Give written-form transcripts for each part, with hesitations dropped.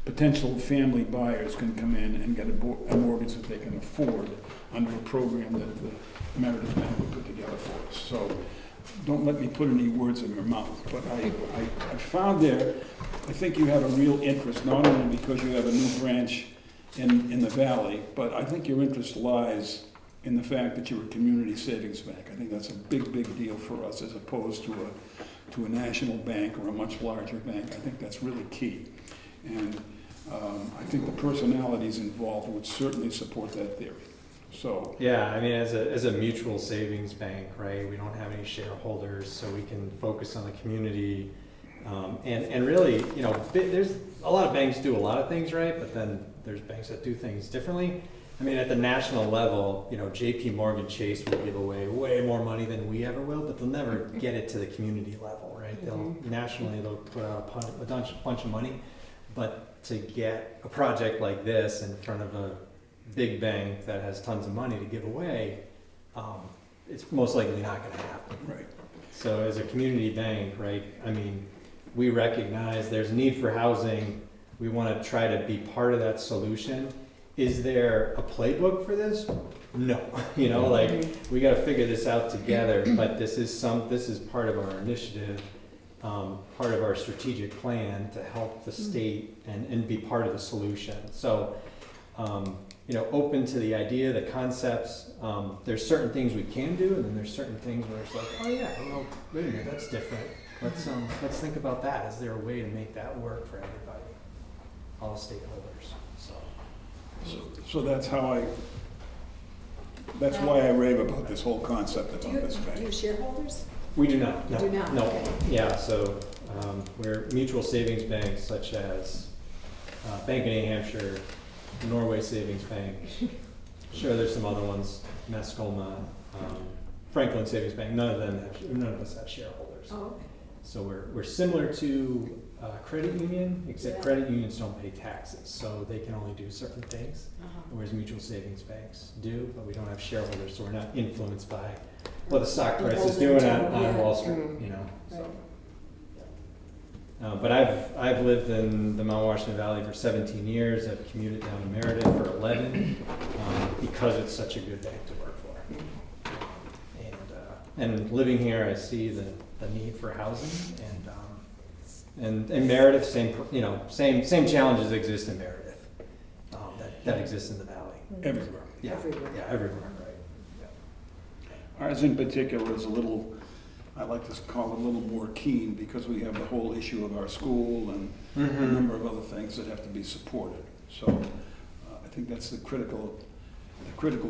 potential family buyers can come in and get a mortgage that they can afford under a program that the Meredith Bank would put together for us. So don't let me put any words in your mouth, but I found there, I think you have a real interest, not only because you have a new branch in the valley, but I think your interest lies in the fact that you're a community savings bank. I think that's a big, big deal for us as opposed to a national bank or a much larger bank. I think that's really key. And I think the personalities involved would certainly support that theory. So yeah, I mean, as a mutual savings bank, right? We don't have any shareholders, so we can focus on the community. And really, you know, there's a lot of banks do a lot of things right, but then there's banks that do things differently. I mean, at the national level, you know, J.P. Morgan Chase will give away way more money than we ever will, but they'll never get it to the community level, right? Nationally, they'll put out a bunch of money, but to get a project like this in front of a big bank that has tons of money to give away, it's most likely not going to happen. right. So as a community bank, right, I mean, we recognize there's a need for housing. We want to try to be part of that solution. Is there a playbook for this? No. You know, like, we got to figure this out together, but this is part of our initiative, part of our strategic plan to help the state and be part of the solution. So, you know, open to the idea, the concepts. There's certain things we can do, and then there's certain things where it's like, oh yeah, well, wait a minute, that's different. Let's think about that. Is there a way to make that work for everybody, all the stakeholders? So that's that's why I rave about this whole concept Do about this you bank. shareholders? We do not. No. Do not, No. okay. Yeah. So we're mutual savings banks such as Bank of New Hampshire, Norway Savings Bank. Sure, there's some other ones, Mascoma, Franklin Savings Bank. None of us have shareholders. Oh, okay. So we're similar to credit union, except Yeah. credit unions don't pay taxes, so they can only do certain things, Uh-huh. whereas mutual savings banks do, but we don't have shareholders, so we're not influenced by what the stock price is doing on Wall Street, you know. So. Right. But I've lived in the Mount Washington Valley for 17 years. I've commuted down to Meredith for 11 because it's such a good bank to work for. And living here, I see the need for housing, and Meredith, same challenges exist in Meredith that exist in the valley. Everywhere. Yeah, Everywhere. yeah, everywhere, right. Yeah. Ours in particular is a little, I like to call it a little more keen because we have the whole issue of our school and a number of other things that have to be supported. So I think that's the critical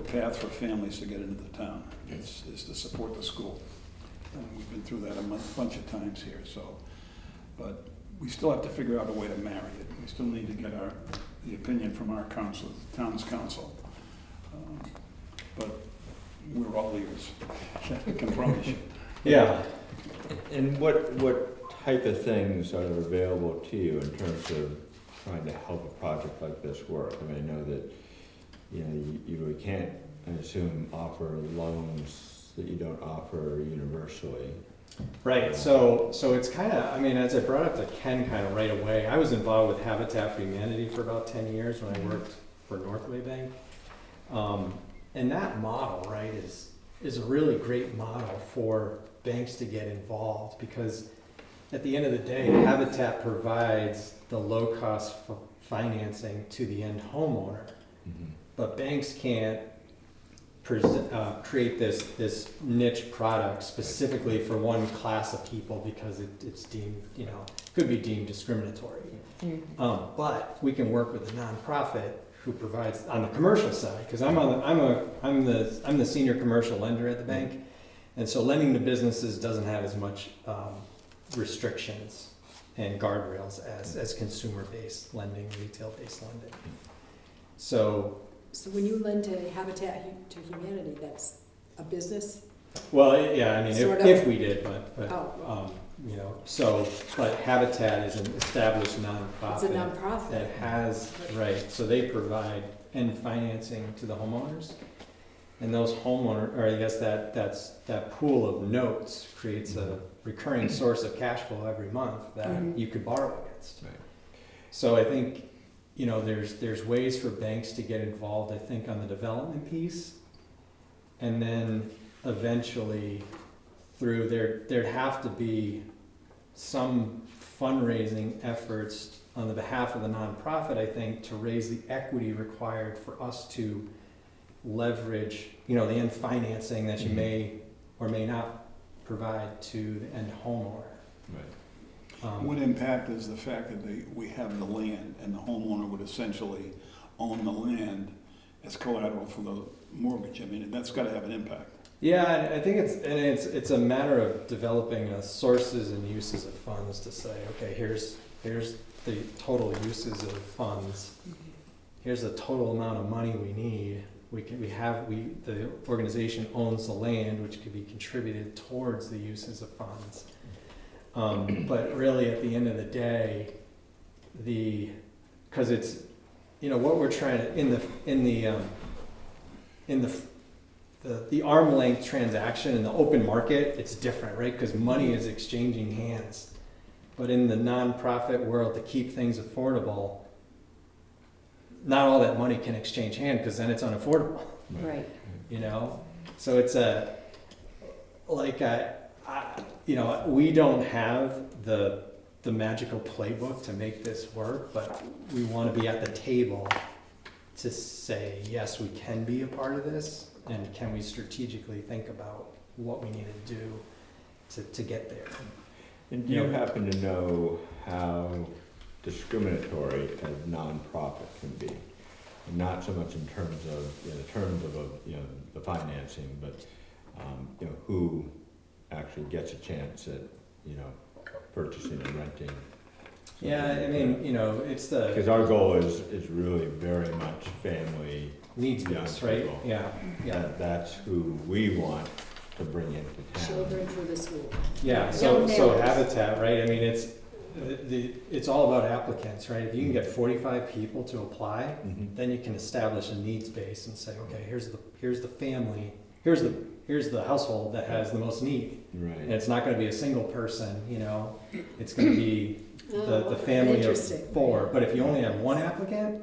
path for families to get into the town is to support the school. And we've been through that a bunch of times here, so. But we still have to figure out a way to marry it. We still need to get the opinion from our council, the town's council. But we're all ears, I can promise you. Yeah. And what type of things are available to you in terms of trying to help a project like this work? I mean, I know that, you know, you really can't, I assume, offer loans that you don't offer universally. Right, so it's kind of, I mean, as I brought up to Ken kind of right away, I was involved with Habitat for Humanity for about 10 years when I worked for Northway Bank. And that model, right, is a really great model for banks to get involved because at the end of the day, Habitat provides the low-cost financing to the end homeowner, but banks can't create this niche product specifically for one class of people because it's deemed, you know, could be deemed discriminatory. But we can work with a nonprofit who provides on the commercial side because I'm the senior commercial lender at the bank, and so lending to businesses doesn't have as much restrictions and guardrails as consumer-based lending, retail-based lending. So when you lend to Habitat to Humanity, that's a business? well, yeah, I mean, Sort of. if we did, but Oh. you know, so, but Habitat is an established nonprofit. It's a nonprofit. That has, right, so they provide end financing to the homeowners. And those homeowner, or I guess that pool of notes creates a recurring source of cash flow every month that you could borrow against. Right. So I think you know, there's ways for banks to get involved, I think, on the development piece. And then eventually through there'd have to be some fundraising efforts on the behalf of the nonprofit, I think, to raise the equity required for us to leverage, you know, the end financing that you may or may not provide to the end homeowner. Right. What impact is the fact that we have the land and the homeowner would essentially own the land as collateral for the mortgage? I mean, that's gotta have an impact. Yeah, I think it's a matter of developing sources and uses of funds to say, okay, here's the total uses of funds. Here's the total amount of money we need. The organization owns the land, which could be contributed towards the uses of funds. But really, at the end of the day, because it's, you know, what we're trying to the arm length transaction in the open market, it's different, right? Because money is exchanging hands. But in the nonprofit world, to keep things affordable, not all that money can exchange hands because then it's unaffordable. Right. You know, so it's you know, we don't have the magical playbook to make this work, but we want to be at the table to say, yes, we can be a part of this, and can we strategically think about what we need to do to get there. And do you happen to know how discriminatory a nonprofit can be? Not so much in terms of, the financing, but, who actually gets a chance at, purchasing and renting? Yeah, I mean, it's Because the our goal is really very much family. needs-based, young right? people. Yeah. That's who we want to bring into town. Children for the school. Yeah, Young so families. Habitat, right, I mean, it's all about applicants, right? If you can get 45 people to apply, Mhm. then you can establish a needs base and say, okay, here's the family, here's the household that has the most need. And Right. it's not gonna be a single person, it's gonna be the Oh, family of interesting. 4. But if you only have one applicant,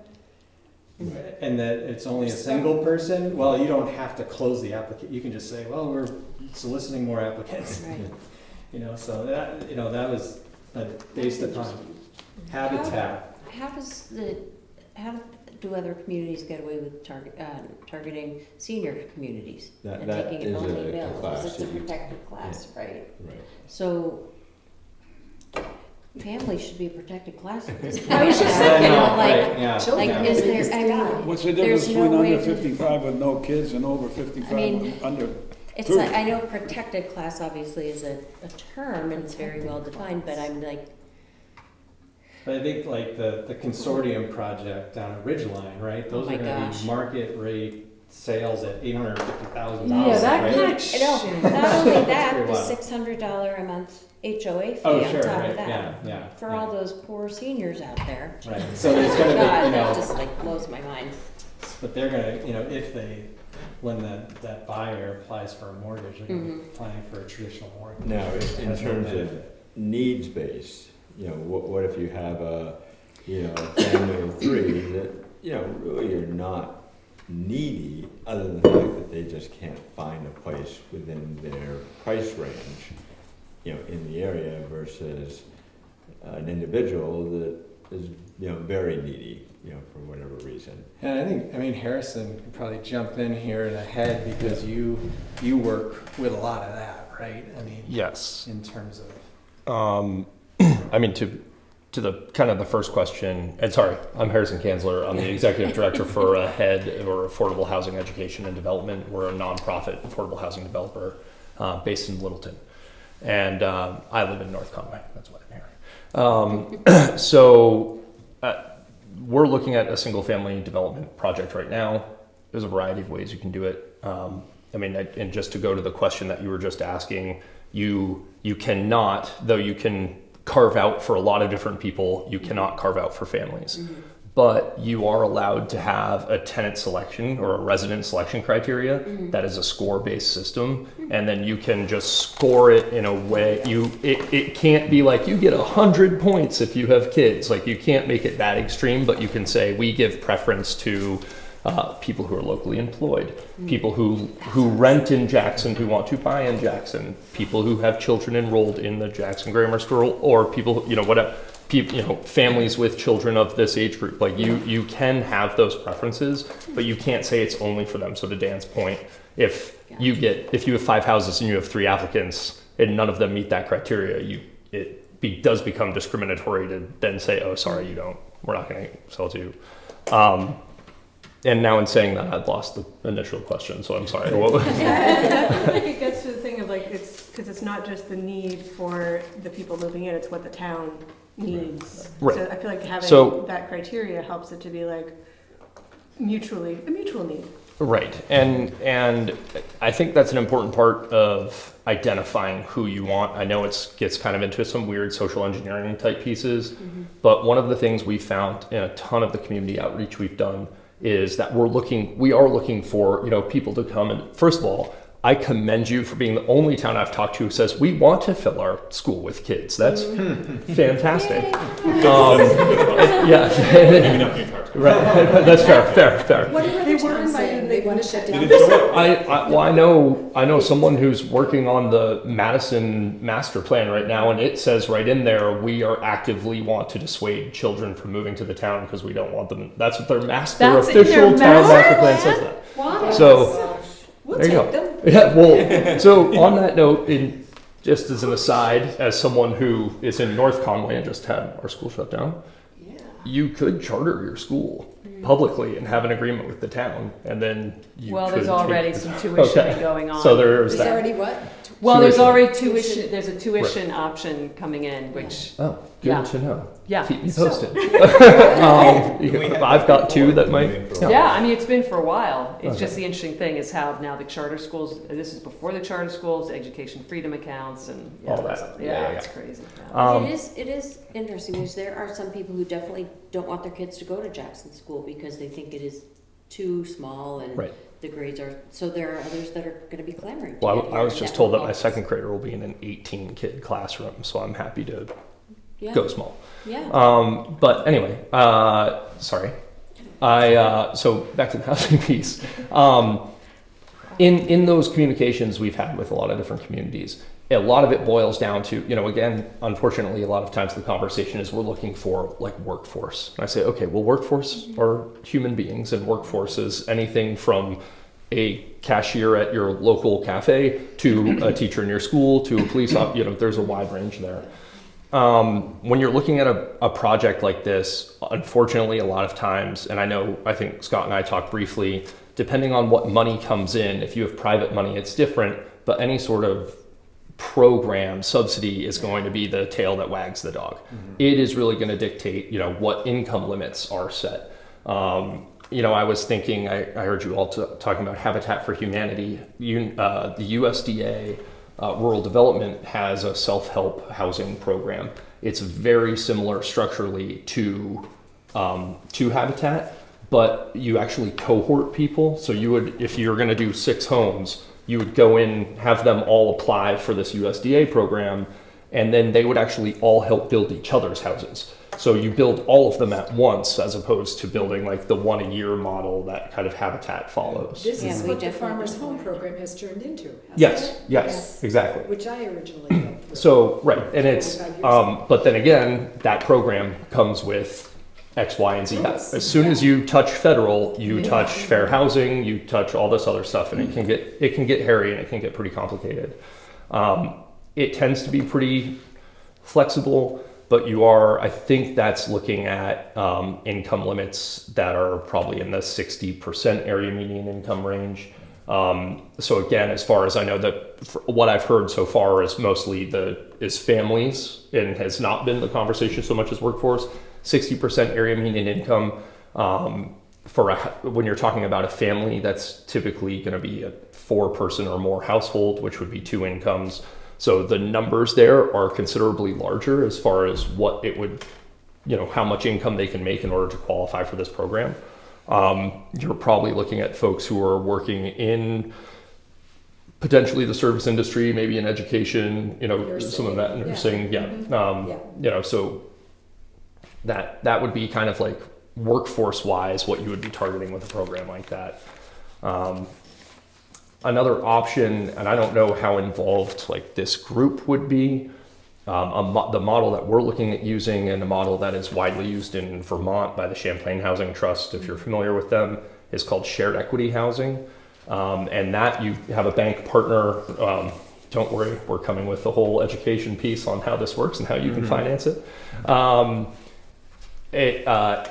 Right. and that it's only a single person, well, you don't have to close the applicant, you can just say, well, we're soliciting more applicants. Right. So that was based upon habitat. How do other communities get away with targeting senior communities and That taking is it only a males? class Because it's a that you- protected class, right? Right. So family should be a protected class at this point. I was just You know, thinking, like, yeah. Children. like, is there, I mean, What's the There's difference no between way under to- 55 with no kids and over 55 I mean, with under? it's True. like, I know protected class obviously is a term and it's very well defined, but I'm like, But I think like the consortium project down at Ridgeline, right? Those my are gonna gosh. be market rate sales at $850,000. Yeah, that right? kind no, of not only that, That's the pretty wild. $600 a month HOA fee Oh, on sure, top right, of that. yeah. For yeah. all those poor seniors out there. Right, so it's gonna God, be, that just like blows my mind. but they're gonna, when that buyer applies for a mortgage, they're gonna be Mhm. applying for a traditional mortgage. Now, It in has no terms of benefit. needs-based, what if you have a family of 3 that, really are not needy, other than the fact that they just can't find a place within their price range, in the area versus an individual that is, very needy, for whatever reason. And I mean, Harrison could probably jump in here in ahead because you work with a lot of that, right? I mean, Yes. in terms of. I mean, to the kind of the first question, and sorry, I'm Harrison Kanzler. I'm the executive director for HEAD, or Affordable Housing Education and Development. We're a nonprofit affordable housing developer based in Littleton. And I live in North Conway. That's why I'm here. So we're looking at a single family development project right now. There's a variety of ways you can do it. I mean, and just to go to the question that you were just asking, you cannot, though you can carve out for a lot of different people, you cannot carve out for families. but you are allowed to have a tenant selection or a resident selection criteria that is a score-based system, and then you can just score it in a way. It can't be like you get 100 points if you have kids. Like, you can't make it that extreme, but you can say we give preference to people who are locally employed, people who rent in Jackson who want to buy in Jackson, people who have children enrolled in the Jackson Grammar School, or people, whatever. Families with children of this age group, like you can have those preferences, but you can't say it's only for them. So to Dan's point, if you have 5 houses and you have 3 applicants and none of them meet that criteria, it does become discriminatory to then say, oh, sorry, we're not going to sell to you. And now in saying that, I've lost the initial question, so I'm sorry. What was- I think it gets to the thing of like, because it's not just the need for the people moving in, it's what the town needs. Right. So I feel like having So- that criteria helps it to be like a mutual need. Right, and I think that's an important part of identifying who you want. I know it gets kind of into some weird social engineering type pieces, but one of the things we found in a ton of the community outreach we've done is that we are looking for, people to come. And first of all, I commend you for being the only town I've talked to who says we want to fill our school with kids. That's fantastic. Yeah, right. That's fair. What are They other were towns invited saying? and They they want to shut down? I know someone who's working on the Madison master plan right now, and it says right in there, we are actively want to dissuade children from moving to the town because we don't want them. That's what their That's in official their town master master plan says that. Why? So We'll there you take go. them. Yeah, well, so on that note, just as an aside, as someone who is in North Conway and just had our school shut down, Yeah. you could charter your school publicly and have an agreement with the town, and then you Well, could there's already take- some tuition Okay. going on. So there's There's that. already what? Well, there's tuition. already tuition, there's a tuition option coming in, which, Oh, good Yeah. to know. yeah. Keep me So- posted. I've got 2 that might. Yeah, I mean, it's been for a while. It's Okay. just the interesting thing is how now the charter schools, this is before the charter schools, education freedom accounts and. All that. Yeah. It's crazy. Yeah. It is interesting, because there are some people who definitely don't want their kids to go to Jackson School because they think it is too small and Right. the grades are, so there are others that are gonna be clamoring. to Well, get I here was and just get told that more my books. second grader will be in an 18-kid classroom, so I'm happy to Yeah, go small. yeah. But anyway, sorry. So back to the housing piece. In those communications we've had with a lot of different communities, a lot of it boils down to, again, unfortunately, a lot of times the conversation is we're looking for like workforce. And I say, okay, well, workforce are human beings, and workforce is anything from a cashier at your local cafe to a teacher in your school to a police officer. There's a wide range there. When you're looking at a project like this, unfortunately, a lot of times, and I think Scott and I talked briefly, depending on what money comes in, if you have private money, it's different, but any sort of program subsidy is going to be the tail that wags the dog. It is really going to dictate, what income limits are set. I was thinking, I heard you all talking about Habitat for Humanity. The USDA Rural Development has a self-help housing program. It's very similar structurally to Habitat, but you actually cohort people. So you would, if you're going to do 6 homes, you would go in, have them all apply for this USDA program, and then they would actually all help build each other's houses. So you build all of them at once, as opposed to building like the 1-a-year model that kind of Habitat follows. This Yeah, is we what the definitely Farmers do. Home Program has turned into, hasn't Yes, it? yes, exactly. Which I originally helped with. So, right, and it's, 25 years ago. but then again, that program comes with X, Y, and Z. As soon as you touch federal, you touch fair housing, you touch all this other stuff, and it can get hairy and it can get pretty complicated. It tends to be pretty flexible, but I think that's looking at income limits that are probably in the 60% area median income range. So again, as far as I know, what I've heard so far is mostly is families, and has not been the conversation so much as workforce. 60% area median income. When you're talking about a family, that's typically going to be a 4-person or more household, which would be 2 incomes. So the numbers there are considerably larger as far as what it would how much income they can make in order to qualify for this program. You're probably looking at folks who are working in potentially the service industry, maybe in education, some of that nursing. So that would be kind of like workforce wise what you would be targeting with a program like that. Another option, and I don't know how involved like this group would be, the model that we're looking at using, and a model that is widely used in Vermont by the Champlain Housing Trust, if you're familiar with them, is called shared equity housing. And that you have a bank partner. Don't worry, we're coming with the whole education piece on how this works and how you can finance it.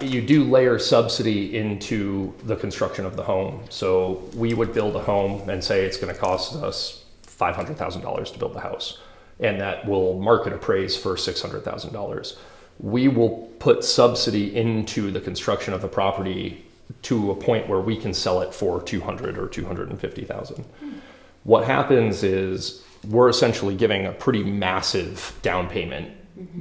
You do layer subsidy into the construction of the home. So we would build a home and say it's going to cost us $500,000 to build the house, and that will market appraise for $600,000. We will put subsidy into the construction of the property to a point where we can sell it for $200,000 or $250,000. What happens is we're essentially giving a pretty massive down payment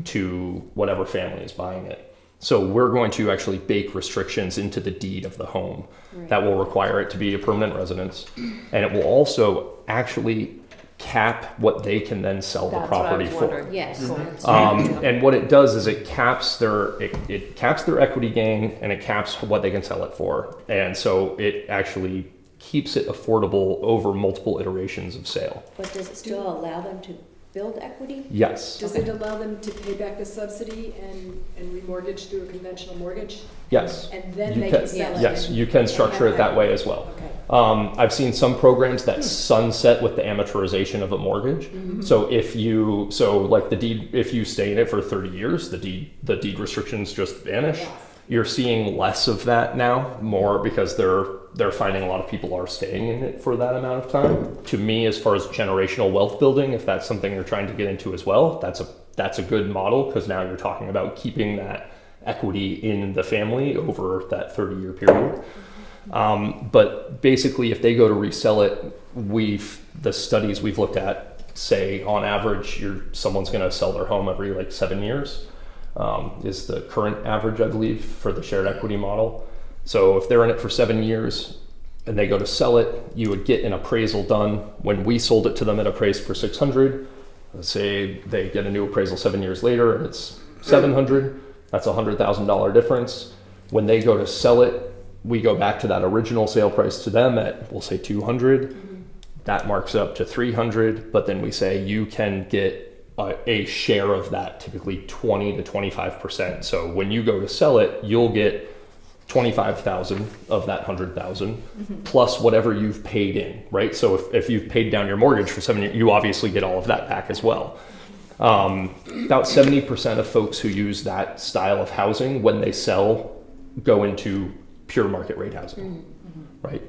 to whatever family is buying it. So we're going to actually bake restrictions into the deed of the home that will require it to be a permanent residence, and it will also actually cap what they can then sell the property for. Yes. And what it does is it caps their equity gain, and it caps what they can sell it for. And so it actually keeps it affordable over multiple iterations of sale. But does it still allow them to build equity? Yes. Does it allow them to pay back the subsidy and remortgage through a conventional mortgage? Yes. And then You they can- can sell it? Yes, you can structure it that way as well. Okay. I've seen some programs that sunset with the amortization of a mortgage. So like the deed, if you stay in it for 30 years, the deed restrictions just vanish. You're seeing less of that now, more because they're finding a lot of people are staying in it for that amount of time. To me, as far as generational wealth building, if that's something you're trying to get into as well, that's a good model, because now you're talking about keeping that equity in the family over that 30-year period. But basically, if they go to resell it, the studies we've looked at say on average someone's going to sell their home every like 7 years, is the current average, I believe, for the shared equity model. So if they're in it for 7 years and they go to sell it, you would get an appraisal done. When we sold it to them, it appraised for $600. Let's say they get a new appraisal 7 years later and it's $700. That's a $100,000 difference. When they go to sell it, we go back to that original sale price to them at, we'll say $200. That marks up to $300, but then we say you can get a share of that, typically 20 to 25%. So when you go to sell it, you'll get 25,000 of that 100,000 plus whatever you've paid in, right? So if you've paid down your mortgage for 7 years, you obviously get all of that back as well. About 70% of folks who use that style of housing when they sell go into pure market rate housing, right?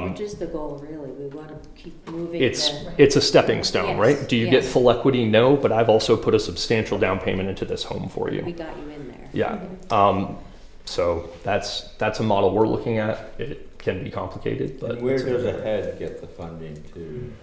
Which is the goal, really. We want to keep moving. It's a stepping stone, Yes, right? Do you get full equity? No, but I've also put a substantial down payment into this home for you. We got you in there. Yeah. So that's a model we're looking at. It can be complicated, but And where does a HED get the funding to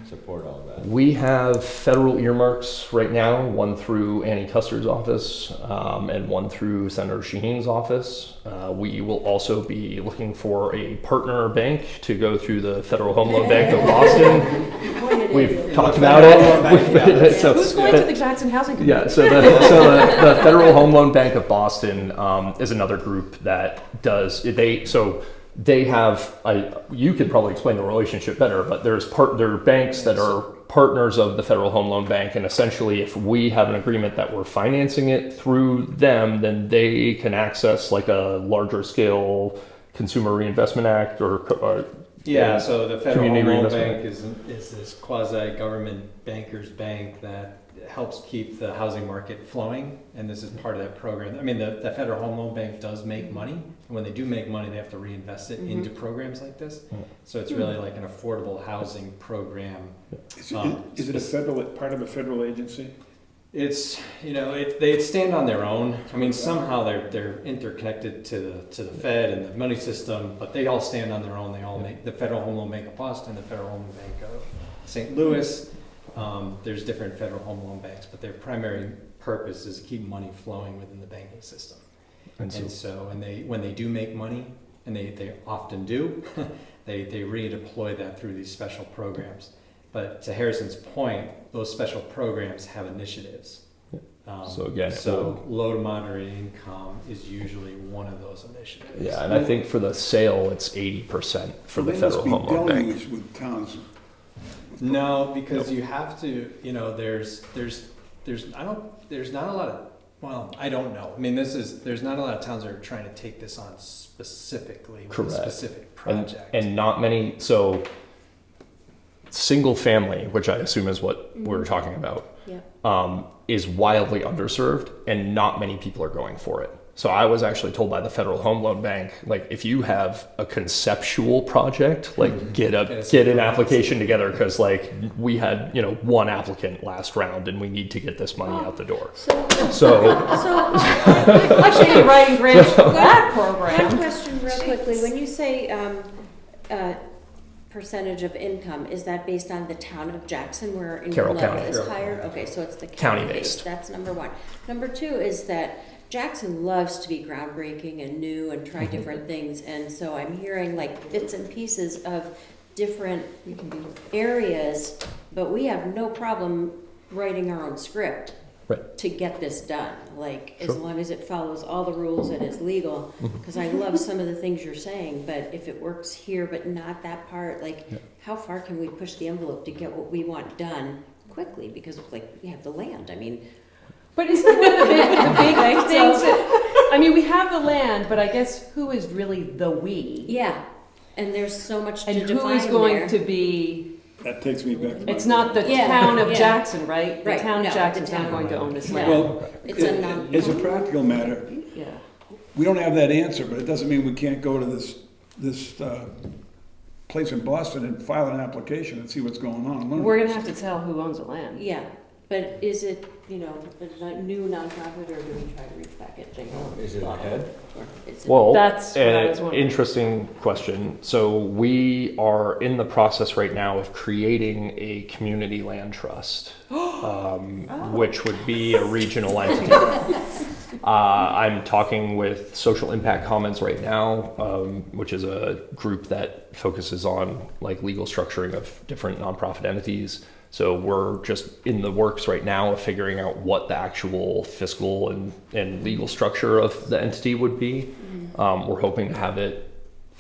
support all that? we have federal earmarks right now, one through Annie Custard's office and one through Senator Shaheen's office. We will also be looking for a partner bank to go through the Federal Home Loan Bank of Boston. We've talked about it. So Who's going to the Jackson Housing Committee? yeah, so the Federal Home Loan Bank of Boston is another group that does they have you could probably explain the relationship better, but there are banks that are partners of the Federal Home Loan Bank, and essentially if we have an agreement that we're financing it through them, then they can access like a larger scale Consumer Reinvestment Act or Yeah, so the Federal Home Community Loan Reinvestment Bank is this quasi-government bankers bank that helps keep the housing market flowing, and this is part of that program. I mean, the Federal Home Loan Bank does make money, and when they do make money, they have to reinvest it into programs like this. So it's really like an affordable housing program. Is it a federal, part of a federal agency? It's, they stand on their own. I mean, somehow they're interconnected to the Fed and the money system, but they all stand on their own. They all make the Federal Home Loan Bank of Boston, the Federal Home Loan Bank of St. Louis. There's different Federal Home Loan Banks, but their primary purpose is to keep money flowing within the banking system. And so, And so, when they do make money, and they often do, they redeploy that through these special programs. But to Harrison's point, those special programs have initiatives. So again, So low to moderate income is usually one of those initiatives. yeah, and I think for the sale, it's 80% for the Federal Home Loan They Bank. must be with towns. No, because you have to, there's not a lot of, well, I don't know. I mean, there's not a lot of towns that are trying to take this on specifically with a Correct. specific And, project. and not many, so single family, which I assume is what we're talking about, Yeah. is wildly underserved and not many people are going for it. So I was actually told by the Federal Home Loan Bank, like if you have a conceptual project, like get an application together because like we had, one applicant last round and we need to get this money out the door. So Actually, you're writing grants for that One program. question real quickly, when you say, percentage of income, is that based on the town of Jackson where income Carroll level County. is higher? Okay, so it's the County county based. based, that's number one. Number two is that Jackson loves to be groundbreaking and new and try different things, and so I'm hearing like bits and pieces of different areas, but we have no problem writing our own script Right. to get this done, like, as Sure. long as it follows all the rules and is legal, because I love some of the things you're saying, but if it works here but not that part, like, Yeah. how far can we push the envelope to get what we want done quickly, because like, we have the land, I mean, But isn't one of the big things that, I mean, we have the land, but I guess who is really the we? yeah, and there's so much to And who define is going there. to be, That takes me back to my. it's not the Yeah, town of yeah. Jackson, right? The Right, town no, of the Jackson's not town. going to own this No. land. Well, It's a non- as a practical matter, Yeah. we don't have that answer, but it doesn't mean we can't go to this place in Boston and file an application and see what's going on. Learn. We're gonna have to tell who owns the land. Yeah, but is it, a new nonprofit, or do we try to reach back at Jingle? Is it ahead? Or is it- Well, That's what I was an wondering. interesting question. So we are in the process right now of creating a community land trust, which would be a regional entity. I'm talking with Social Impact Commons right now, which is a group that focuses on like legal structuring of different nonprofit entities. So we're just in the works right now of figuring out what the actual fiscal and legal structure of the entity would be. We're hoping to have it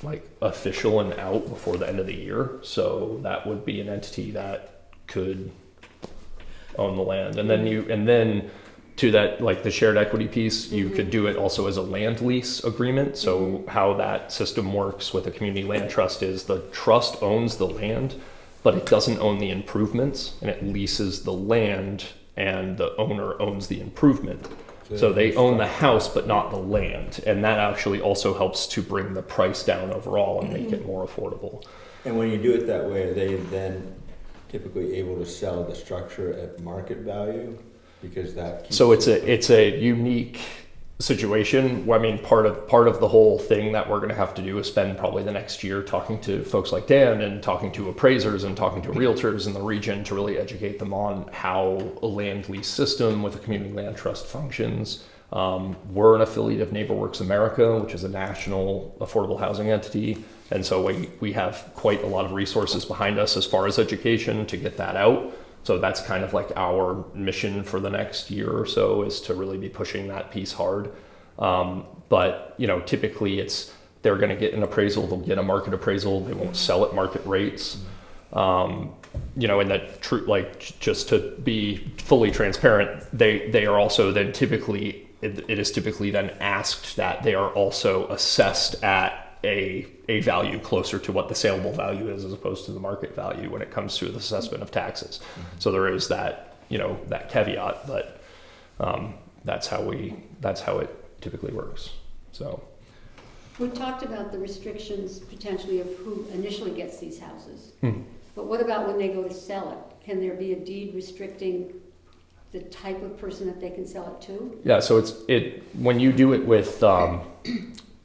like official and out before the end of the year. So that would be an entity that could own the land. And then to that, like the shared equity piece, you could do it also as a land lease agreement. So how that system works with a community land trust is the trust owns the land, but it doesn't own the improvements, and it leases the land and the owner owns the improvement. So they own the house, but not the land. And that actually also helps to bring the price down overall and make it more affordable. And when you do it that way, are they then typically able to sell the structure at market value? Because that keeps So it's a unique situation. I mean, part of the whole thing that we're going to have to do is spend probably the next year talking to folks like Dan and talking to appraisers and talking to realtors in the region to really educate them on how a land lease system with a community land trust functions. We're an affiliate of NeighborWorks America, which is a national affordable housing entity. And so we have quite a lot of resources behind us as far as education to get that out. So that's kind of like our mission for the next year or so, is to really be pushing that piece hard. But typically they're going to get an appraisal, they'll get a market appraisal, they won't sell at market rates. And that just to be fully transparent, they are also then typically, it is typically then asked that they are also assessed at a value closer to what the saleable value is as opposed to the market value when it comes to the assessment of taxes. So there is that, that caveat, but that's how it typically works. So We talked about the restrictions potentially of who initially gets these houses. Hmm. But what about when they go to sell it? Can there be a deed restricting the type of person that they can sell it to? yeah, so when you do it with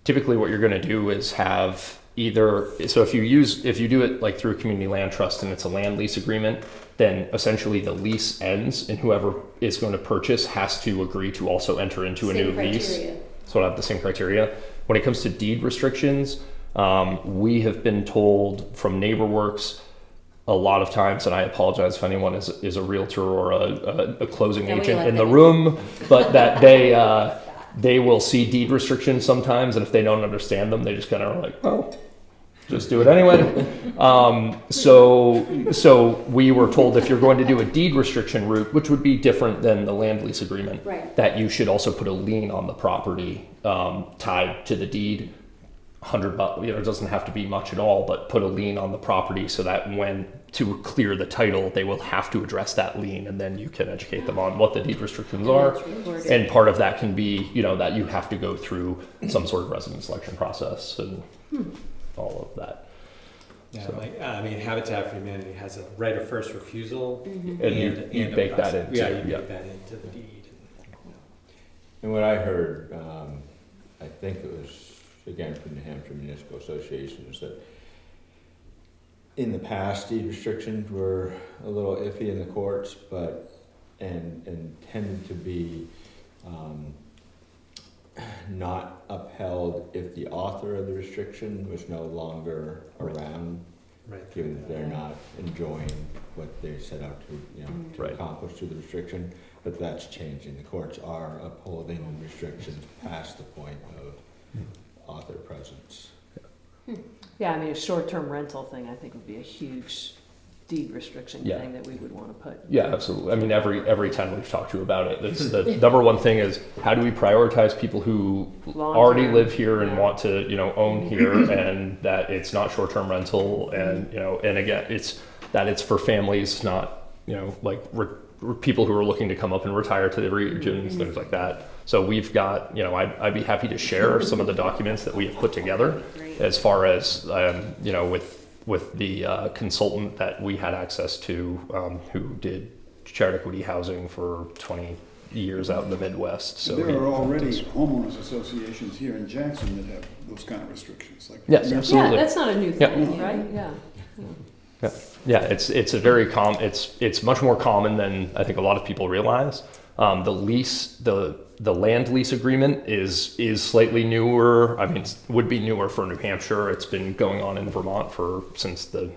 typically what you're going to do is have either, so if you do it like through a community land trust and it's a land lease agreement, then essentially the lease ends and whoever is going to purchase has to agree to also enter into a new lease. So it'll have the same criteria. When it comes to deed restrictions, we have been told from NeighborWorks a lot of times, and I apologize if anyone is a realtor or a closing agent in the room, but that they will see deed restrictions sometimes, and if they don't understand them, they just kind of are like, oh, just do it anyway. So we were told if you're going to do a deed restriction route, which would be different than the land lease agreement, Right. that you should also put a lien on the property tied to the deed. $100, it doesn't have to be much at all, but put a lien on the property so that when to clear the title, they will have to address that lien, and then you can educate them on what the deed restrictions are. And part of that can be, that you have to go through some sort of resident selection process and all of that. Yeah, So- Habitat for Humanity has a right of first refusal. And you a bake that process. into, Yeah, you yeah. bake that into the deed. And what I heard, I think it was, again, from the New Hampshire Municipal Association, is that in the past, deed restrictions were a little iffy in the courts, and tended to be not upheld if the author of the restriction was no longer around, Right. given that they're not enjoying what they set out to Right. accomplish through the restriction. But that's changing. The courts are upholding the restrictions past the point of author presence. Yeah, I mean, a short-term rental thing, I think would be a huge deed restriction Yeah. thing that we would want to put. Yeah, absolutely. I mean, every time we've talked to you about it, it's the number one thing is how do we prioritize people who already Long-term. live here and Yeah. want to, own here, and that it's not short-term rental, and and again, it's for families, not people who are looking to come up and retire to the regions, things like that. So we've got, I'd be happy to share some of the documents that we have put together Great. as far as with the consultant that we had access to, who did shared equity housing for 20 years out in the Midwest. So There he- are already homeowners associations here in Jackson that have those kind of restrictions, like. Yes, absolutely. Yeah, that's not a new Yeah. thing, right? Yeah. Yeah, it's a very it's much more common than I think a lot of people realize. The land lease agreement is slightly newer. I mean, would be newer for New Hampshire. It's been going on in Vermont since the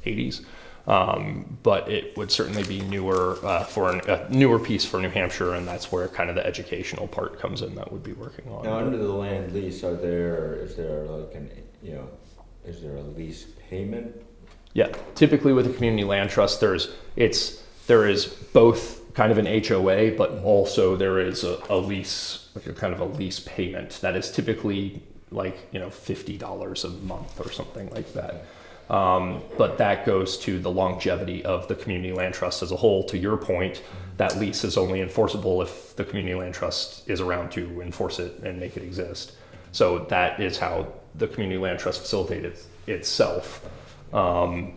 80s. But it would certainly be newer for a newer piece for New Hampshire, and that's where kind of the educational part comes in that we'd be working on. Now, under the land lease, is there a lease payment? Yeah, typically with a community land trust, there is both kind of an HOA, but also there is a lease, like a kind of a lease payment that is typically like $50 a month or something like that. But that goes to the longevity of the community land trust as a whole. To your point, that lease is only enforceable if the community land trust is around to enforce it and make it exist. So that is how the community land trust facilitated itself. And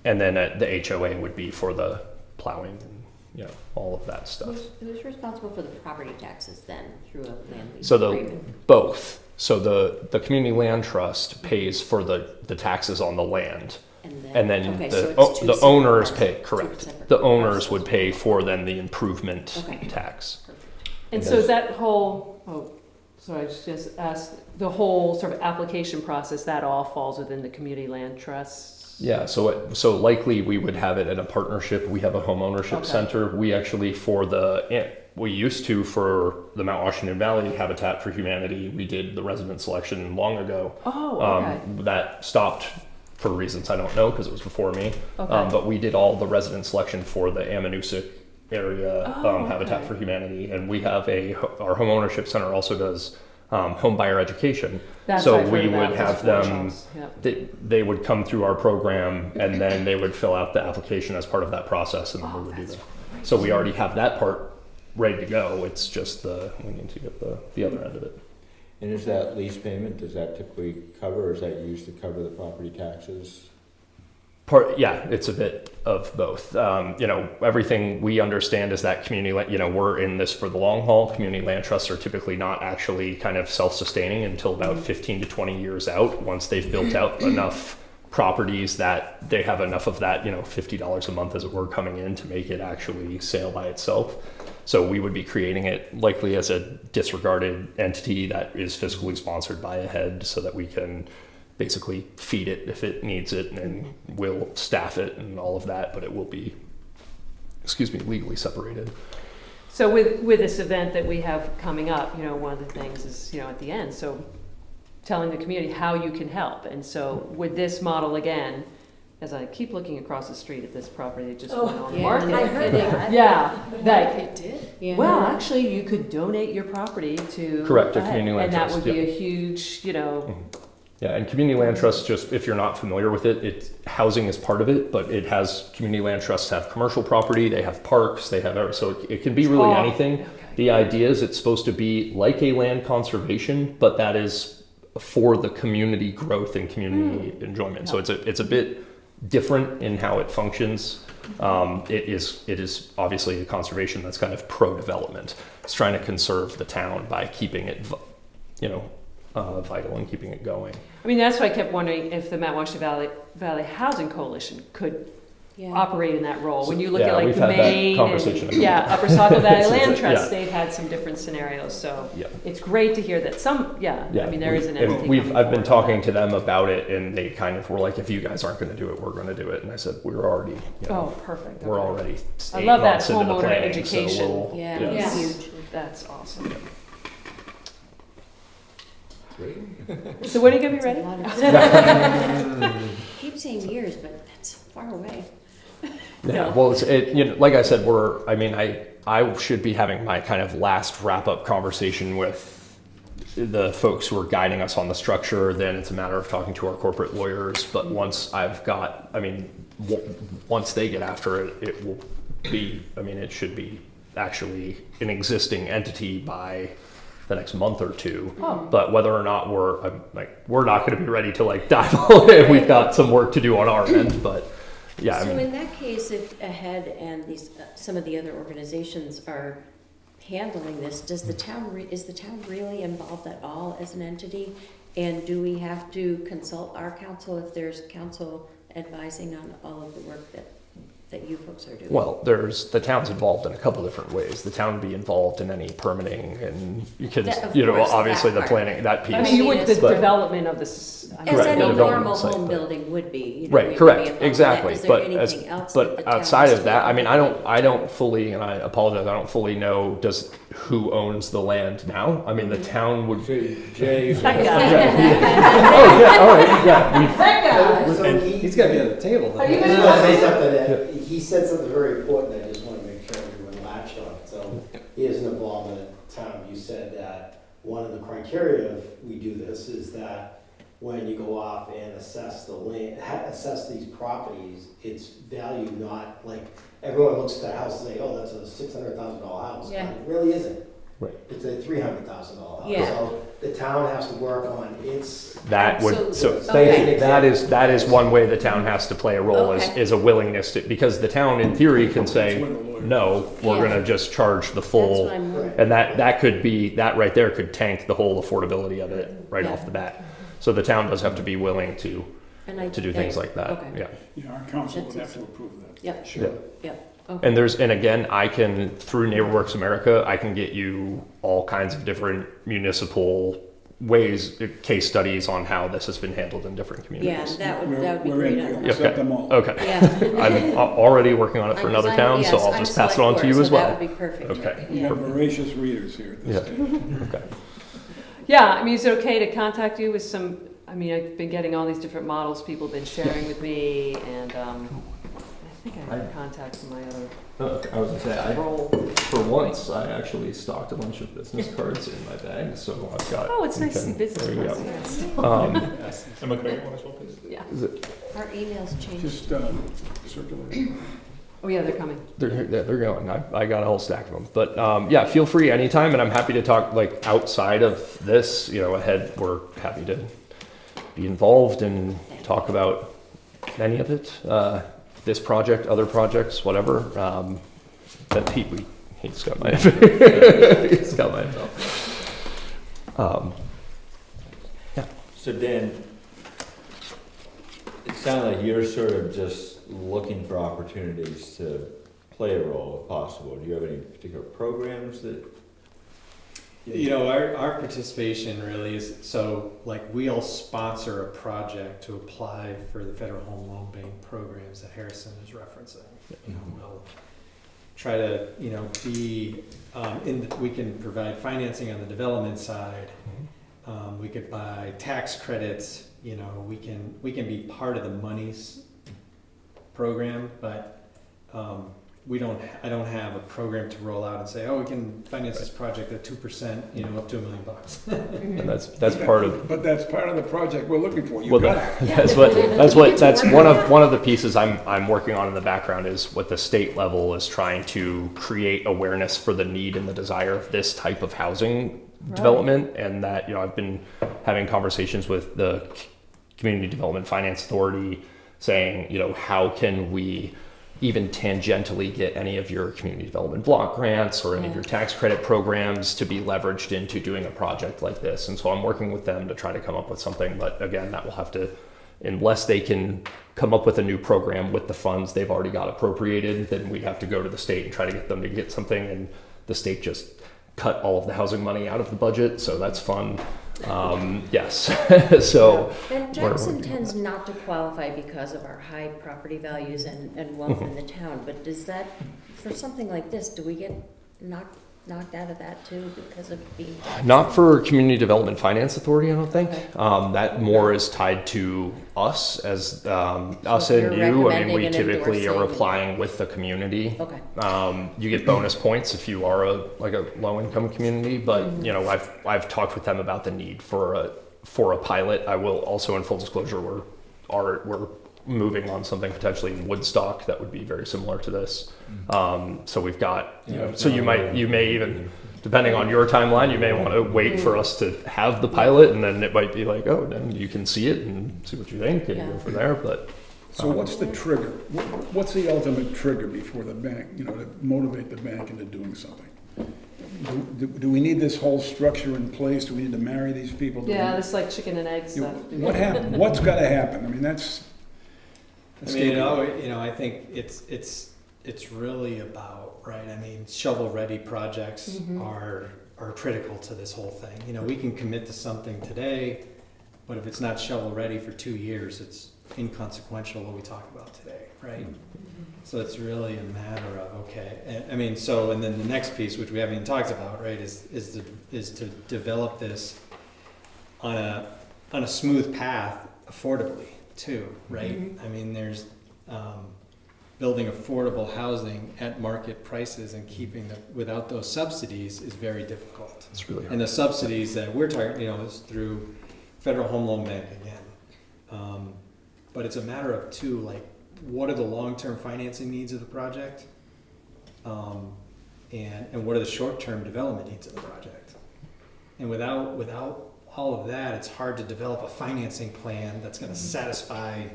then the HOA would be for the plowing and all of that stuff. Who's responsible for the property taxes then through a land lease So agreement? both. So the community land trust pays for the taxes on the land, and then okay, so the it's two the separate owners parcels, pay. two Correct. separate The owners parcels. would pay for then the improvement Okay. tax. And so that whole, sorry, I just asked, the whole sort of application process, that all falls within the community land trusts? Yeah, so likely we would have it in a partnership. We have a home ownership Okay. center. We actually for the Mount Washington Valley Habitat for Humanity, we did the resident selection long ago. Oh, okay. That stopped for reasons I don't know because it was before me. Okay. But we did all the resident selection for the Ammonoosuc area Oh, Habitat okay. for Humanity, and we have our home ownership center also does home buyer education. That's So what I've we heard about, would have those them. workshops, yeah. They would come through our program, and then they would fill out the application as part of that process, and then we would do that. So we already have that part ready to go. It's just we need to get the other end of it. And is that lease payment, does that typically cover, or is that used to cover the property taxes? Yeah, it's a bit of both. Everything we understand is that we're in this for the long haul. Community land trusts are typically not actually kind of self-sustaining until about 15 to 20 years out, once they've built out enough properties that they have enough of that, $50 a month as it were coming in to make it actually sail by itself. So we would be creating it likely as a disregarded entity that is fiscally sponsored by a head so that we can basically feed it if it needs it, and we'll staff it and all of that, but it will be, legally separated. So with this event that we have coming up, one of the things is, at the end, so telling the community how you can help. And so with this model again, as I keep looking across the street at this property that just went on the market. I heard that. Yeah, like, It did? Yeah. well, actually, you could donate your property to. Correct, a community land and that trust, would be yeah. a huge, Yeah, and community land trusts, just if you're not familiar with it, housing is part of it, but it has, community land trusts have commercial property, they have parks, they have, so it can be really Oh, anything. okay. The idea is it's supposed to be like a land conservation, but that is for the community growth and community enjoyment. So it's a bit different in how it functions. It is obviously a conservation that's kind of pro-development. It's trying to conserve the town by keeping it, vital and keeping it going. I mean, that's why I kept wondering if the Mount Washington Valley Housing Coalition could Yeah. operate in that role. When you look Yeah, at like we've the had that Maine conversation. and Upper Saco Valley Land Yeah. Trust, they've had some different scenarios. So Yeah. it's great to hear that some, I mean, there is an entity. I've been talking to them about it, and they kind of were like, if you guys aren't going to do it, we're going to do it. And I said, we're already, Oh, perfect. we're Okay. already I 8 love that months into the homeowner planning, education. So we'll, Yeah, yeah. it's Yeah. huge. That's awesome. So when are you going to be ready? Keep saying years, but that's far away. Yeah, well, like I said, I should be having my kind of last wrap-up conversation with the folks who are guiding us on the structure. Then it's a matter of talking to our corporate lawyers. But once once they get after it, it will be, it should be actually an existing entity by the next month or two. Oh. But whether or not we're not going to be ready to dive all in. We've got some work to do on our end, but yeah. So in that case, if AHEAD and these, some of the other organizations are handling this, is the town really involved at all as an entity? And do we have to consult our council if there's council advising on all of the work that you folks are doing? Well, the town's involved in a couple different ways. The town would be involved in any permitting, and you can, Of course, obviously that the part. planning, that piece. I mean, you would, the But- development of this. As Correct, any the development normal site, home but- building would be. Right, we would be correct, involved in that. exactly. Is there But anything else that the but town outside has of that, to do? I don't fully, and I apologize, I don't fully know who owns the land now. I mean, the town would. Jay. That guy. Oh yeah, all right, yeah. That guy. So he's got to be at the table. Are you though. gonna- I was gonna say something that, he said something very important, I just want to make sure everyone latched on. So he isn't involved in it, Tom, you said that one of the criteria if we do this is that when you go off and assess the land, assess these properties, it's value not, like, everyone looks at the house and say, oh, that's a $600,000 house. Yeah. But it really isn't. Right. It's a $300,000 house. Yeah. So the town has to work on its. That would, so Absolutely. thank you. Okay. That is one way the town has to play a role Okay. is a willingness to, because the town in theory can say, That's what a lawyer no, we're Yeah. gonna just charge the That's full. what I'm, Right. And that could be, that right there could tank the whole affordability of it right Yeah. off the bat. So the town does have to be willing to and do things like that, Okay. yeah. Yeah, our council would That's have to approve that. Yep. Yeah. Okay. And again, I can, through NeighborWorks America, I can get you all kinds of different municipal ways, case studies on how this has been handled in different Yeah, communities. that would be We're great. in, I'd we'll love Okay. accept them all. Okay. Yeah. I'm already working on it for another town, so I'll just pass it on to you as well. That would be perfect. Okay. We Yeah. have voracious readers here at this Yeah. stage. Okay. Yeah, I mean, is it okay to contact you with some, I mean, I've been getting all these different models people have been sharing with me, and I think I have contact from my other I was gonna say, role. for once, I actually stocked a bunch of business cards in my bag, so I've got. Oh, it's nice to see there business you go. cards. Um, Yeah. Our emails change. Just circulate. Oh, yeah, they're coming. they're going. I got a whole stack of them. But yeah, feel free anytime, and I'm happy to talk outside of this. AHEAD, we're happy to be involved and talk about any of it, this project, other projects, whatever, that he's got my, he's got my info. So Dan, it sounds like you're sort of just looking for opportunities to play a role if possible. Do you have any particular programs that? You know, our participation really is, so like we'll sponsor a project to apply for the Federal Home Loan Bank programs that Harrison is referencing. You know, we'll try to, you know, be, we can provide financing on the development side. We could buy tax credits, you know, we can be part of the monies program, but I don't have a program to roll out and say, oh, we can finance this project at 2%, you know, up to $1 million. And that's part of. But that's part of the project we're looking for. You Well, got it. that's one of the pieces I'm working on in the background is what the state level is trying to create awareness for the need and the desire of this type of housing development, and that, you know, I've been having conversations with the Community Development Finance Authority saying, you know, how can we even tangentially get any of your community development block grants or any of your tax credit programs to be leveraged into doing a project like this. And so I'm working with them to try to come up with something, but again, that will have to, unless they can come up with a new program with the funds they've already got appropriated, then we have to go to the state and try to get them to get something, and the state just cut all of the housing money out of the budget, so that's fun. Yes. So And Jackson tends not to qualify because of our high property values and wealth in the town, but does that, for something like this, do we get knocked out of that too because of being Jackson? not for Community Development Finance Authority, I don't think. Okay. That more is tied to us as us So and you're you. I mean, we recommending and typically are endorsing. applying with the community. Okay. You get bonus points if you are a low-income community, but you know, I've talked with them about the need for a pilot. I will also, in full disclosure, we're moving on something potentially in Woodstock that would be very similar to this. So we've got, you know, so you may even, depending on your timeline, you may want to wait for us to have the pilot, and then it might be like, oh, then you can see it and see what you think and go from there. But So what's the trigger? What's the ultimate trigger before the bank, you know, to motivate the bank into doing something? Do we need this whole structure in place? Do we need to marry these people? Yeah, this like chicken and egg stuff. What's got to happen? I mean, that's. I mean, you know, I think it's really about, right? I mean, shovel-ready projects are critical to this whole thing. You know, we can commit to something today, but if it's not shovel-ready for 2 years, it's inconsequential what we talk about today, right? So it's really a matter of, okay, I mean, so, and then the next piece, which we haven't even talked about, right, is to develop this on a smooth path affordably too, right? I mean, there's building affordable housing at market prices and keeping without those subsidies is very difficult. it's really hard. And the subsidies that we're talking, you know, is through Federal Home Loan Bank again. But it's a matter of too, like, what are the long-term financing needs of the project? And what are the short-term development needs of the project? And without all of that, it's hard to develop a financing plan that's going to satisfy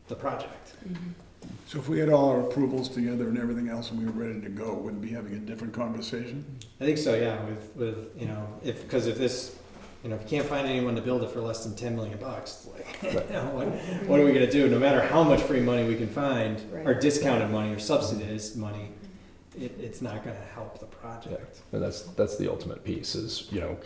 the project. So if we had all our approvals together and everything else and we were ready to go, wouldn't we be having a different conversation? I think so, yeah. With you know, because if this, you know, if you can't find anyone to build it for less than $10 million, it's like, you know, what are we going to do? No matter how much free money we can find, or discounted money, or subsidized money, it's not going to help the project. And that's the ultimate piece is, you know,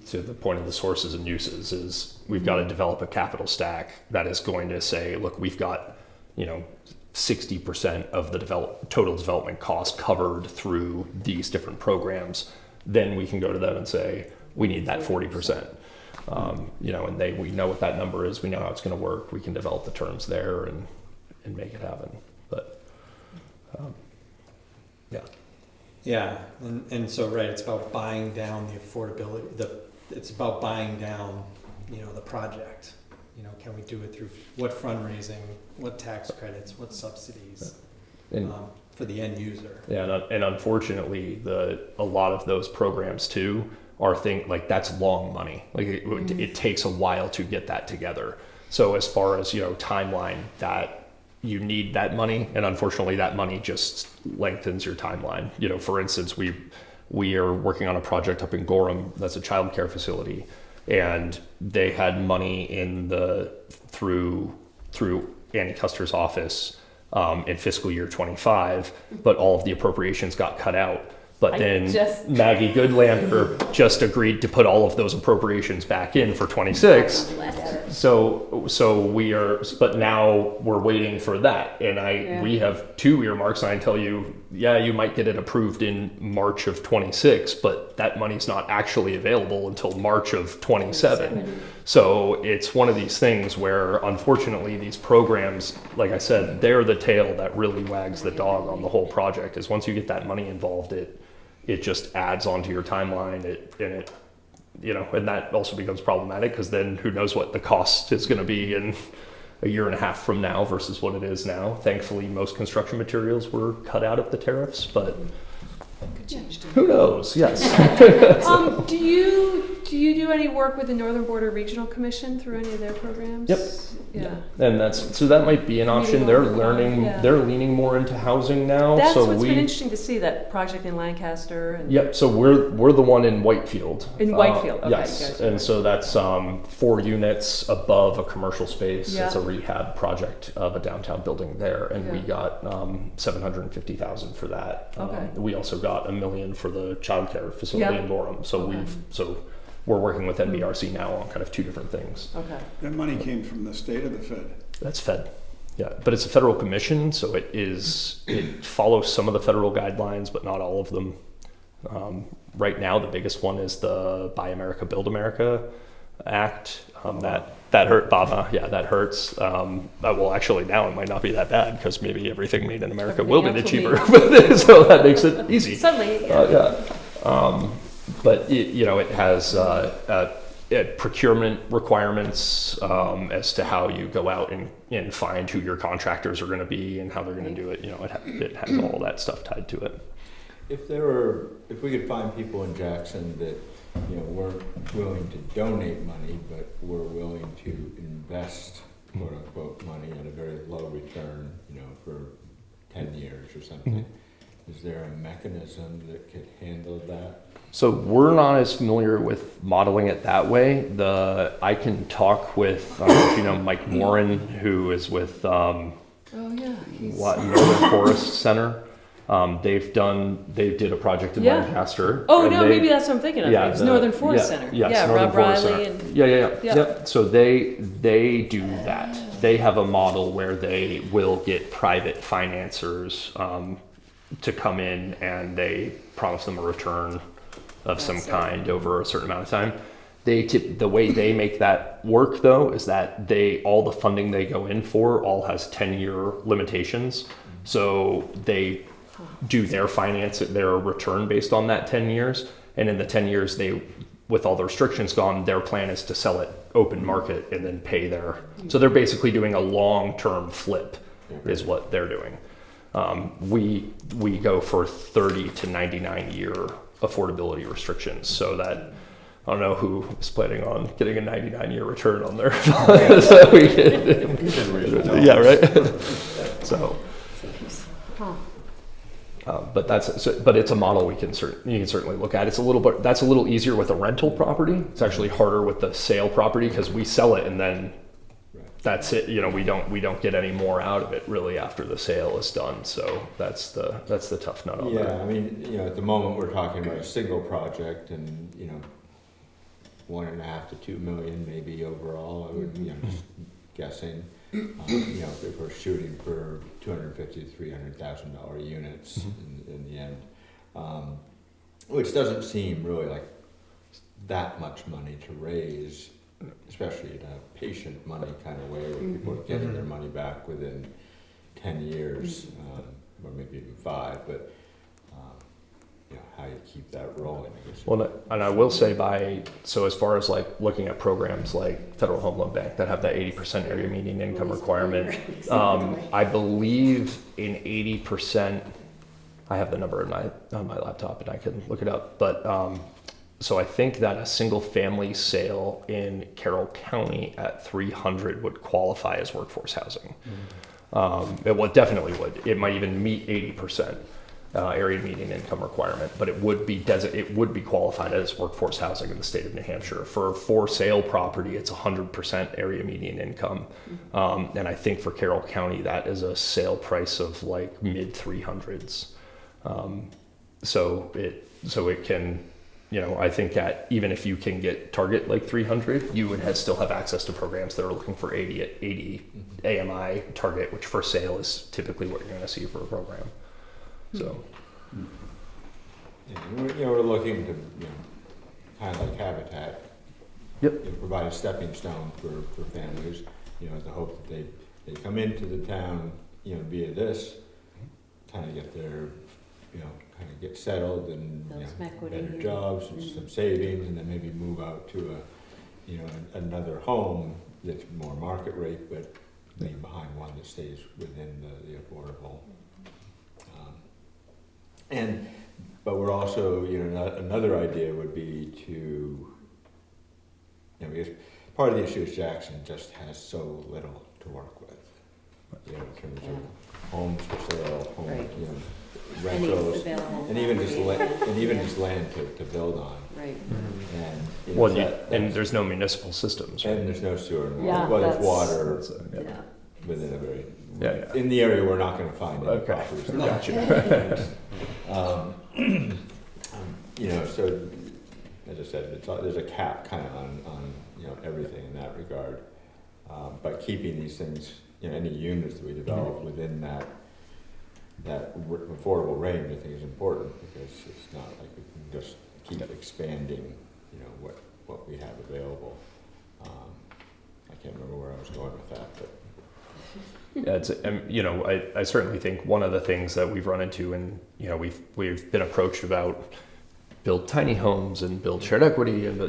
to the point of the sources and uses is we've got to develop a capital stack that is going to say, look, we've got, you know, 60% of the total development cost covered through these different programs. Then we can go to them and say, we need that 40%. You know, and we know what that number is. We know how it's going to work. We can develop the terms there and make it happen. But Yeah, and so right, it's about buying down the affordability. It's about buying down, you know, the project. You know, can we do it through what fundraising, what tax credits, what subsidies for the end user? Yeah, and unfortunately, a lot of those programs too are like that's long money. Like it takes a while to get that together. So as far as, timeline, that you need that money, and unfortunately that money just lengthens your timeline. For instance, we are working on a project up in Gorham that's a child care facility, and they had money through Annie Custer's office in fiscal year 25, but all of the appropriations got cut out. But then Maggie Goodlander just agreed to put all of those appropriations back in for 26. But now we're waiting for that. And we have 2 earmarks, and I tell you, you might get it approved in March of 26, but that money's not actually available until March of 27. So it's one of these things where, unfortunately, these programs, like I said, they're the tail that really wags the dog on the whole project. Is once you get that money involved, it just adds onto your timeline, and that also becomes problematic, because then who knows what the cost is going to be in a year and a half from now versus what it is now. Thankfully, most construction materials were cut out of the tariffs, but who knows? Yes. Do you do any work with the Northern Border Regional Commission through any of their programs? Yep. Yeah. And that might be an option. They're leaning more into housing now. That's so what's been interesting to see, that project in Lancaster. And Yep. So we're the one in Whitefield. In Whitefield. Okay, yes. gotcha. And so that's 4 units above a commercial space. Yeah. It's a rehab project of a downtown building there, and we got $750,000 for that. Okay. We also got $1 million for the childcare facility in Gorham. So we're working with NBRC now on kind of 2 different things. Okay. That money came from the state or the Fed? That's Fed. Yeah, but it's a federal commission, so it follows some of the federal guidelines, but not all of them. Right now, the biggest one is the Buy America, Build America Act. That hurt, Baba. Yeah, that hurts. Well, actually, now it might not be that bad, because maybe everything made in America will be the cheaper. So that makes it easy. Suddenly, But it has procurement requirements as to how you go out and find who your contractors are going to be and how they're going to do it. It has all that stuff tied to it. If we could find people in Jackson that weren't willing to donate money, but were willing to invest quote unquote money at a very low return, for 10 years or something. Is there a mechanism that could handle that? So we're not as familiar with modeling it that way. I can talk with, I don't know if you know Mike Morin, who is with Northern Forest Center. They did a project in Lancaster. Oh no, maybe that's what I'm thinking of. Yeah, it's Northern Forest Center. Yes, Rob Forest Riley Center. and Yep. So they do that. They have a model where they will get private financiers to come in, and they promise them a return of some kind over a certain amount of time. The way they make that work, though, is that all the funding they go in for all has 10-year limitations. So they do their return based on that 10 years. And in the 10 years, with all the restrictions gone, their plan is to sell it open market and then pay so they're basically doing a long-term flip is what they're doing. We go for 30 to 99 year affordability restrictions, so that I don't know who is planning on getting a 99-year return on their so we can, yeah, right. So but it's a model you can certainly look at. That's a little easier with a rental property. It's actually harder with the sale property, because we sell it and then that's it. We don't get any more out of it really after the sale is done. So that's the tough nut on that. Yeah, I mean, at the moment we're talking about a single project, and 1.5 to 2 million maybe overall. I would, just guessing. If we're shooting for $250,000 to $300,000 units in the end, which doesn't seem really like that much money to raise, especially in a patient money kind of way, where people are getting their money back within 10 years, or maybe even 5. But how you keep that rolling. Well, and I will say as far as like looking at programs like Federal Home Loan Bank that have that 80% area median income requirement, I believe in 80%, I have the number on my laptop and I can look it up, but So I think that a single family sale in Carroll County at 300 would qualify as workforce housing. It definitely would. It might even meet 80% area median income requirement, but it would be qualified as workforce housing in the state of New Hampshire. For sale property, it's 100% area median income, and I think for Carroll County that is a sale price of like mid 300s. So it can, I think that even if you can get target like 300, you would still have access to programs that are looking for 80 AMI target, which for sale is typically what you're going to see for a program. So, we're looking to, kind of like Habitat. Yep. Provide a stepping stone for families, the hope that they come into the town, via this, kind of get their, kind of get settled and, Build some equity better here. jobs and some savings, and then maybe move out to another home that's more market rate, but leave behind one that stays within the affordable. But we're also, another idea would be to, because part of the issue is Jackson just has so little to work with, in terms of homes for sale, Right. Rentals, available and even just property. just land to build on. Right. And well, and there's no municipal systems, right? and there's no sewer, Yeah, well, there's that's- water Yeah. within a very Yeah. in the area we're not going to find any Okay. properties. Gotcha. So as I said, there's a cap kind of on everything in that regard. But keeping these things, any units that we develop within that affordable range, I think is important, because it's not like we can just keep expanding, what we have available. I can't remember where I was going with that, but. Yeah, I certainly think one of the things that we've run into, and we've been approached about build tiny homes and build shared equity, and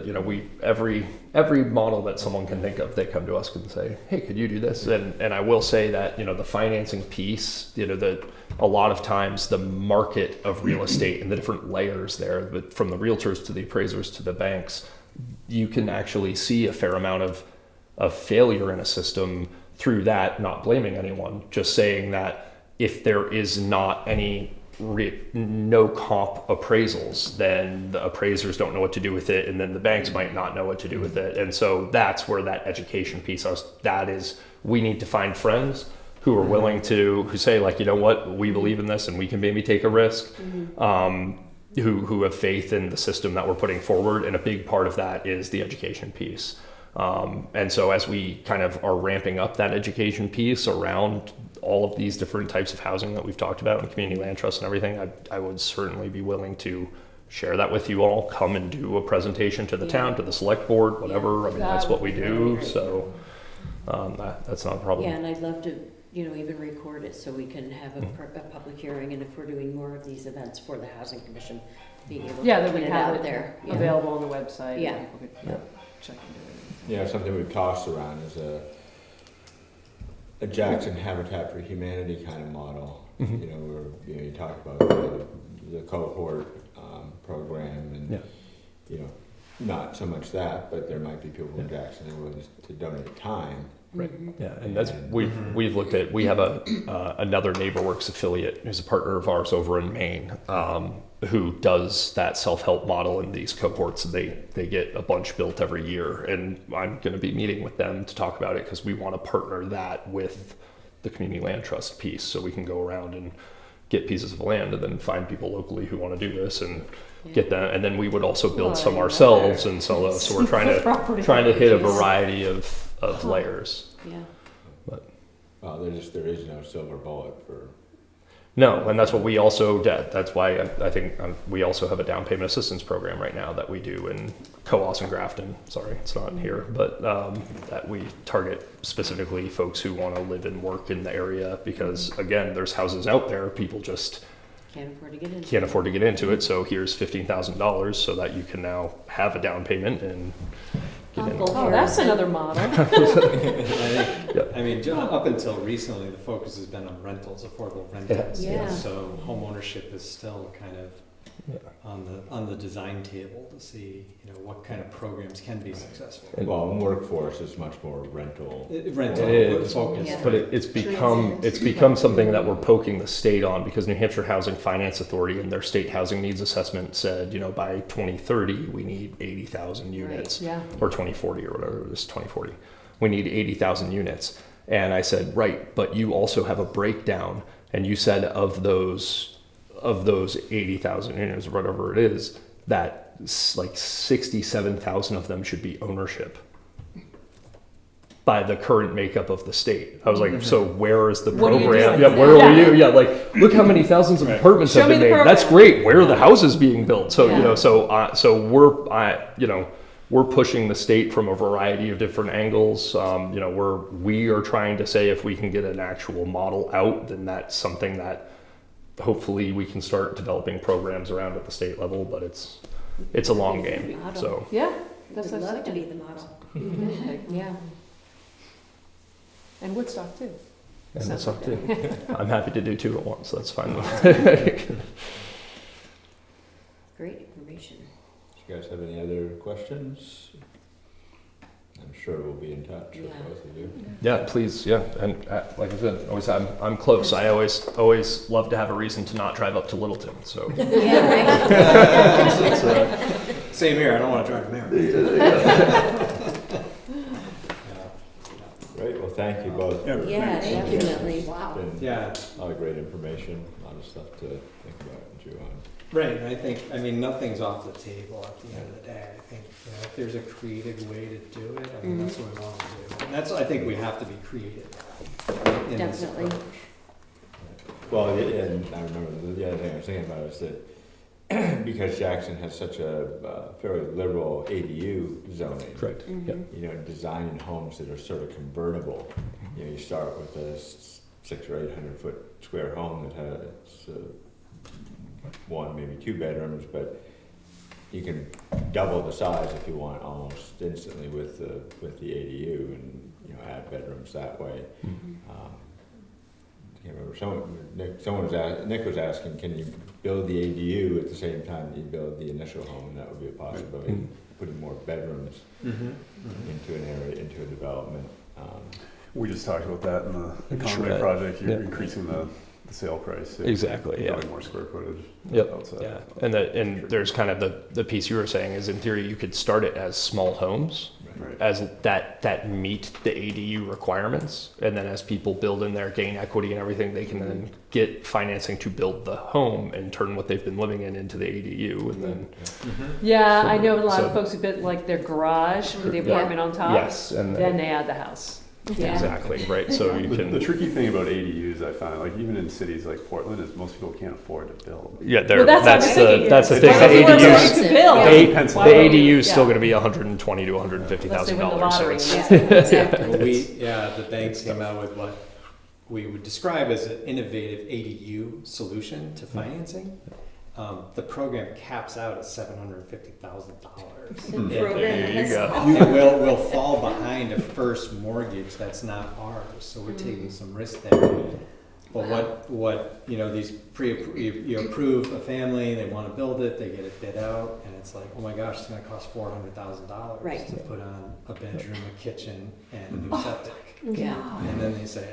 every model that someone can think of, they come to us and say, hey, could you do this? And I will say that the financing piece, that a lot of times the market of real estate and the different layers there, but from the realtors to the appraisers to the banks, you can actually see a fair amount of failure in a system through that. Not blaming anyone, just saying that if there is not any no comp appraisals, then the appraisers don't know what to do with it, and then the banks might not know what to do with it. And so that's where that education piece we need to find friends who are willing to, who say like, we believe in this and we can maybe take a risk, who have faith in the system that we're putting forward. And a big part of that is the education piece. And so as we kind of are ramping up that education piece around all of these different types of housing that we've talked about in community land trust and everything, I would certainly be willing to share that with you all, come and do a presentation to the town, to the select board, whatever. I mean, that's what we do. So that's not a problem. Yeah, and I'd love to, even record it so we can have a public hearing, and if we're doing more of these events for the Housing Commission, being able to Yeah, that put we it have out it there. Yeah. available on the website. Yeah. And people could check into it. Something we've tossed around is a Jackson Habitat for Humanity kind of model. Where you talk about the cohort program, and not so much that, but there might be people in Jackson who are willing to donate time. Right. Yeah, and that's we've looked at. We have another NeighborWorks affiliate who's a partner of ours over in Maine, who does that self-help model in these cohorts. They get a bunch built every year, and I'm going to be meeting with them to talk about it, because we want to partner that with the community land trust piece, so we can go around and get pieces of land and then find people locally who want to do this and get them, and then we would also build some ourselves and sell those. So we're trying to hit a variety of layers. Yeah. Well, there is no silver bullet for. No, and that's what we also did. That's why I think we also have a down payment assistance program right now that we do in Coos and Grafton. Sorry, it's not here, but that we target specifically folks who want to live and work in the area, because again, there's houses out there, people just Can't afford to get into it. So here's $15,000 so that you can now have a down payment and get in. Oh, that's another model. I mean, up until recently, the focus has been on rentals, affordable rentals. Yeah. So home ownership is still kind of on the design table to see, you know, what kind of programs can be successful. Well, and workforce is much more rental. Rental It is. focused. Yeah. But it's become something that we're poking the state on, because New Hampshire Housing Finance Authority in their state housing needs assessment said, you know, by 2030 we need 80,000 units, Yeah. or 2040 or whatever it is, 2040. We need 80,000 units. And I said, right, but you also have a breakdown, and you said of those 80,000 units, or whatever it is, that like 67,000 of them should be ownership by the current makeup of the state. I was like, so where is the What are you program? doing? Yeah, where are we? Yeah, like look how many thousands of apartments Show have me been the made. That's program. great. Where are the houses being built? So Yeah. you know, so we're pushing the state from a variety of different angles. You know, we are trying to say if we can get an actual model out, then that's something that hopefully we can start developing programs around at the state level. But it's a long game. Model. So Yeah, I'd that's what I'm love to be saying. the model. Yeah. And Woodstock too. and Sounds that's up like to. I'm happy to do two at once. That's fine. Great information. Do you guys have any other questions? I'm sure we'll be in touch with Yeah. both of you. Yeah, please. Yeah, and like I said, always I'm close. I always love to have a reason to not drive up to Littleton. So Yeah, right. Same here, I don't want to drive to Merritt. Great, well, thank you both. Yeah, definitely. Wow. It's been Yeah, a lot of great information, a lot of stuff to think about and chew on. right, and I mean, nothing's off the table at the end of the day. I think, you know, if there's a creative way to do it, I mean, that's what we want to do. And that's, I think we have to be creative in this Definitely. approach. Well, yeah, and I remember the other thing I was thinking about is that because Jackson has such a fairly liberal ADU zoning, correct. Yeah. Mhm. you know, designing homes that are sort of convertible. You know, you start with a 600 or 800 foot square home that has one, maybe 2 bedrooms, but you can double the size if you want almost instantly with the ADU, and you know, add bedrooms that way. I can't remember. Nick was asking, can you build the ADU at the same time that you build the initial home? And that would be a possibility. Mhm. Putting more bedrooms into an area, into a development. We just talked about that in the Sure. Conway project, you're Yeah. increasing the sale price. Exactly, yeah. Building more square footage. Yep. outside. Yeah. And there's kind of the piece you were saying is, in theory, you could start it as small homes, Right. as that meet the ADU requirements, and then as people build in there, gain equity and everything, they can then get financing to build the home and turn what they've been living in into the ADU, and then Yeah, I So- know a lot of so- folks who built like their garage with the Yeah. apartment on top. yes, and Then they add the house. Yeah. exactly right. So you The can tricky thing about ADUs, I find, like even in cities like Portland, is most people can't afford to build. yeah, Well, that's what I'm that's thinking. the It's thing. like The if you want ADUs somebody to build, Yeah. the Pennsylvania. the ADU is still Yeah. going to be $120,000 to Unless they $150,000. win the So lottery. it's- Yeah, exactly. The banks came out with what we would describe as an innovative ADU solution to financing. The program caps out at $750,000. The program There you has- go. And we'll fall behind a first mortgage that's not ours, so we're taking some risk there. But what, you know, these you approve a family, they wanna build it, they get it bid out, and it's like, oh my gosh, it's gonna cost $400,000 Right. to put on a bedroom, a kitchen, and a new septic. Yeah, And then they say,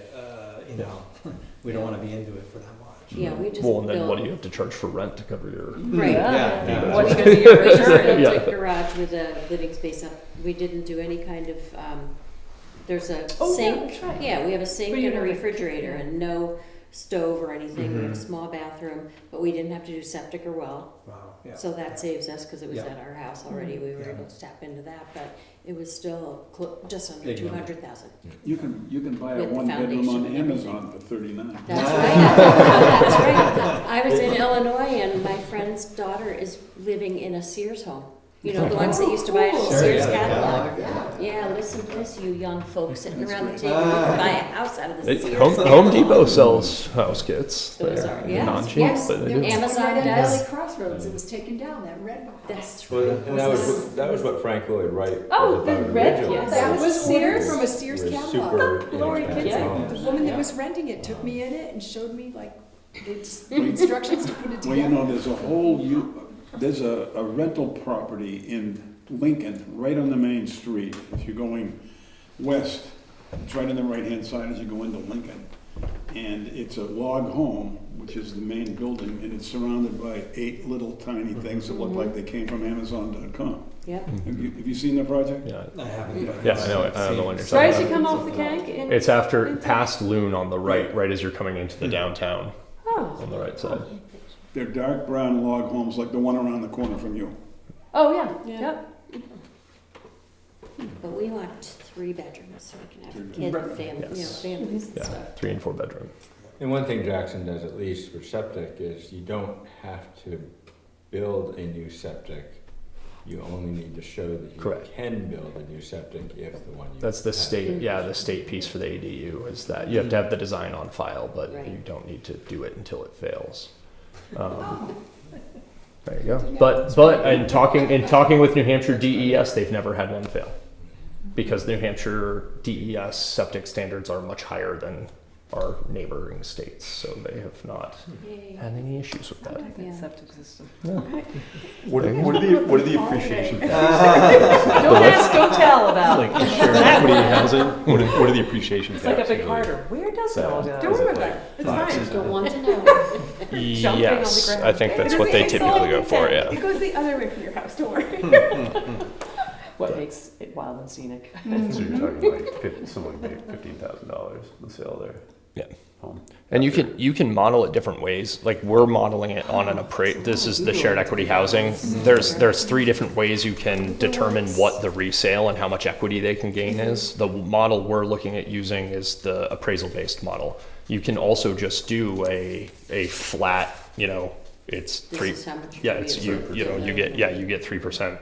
you know, we don't wanna be into it for that much. yeah, we just Well, and then what do built, you have to charge for rent to cover your? right. Yeah. What's gonna be your We just return? built Yeah. a garage with a living space up. We didn't do any kind of, there's a Oh, yeah, sink. that's right. Yeah, we have a sink But you and a have a- refrigerator and no stove or anything. We have a Mhm. small bathroom, but we didn't have to do septic or well. Wow, yeah. So that saves us, because it was Yeah. at our house already, we were Yeah. able to tap into that, but it was still just under Big money. 200,000. You can buy a With the one bedroom on foundation and Amazon for $39. That's right, that's right. I was in Illinois and my friend's daughter is living in a Sears home. You know, the ones that used to buy it in the Sure, Sears yeah, catalog. yeah. Yeah, listen to this, you young folks sitting That's around the right. table, you can buy a house out of the Sears Home catalog. Depot sells house kits. Those They're are- yes, non cheap, yes. but they There do. was one Amazon right on does. Valley Crossroads, it was taken down, that red house. That's Well, right. and that was what Frank Lloyd Wright Oh, was the about red, originally. yes. That was Sears? ordered from a Sears It was catalog. super Glory inexpensive kitchen. homes. The woman Yeah. that was renting it took me in it and showed me like It's instructions to put it Well, you together. know, there's a rental property in Lincoln, right on the main street. If you're going west, it's right on the right-hand side as you go into Lincoln. And it's a log home, which is the main building, and it's surrounded by 8 little tiny things that look like they came from Amazon.com. Yep. Have you seen the project? Yeah. I haven't. but Yeah, I know the one you're Right talking as you about. come off the Kank in. It's after past Loon on the right as you're coming into the downtown Oh. on the right side. They're dark brown log homes like the one around the corner from you. Oh, yeah, Yeah. yep. But we want 3 bedrooms so we can have Three kids and families, Yes. families and Yeah, stuff. 3 and 4 bedroom. And one thing Jackson does, at least for septic, is you don't have to build a new septic. You only need to show that you Correct. can build a new septic if the one you That's the have. state, the state piece for the ADU is that you have to have the design on file, but Right. you don't need to do it until it fails. There you go. But in talking with New Hampshire DES, they've never had one fail because New Hampshire DES septic standards are much higher than our neighboring states, so they have not Yay. had any issues with that. Yeah. Septic system. What are the appreciation fees? Don't ask, don't tell about. Like shared equity housing. What are the appreciation It's like a taxes? big harder. Where does it all go? Don't worry about it, it's fine. Don't want to know. Jumping on the Yes, ground. I think that's what they typically go for, yeah. It goes the other way from your house, don't worry. What makes it wild and scenic? So you're talking like someone made $15,000 on sale there. Yeah. Home. And you can model it different ways. Like we're modeling it on an this is the shared equity housing. There's 3 different ways you can determine what the resale and how much equity they can gain is. The model we're looking at using is the appraisal based model. You can also just do a flat, it's This 3 is how much yeah, we it's have. you get 3%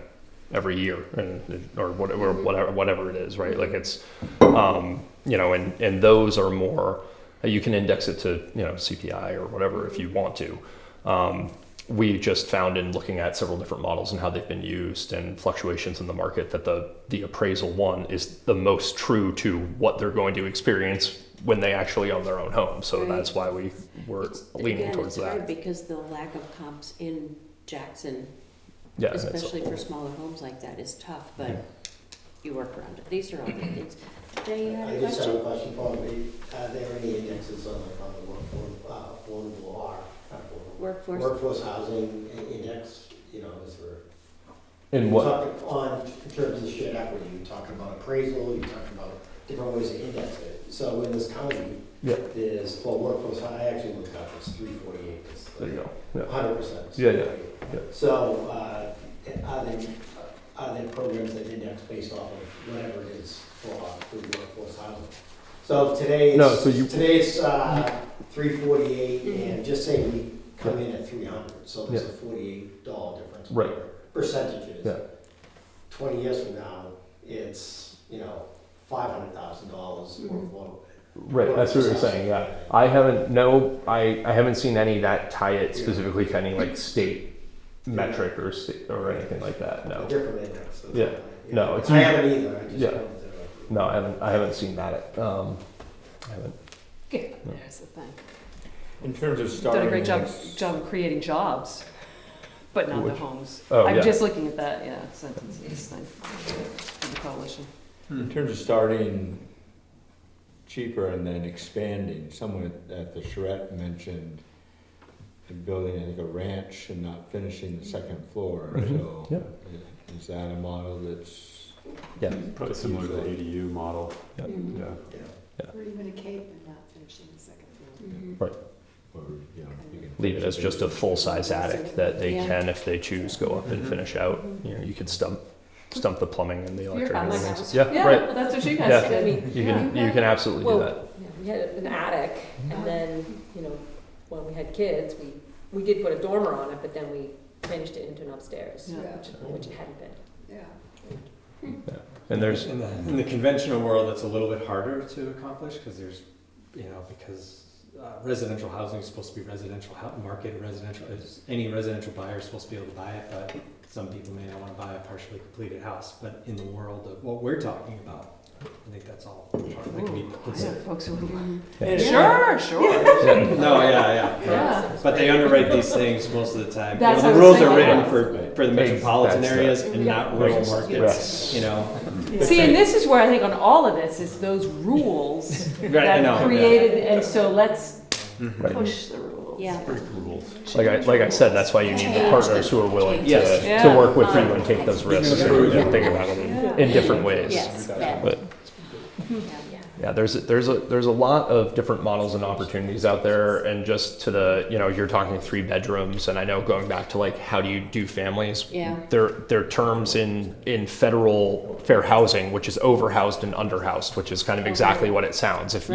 every year or whatever it is, right? Like it's and those are more. You can index it to, CPI or whatever if you want to. We just found in looking at several different models and how they've been used and fluctuations in the market that the appraisal one is the most true to what they're going to experience when they actually own their own home. So Right. that's why we're leaning towards It's hard that. because the lack of comps in Jackson, Yeah, and it's- especially for smaller homes like that, is tough, but you work around it. These are all the things. Jay, you had I a just have a question? question for me. Are there any indexes on the workforce, affordable or workforce housing index? Is there? In you're what? talking on, in terms of shared equity, you're talking about appraisal, you're talking about different ways to index it. So in this county, Yeah. there's, for workforce, I actually looked up, it's 348. It's There you go. Yeah. 100%. Yeah. So, are there programs that index based off of whatever it is for workforce housing? So today No, so you- today's 348, and just say we come in at 300, so there's a $48 difference. Right. whatever Percentages. Yeah. 20 years from now, it's, $500,000 worth of. Right, that's what you're saying, yeah. I haven't seen any that tie it specifically to any like state metric or anything like that, A no. different index. that's Yeah. all. No, it's I haven't either, I just yeah. wanted to. No, I haven't seen that. I haven't. Good, there's the thing. In terms of starting. Done a great next- job of creating jobs, but not the Which- homes. Oh, I'm yeah. just looking at that, sentence, this thing, for the coalition. In terms of starting cheaper and then expanding, someone at the Charette mentioned building, I think, a ranch and not finishing the second floor. Mhm. So Yeah. is that a model that's? Yeah. Probably similar to the ADU model. Yeah. Mhm. Yeah. Or even a cape and not finishing the second floor. Mhm. Or, you can Leave it as just a full-size attic that they Yeah. can, if they choose, go up and finish out. You could stump the plumbing and the Your electric. and house. everything. Yeah, right. well, that's what she Yeah. has. I mean, You can absolutely do that. We had an attic, and then, when we had kids, we did put a dormer on it, but then we finished it into an upstairs, Yeah. which it hadn't been. Yeah. And there's In the conventional world, it's a little bit harder to accomplish because there's, because residential housing is supposed to be residential market, any residential buyer is supposed to be able to buy it, but some people may not want to buy a partially completed house. But in the world of what we're talking about, I think that's all part of the community. I know folks who would, And- sure, sure. No, yeah. Yeah. But they underwrite these things most of the time. That's You know, what the I was rules are thinking. written for the metropolitan That's areas and not rural Right. markets, you know? See, and this is where I think on all of this is those rules Right, I know. that created, and so let's Right. push the rules. Yeah. Like I said, that's why you need partners who are willing Yes. Yeah. to work with you and take those risks and think about it in different ways. Yes, yeah. But yeah, there's a lot of different models and opportunities out there, and just to the, you know, you're talking 3 bedrooms, and I know going back to like how do you do families? Yeah. There are terms in federal fair housing, which is overhoused and underhoused, which is kind of exactly what it sounds. If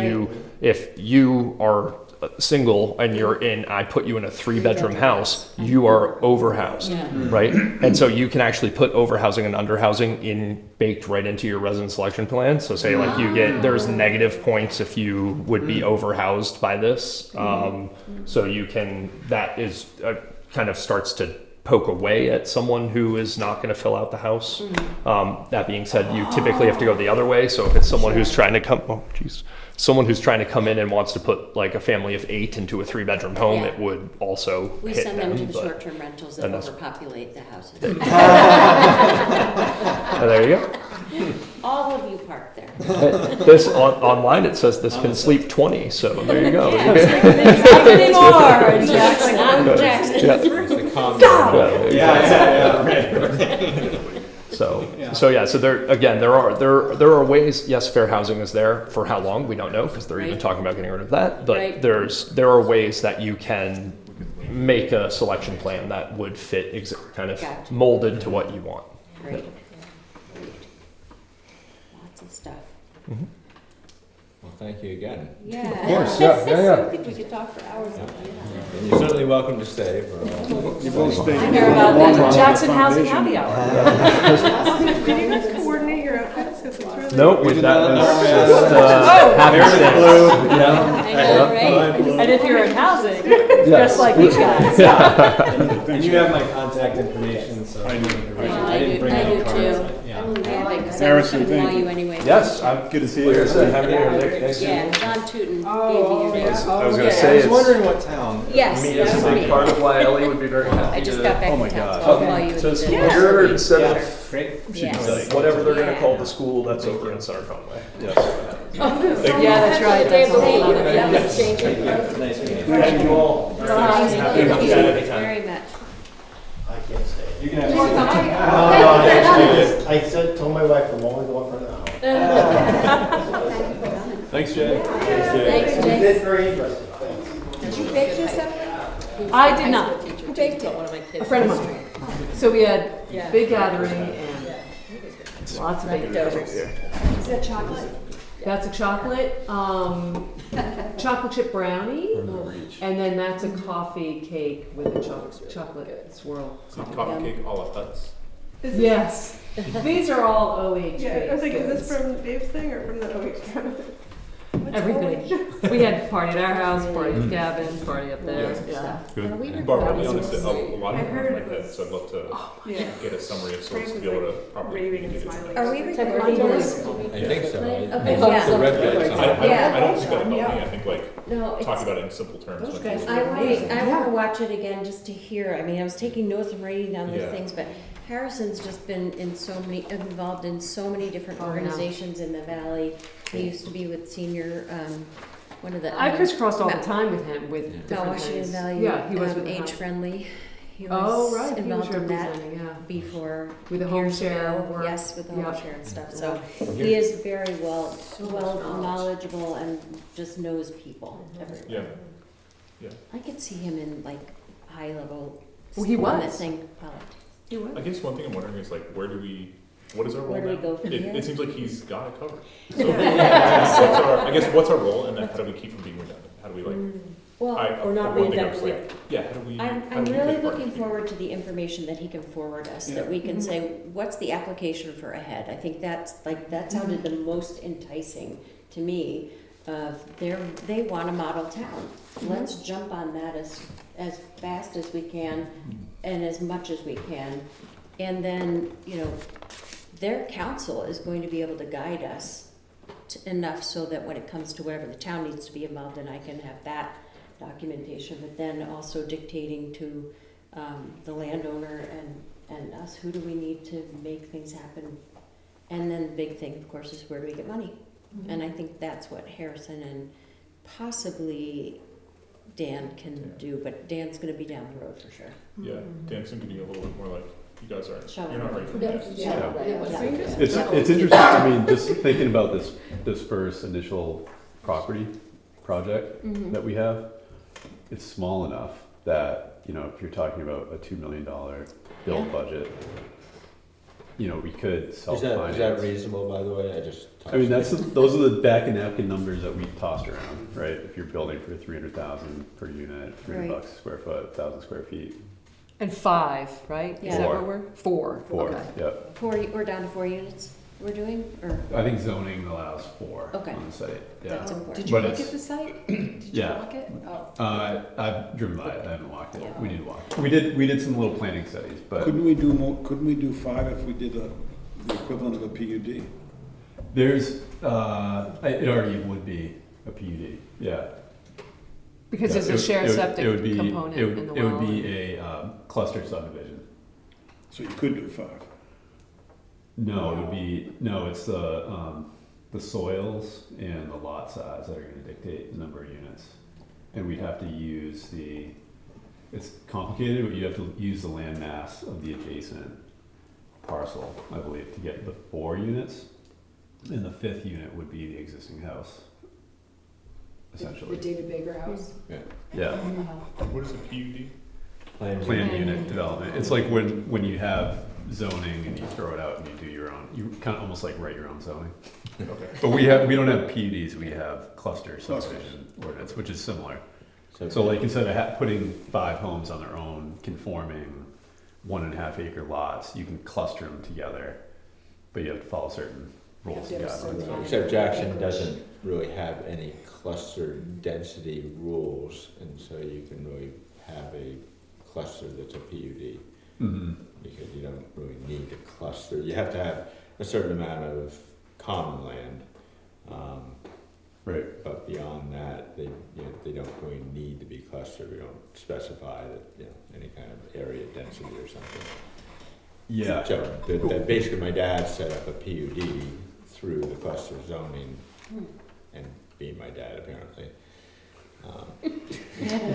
you are single and you're in, I put you in a 3-bedroom house, you are overhoused, right? And so you can actually put overhousing and underhousing baked right into your resident selection plan. So say like there's negative points if you would be overhoused by this. So you can, that is kind of starts to poke away at someone who is not going to fill out the house. That being said, you typically have to go the other way. So if it's someone who's trying to someone who's trying to come in and wants to put like a family of 8 into a 3-bedroom home, Yeah. it would also We hit send them to the but- short-term rentals that and that's- overpopulate the houses. There you go. All of you park there. This online it says this can sleep 20, so there you go. Not anymore in Jackson. Not in Jackson. Yeah. It's the common. Yeah. So there are ways. Yes, fair housing is there. For how long we don't know, because they're even Right. talking about getting rid of that. But Right. there are ways that you can make a selection plan that would fit kind of Gotcha. molded to what you want. Great. Lots of stuff. Well, thank you again. Yeah. Of course, yeah. I think we could talk for hours. And you're certainly welcome to stay for all. You both stay. I hear about Long the run Jackson Housing Foundation. Happy Hour. Did you guys coordinate your outfits? 'Cause it's really- Nope, We did that not was know. just happy Meredith stance. Blue, I know, right? And if you're in housing, Yes. just like these guys. And you have my contact information, so. I do. I didn't bring I any do cards. too. Yeah. Harrison, thank Call you. you anyway. Yes, I'm Good to see you. like I said, happy to hear Nick. Yeah, John Tootin Oh, gave you your name. I was gonna Yeah. say I was it's wondering what town. Yes, me that as was a big me. part of why Ellie would be very happy. I just to- got back Oh in my town, God. so I'll call you. So and it's do that. here instead Yeah. of Great. Yes. whatever they're gonna Yeah. call the school that's over in Center Conway. Yeah, that's right. They That's a whole believe other it. thing. That was changing. Nice meeting you. Thank you all. Thank you Anytime. very much. I can't stay. You can have. Told my wife I'm only going for an hour. Thanks, Jay. Thanks, You Jay. did very interesting, thanks. Did you bake yourself? I did not. Who baked it? One of my kids. A friend of mine. So we had Yeah. big gathering and lots of baked goods. Is that chocolate? That's a chocolate, chocolate chip brownie, and then that's a coffee cake with a chocolate swirl. Coffee cake a la Huts. Yes, these are all OH Yeah, I was like, is goods. this from Dave's thing or from the OH? Everything. We had party at our house, party at Gavin, party up there, yeah. Barbara, I'll be honest, a lot I heard it was. so I'd love to Yeah. get a summary of Frank was like raving and smiling. Are we recording this? I think so. Okay, The yeah. red light's on. Yeah. I don't think that'll help me, I think like, No, it's. talk about it in simple terms. Those when guys you- I want to watch it again just to hear. I mean, I was taking notes and writing down those Yeah. things, but Harrison's just been involved in so many different organizations in the valley. He used to be with senior, one of the. I crisscrossed all the time with him with different Washington things. Valley, Yeah, he was with the Age house. Friendly. He Oh, was right, he was involved in that representing, yeah. before. With the home years share ago. work. Yes, with the home Yep. share and stuff. So he is very well knowledgeable and just knows people. Yeah. I could see him in like high level. Well, he was. Thing politics. He was. I guess one thing I'm wondering is like, what is our role Where do we now? go from here? It seems like he's got it covered. So what's our role, and then how do we keep from being redundant? How do we like? Well, Or not one thing I reinvent was the like, yeah, how do we? I'm how do we really take part in looking keeping- forward to the information that he can forward us, that we can say, what's the application for AHEAD? I think that sounded the most enticing to me. They want a model town. Let's jump on that as fast as we can and as much as we can. And then, their council is going to be able to guide us enough so that when it comes to whatever the town needs to be involved in, I can have that documentation, but then also dictating to the landowner and us, who do we need to make things happen? And then the big thing, of course, is where do we get money? And I think that's what Harrison and possibly Dan can do, but Dan's gonna be down the road for sure. Yeah, dancing can be a little bit more like, you guys aren't, Shall you're not we? ready for Yeah. dance. Yeah, right. Yeah. It's interesting, I mean, just thinking about this first initial property project Mhm. that we have, it's small enough that, you know, if you're talking about a $2 million build Yeah. budget, you know, we could Is self-finance. that reasonable, by the way? I mean, those are the back and napkin numbers that we tossed around, right? If you're building for 300,000 per unit, $300 Right. a square foot, 1,000 square feet. And 5, right? Is Yeah. that what we're? 4. Four, Okay. yep. We're down to 4 units we're doing, or, I think zoning allows 4 Okay. on the site, yeah. that's important. Did you But look it's- at the site? Did you Yeah. walk it? Oh. I've driven by it, I haven't walked it, Yeah. we need to walk. We did some little planning studies, but Couldn't we do more, couldn't we do 5 if we did the equivalent of a PUD? there's, it already would be a PUD, yeah. Because Yeah, there's a shared it septic would be- component it would- in the It well. would be a cluster subdivision. So you could do 5. No, it would be, no, it's the soils and the lot size that are gonna dictate the number of units. And we'd have to use it's complicated, but you have to use the land mass of the adjacent parcel, I believe, to get the 4 units. And the 5th unit would be the existing house, The essentially. David Baker house? Yeah, What is a PUD? planned unit development. It's like when you have zoning and you throw it out and you do your own, you kind of almost like write your own zoning. Okay. But we don't have PUDs, we have cluster subdivision ordinance, which is similar. So like instead of putting 5 homes on their own conforming 1.5 acre lots, you can cluster them together, but you have to follow certain rules and You have to have a guidelines. certain- Except Jackson doesn't really have any cluster density rules, and so you can really have a cluster that's a PUD, Mhm. because you don't really need to cluster. You have to have a certain amount of common land, Right, but beyond that, they don't really need to be clustered. We don't specify that, any kind of area density or something. yeah. So that basically my dad set up a PUD through the cluster zoning, and being my dad apparently.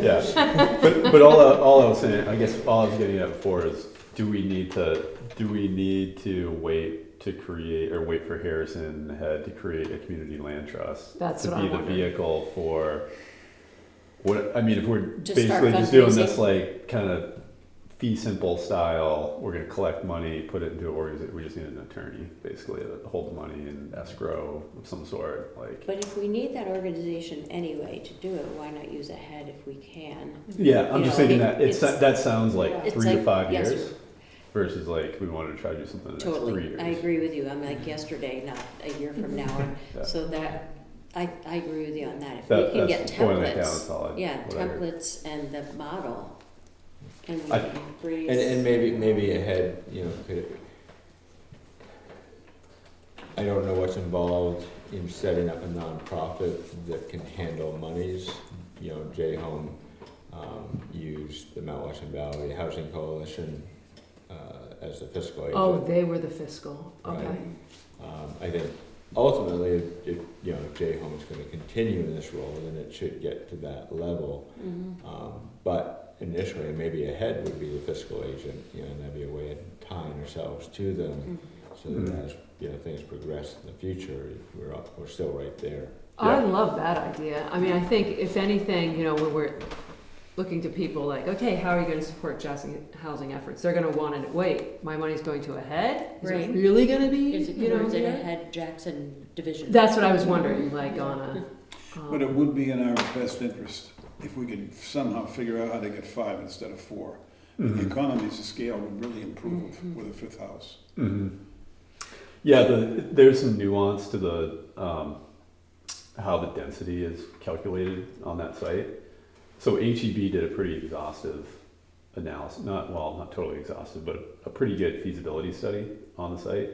Yeah, but all I was saying, I guess all I was getting at before is, do we need to wait to create, or wait for Harrison Head to create a community land trust? That's to what be I'm the wondering. vehicle for, what, I mean, if we're To start basically just doing fundraising. this like kind of fee simple style, we're gonna collect money, put it into an organization, we just need an attorney, basically, to hold the money in escrow of some sort, like. But if we need that organization anyway to do it, why not use a head if we can? Yeah, I'm You just know, thinking that, it's- that sounds like It's 3 to like- 5 yes. years, versus like, we wanted to try to do something in the next 3 Totally, years. I agree with you, I'm like yesterday, not a year from now, Yeah. so that, I agree with you on that. If That- we can get that's boiling it down templates, solid, yeah, whatever. templates and the model, and we I- can breeze. And maybe ahead, I don't know what's involved in setting up a nonprofit that can handle monies. J-Home used the Mount Washington Valley Housing Coalition as the fiscal agent. Oh, they were the fiscal, okay. Right. I think ultimately, if J-Home is going to continue in this role, then it should get to that level. Mhm. But initially, maybe a head would be the fiscal agent, and that'd be a way of tying ourselves to them, so that Mhm. as things progress in the future, we're still right there. I Yeah. love that idea. I mean, I think if anything, when we're looking to people like, okay, how are you going to support Jackson housing efforts? They're going to want to, wait, my money's going to a head? Is Right. it really going to be, Is it, or is it a here? head Jackson division? That's what I was wondering, like on a. But it would be in our best interest if we could somehow figure out how to get 5 instead of 4. The Mhm. economies of scale would really improve with a 5th house. Mhm. Yeah, there's some nuance to the how the density is calculated on that site. So HEB did a pretty exhaustive analysis, not totally exhaustive, but a pretty good feasibility study on the site.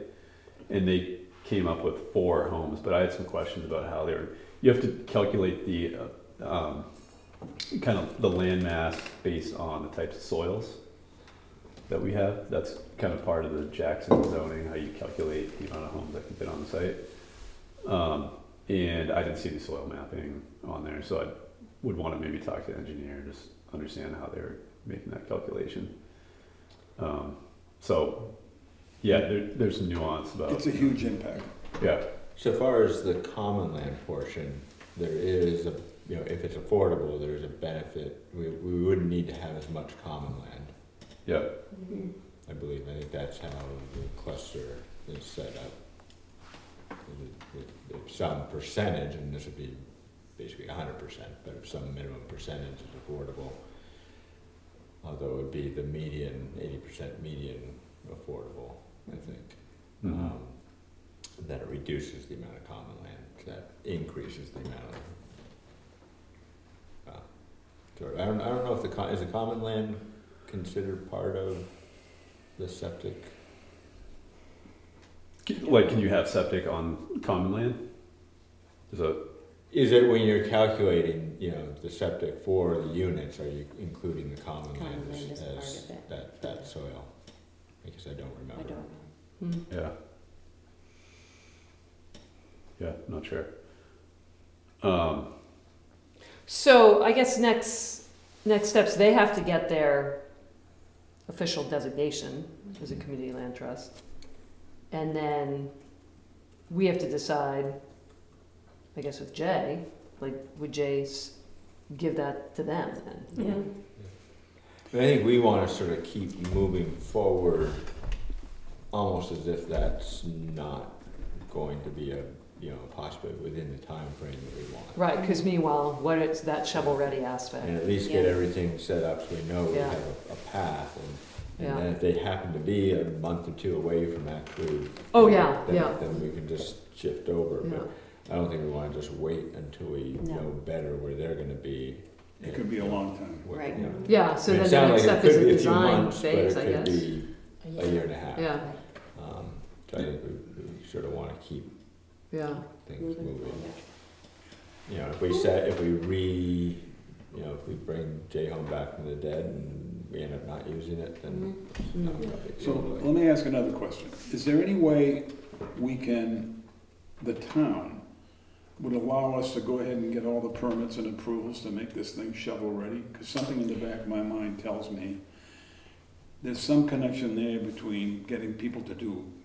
And they came up with 4 homes, but I had some questions about how you have to calculate the kind of the land mass based on the types of soils that we have. That's kind of part of the Jackson zoning, how you calculate the amount of homes that can fit on the site. And I didn't see the soil mapping on there, so I would want to maybe talk to the engineer, just understand how they're making that calculation. So, yeah, there's some nuance about. It's a huge impact. Yeah. So far as the common land portion, there is a, you know, if it's affordable, there's a benefit. We wouldn't need to have as much common land, Yeah. I believe. I think that's how the cluster is set up. If some percentage, and this would be basically 100%, but if some minimum percentage is affordable, although it would be the median, 80% median affordable, I think. Mhm. Then it reduces the amount of common land, that increases the amount of. I don't know if is the common land considered part of the septic? Like, can you have septic on common land? Is it when you're calculating, you know, the septic for the units, are you including the common land As part as of it. that soil? Because I don't remember. I don't know. Yeah. Yeah, not sure. So I guess next steps, they have to get their official designation as a community land trust. And then we have to decide, I guess with Jay, like, would Jay give that to them then? Yeah. But I think we want to sort of keep moving forward, almost as if that's not going to be a, you know, possibility within the time frame that we want. Right, because meanwhile, what is that shovel-ready aspect? And at least get Yeah. everything set up so we know we Yeah. have a path, and Yeah. then if they happen to be a month or two away from actually. Oh, yeah, then, yeah. Then we can just shift over, Yeah. but I don't think we want to just wait until we No. know better where they're gonna be. It could be a long time. What- Right. you know. Yeah, so I mean, then it the sounds next like step it is could a be few design months, phase, but I it could guess. be a year and a half. Yeah, So I think we sort of wanna keep yeah. things Moving moving. forward. You know, if we bring Jay home back from the dead and we end up not using it, then it's not a big So deal. let me ask another question. Is there any way the town would allow us to go ahead and get all the permits and approvals to make this thing shovel-ready? Because something in the back of my mind tells me there's some connection there between getting people to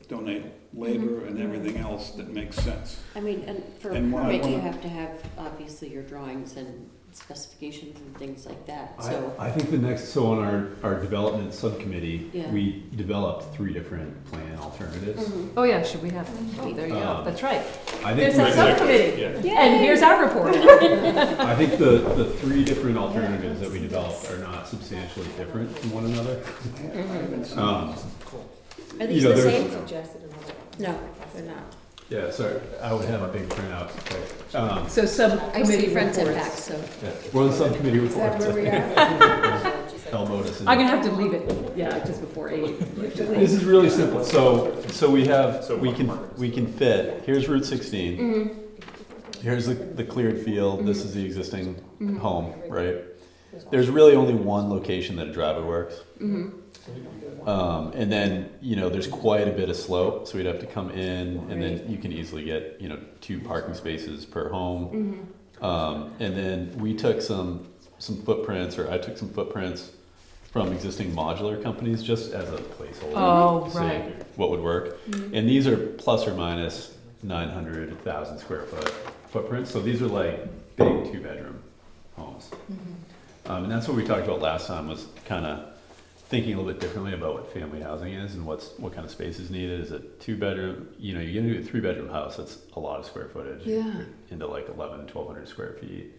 donate labor and everything else that makes sense. I mean, and for a And what I permit, you wanna- have to have, obviously, your drawings and specifications and things like that, so. I think so on our development subcommittee, Yeah. we developed 3 different plan alternatives. Mhm. Oh, yeah, should we have, oh, there you go, that's right. I There's think, that subcommittee, Yeah. and here's our report. I think the 3 different alternatives that we developed are not substantially different from one another. I haven't seen Um, Are you these know, the there's- same? Suggested another. No, they're not. Yeah, sorry, I would have a big printout. So I see subcommittee friends and reports. packs, so. We're on the subcommittee Is that reports. where we are? Elbowed us in. I'm gonna have to leave it, yeah, just before 8. This is really simple. So we have, So we what- can fit, here's Route 16. Mm-hmm. Here's the cleared field, this is the existing home, right? There's really only one location that a driveway works. Mm-hmm. And then, you know, there's quite a bit of slope, so we'd have to come in, and then Right. you can easily get, you know, 2 parking spaces per home. Mm-hmm. And then we took some footprints, or I took some footprints from existing modular companies, just as a placeholder. Oh, to see right. what would work. And these are plus or minus 900, 1,000 square foot footprints, so these are like big 2-bedroom homes. And that's what we talked about last time, was kind of thinking a little bit differently about what family housing is and what kind of space is needed. Is it 2-bedroom? You know, you get into a 3-bedroom house, that's a lot of square footage. Yeah. You're into like 1,100-1,200 square feet.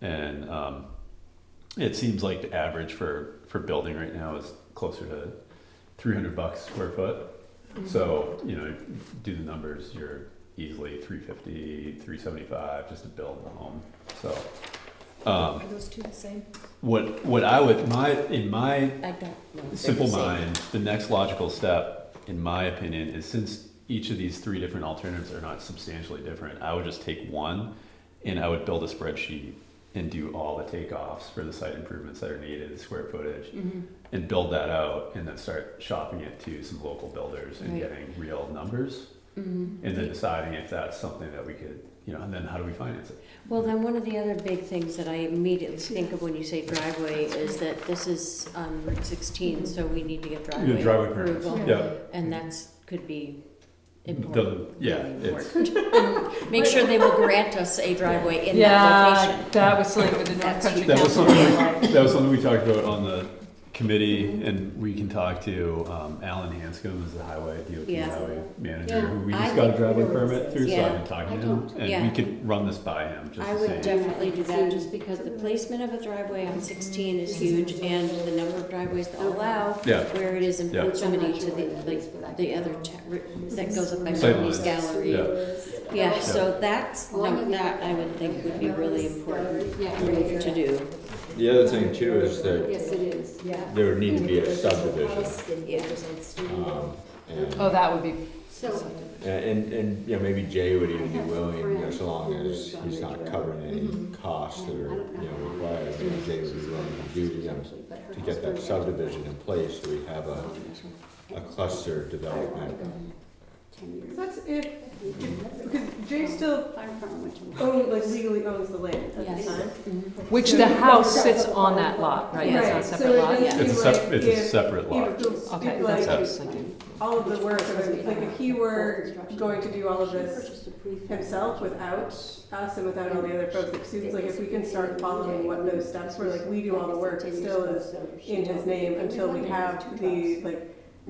And it seems like the average for building right now is closer to $300 square foot. So, you know, do the numbers, you're easily $350, $375 just to build the home. So, Are those two the same? what I would, in my I don't know. if they're simple the same. mind, the next logical step, in my opinion, is since each of these three different alternatives are not substantially different, I would just take one and I would build a spreadsheet and do all the takeoffs for the site improvements that are needed, the square footage, and build that out and then start shopping it to some local builders and Right. getting real numbers. And then deciding if that's something that we could, and then how do we finance it? Well, then one of the other big things that I immediately think of when you say driveway is that this is on Route 16, so we need to get driveway Driveway permits, approval. yeah. And that's, could be The- important. yeah, really it's- important. Make sure they will grant us a driveway in that Yeah, location. that was something with the North That's Country That was Council. that was something we talked about on the committee, and we can talk to Alan Hanscom, who's the DOT Yeah. highway manager, Yeah. who we I just got a think driveway he really permit through, so Yeah. I've been talking I to him, don't. and Yeah. we could run this by him, just I to would say. definitely do that, just because the placement of a driveway on 16 is huge, and the number of driveways that allow, Yeah. where it is in Yeah. proximity to the other, that goes up by Sight Bernie's lines. Gallery. Yeah. Yeah, so that's, that I would think would be really important move to do. The other thing too is that Yes, it is, yeah. there would need to be a subdivision. Yeah. And, Oh, that would be, So, and maybe Jay would even be willing, so long as he's not covering any costs that are, required, Jay would be willing to do to them to get that subdivision in place, so we have a cluster development. 10 years. That's if, because Jay still Fire department went to. legally owns the land at Yes. the time. which the house sits on that lot, right? That's not a Right, separate so it lot? doesn't It's a seem sep- like it's a if- separate lot. if, Okay, like, that's what I was thinking. all of the work, like if he were going to do all of this Purchased a prefab. himself without us and without all the other folks, it seems like if we can start following what those steps were, like we do all the work, it still is in his name until we have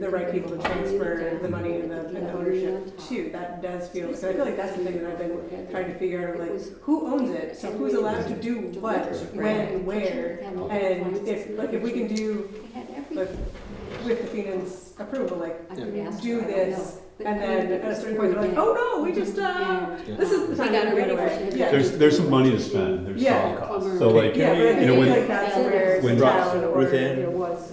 the right people to transfer the money and the ownership to. That does feel, so I feel like that's the thing that I've been trying to figure out, like, who owns it? So who's allowed to do what, when, where? And if we can do, like, with the Phoenix approval, like, do this, and then at a certain point, they're like, oh no, we just, this is the time to do it away. Yeah. There's some money to spend, there's Yeah. some costs, so like, Yeah, but I think when, like that's where when- the town or Ruth Ann? there was.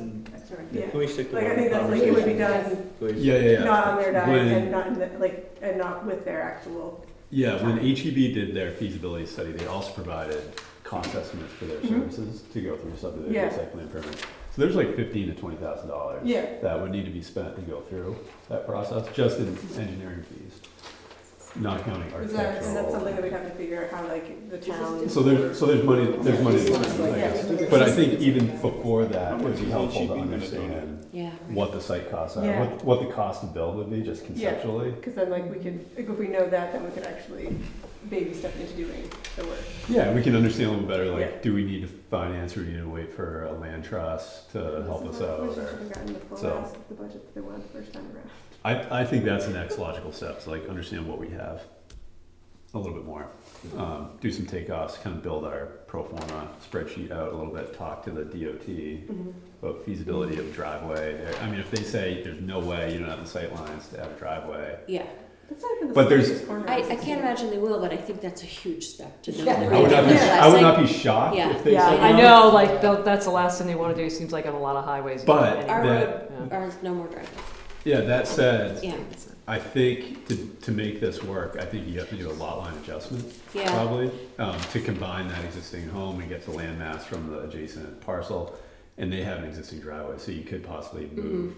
Yeah. Can we stick to Like, I one think that's like, it would be conversation, done please? yeah. not on their dime When- and not in the, and not with their actual. Yeah, when HEB did their feasibility study, they also provided cost estimates for their services to go through subdivision Yeah. site plan permit. So there's like $15,000 to $20,000 Yeah. that would need to be spent to go through that process, just in engineering fees, not counting Is that, and that's something architectural. that we'd have to figure out how like the town. So there's money to spend, I Yeah. guess. But I think even before that, it would be helpful to understand Yeah. what the site costs are, Yeah. what the cost to build would be, just conceptually. Because then like we could, like, if we know that, then we could actually baby step into doing the work. Yeah, we can understand a little better, like, Yeah. do we need to finance or do we need to wait for a land trust to help us out? We or- should have gotten the full so- ask of the budget that they wanted the first time around. I think that's the next logical step, so like understand what we have a little bit more. Do some takeoffs, kind of build our pro forma spreadsheet out a little bit, talk to the DOT about feasibility of driveway. I mean, if they say there's no way, you don't have the sight lines to have a driveway. Yeah, That's not even the But there's- smartest corner. I can't imagine they will, but I think that's a huge step to do. Yeah. I would not be, I would not be shocked Yeah. if they Yeah, said I no. know, like, that's the last thing they want to do, seems like on a lot of highways. But Our that, road, ours, no more driveway. yeah, that said, Yeah, I think to make this work, I think you have to do a lot line adjustment, yeah, probably, to combine that existing home and get the land mass from the adjacent parcel. And they have an existing driveway, so you could possibly move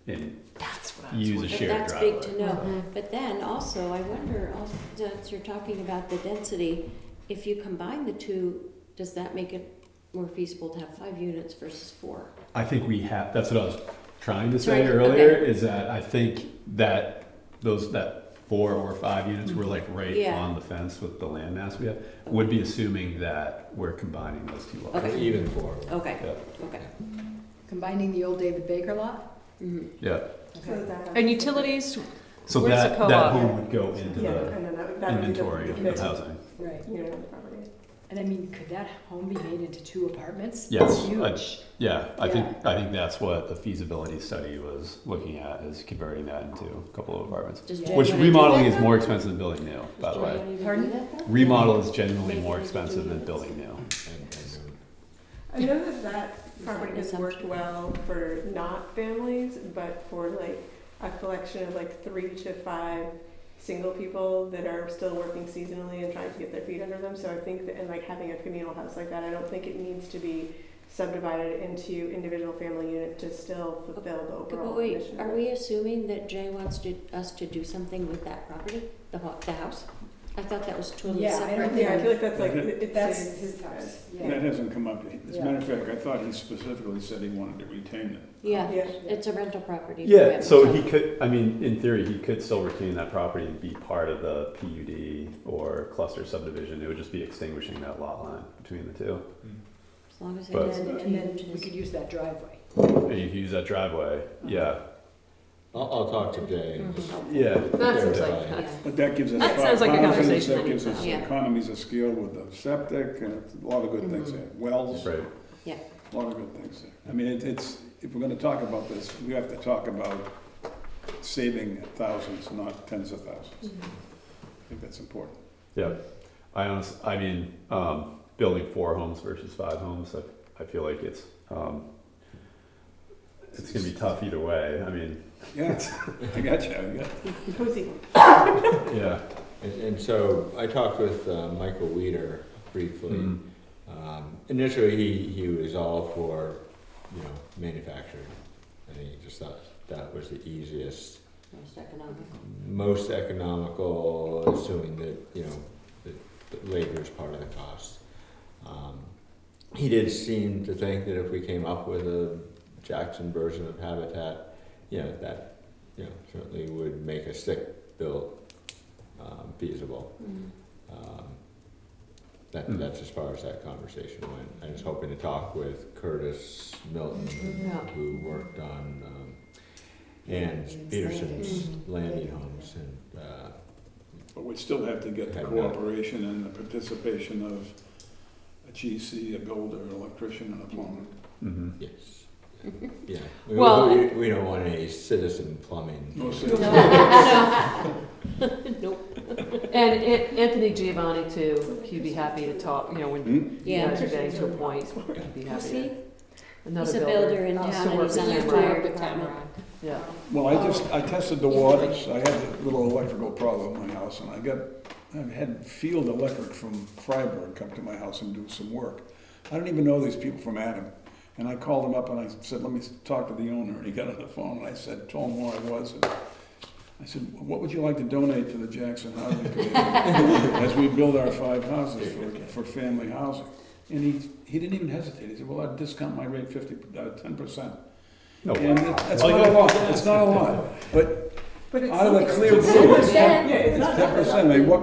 and That's what I was use a wondering. but shared that's driveway. big to know. But then also, I wonder, also, since you're talking about the density, if you combine the two, does that make it more feasible to have 5 units versus 4? I think we have, that's what I was trying to say Right, earlier, okay. is that I think that that 4 or 5 units were like right Yeah. on the fence with the land mass we have, would be assuming that we're combining those two lots. Okay. Even for. Okay, Yeah, okay. Combining the old David Baker lot? Mhm. yeah. So that- And utilities, So Where's the that co-op? home would go into Yeah, the and then that would be the inventory of fifth housing. Right. unit on the property. And I mean, could that home be made into 2 apartments? Yes, It's huge. Yeah, I think that's what the feasibility study was looking at, is converting that into a couple of apartments. Does Yeah. Jay Which wanna do remodeling that, is though? more expensive than building new, by the Does Jay way. wanna even Pardon? do that, though? Remodel is genuinely more expensive than building new. I know that property has worked well for not families, but for like a collection of like 3 to 5 single people that are still working seasonally and trying to get their feet under them. So I think that, and like having a communal house like that, I don't think it needs to be subdivided into individual family units to still fulfill the overall But wait, mission. are we assuming that Jay wants us to do something with that property, the house? I thought that was totally Yeah, I separate. don't Yeah, I feel like that's like, That's it's his house, That yeah. hasn't come up. As a Yeah. matter of fact, I thought he specifically said he wanted to retain it. Yeah, Yeah. it's a rental property. for Yeah, him, so he could, I mean, in theory, he could still retain that property and be part of the PUD or cluster subdivision. It would just be extinguishing that lot line between the two. As long as it But- doesn't And then change we his. could use that driveway. And you could use that driveway, yeah, I'll talk to Jay. and yeah. That seems like, Yeah. that's, But that gives us That sounds like a 5 houses, conversation that that gives needs us to happen. economies of scale with the septic, and a lot of good things there. Wells, Right. a lot of good things there. I mean, it's, if we're gonna talk about this, we have to talk about saving thousands, not tens of thousands. I think that's important. Yeah, I mean, building 4 homes versus 5 homes, I feel like it's gonna be tough either way. I mean, Yeah, I got you. cozy. yeah. And so I talked with Michael Weeder briefly. Mhm. Initially, he was all for, manufacturing. I think he just thought that was the easiest, Most economical. most economical, assuming that, that labor is part of the cost. He did seem to think that if we came up with a Jackson version of Habitat, that, certainly would make a stick-built feasible. That's as far as that conversation went. I was hoping to talk with Curtis Milton, Yeah. who worked on Ann Peterson's landing homes, and But we still have to get the Have not. cooperation and the participation of a GC, a builder, an electrician, and a plumber. Mhm. yes, yeah. Well, We don't want any citizen plumbing. No, sir. Nope. and Anthony Giovanni too, he'd be happy to talk, when Hmm? you Yeah. guys are getting to a point, he'd be Who's happy he? to. Another He's a builder in Used to town, and work he's with on our Tamarack. fire department. Yeah. Well, I tested the waters. I had a little electrical problem in my house, and I had field electric from Freiburg come to my house and do some work. I don't even know these people from Adam. And I called him up and I said, let me talk to the owner. And he got on the phone and I told him where I was. And I said, what would you like to donate to the Jackson Housing Committee as we build our 5 houses for family housing? And he didn't even hesitate. He said, well, I'd discount my rate 10%. No, And that's not a lot. It's not a lot. But it's out of the clear blue, 10%. Yeah, it's not 10%. I mean, what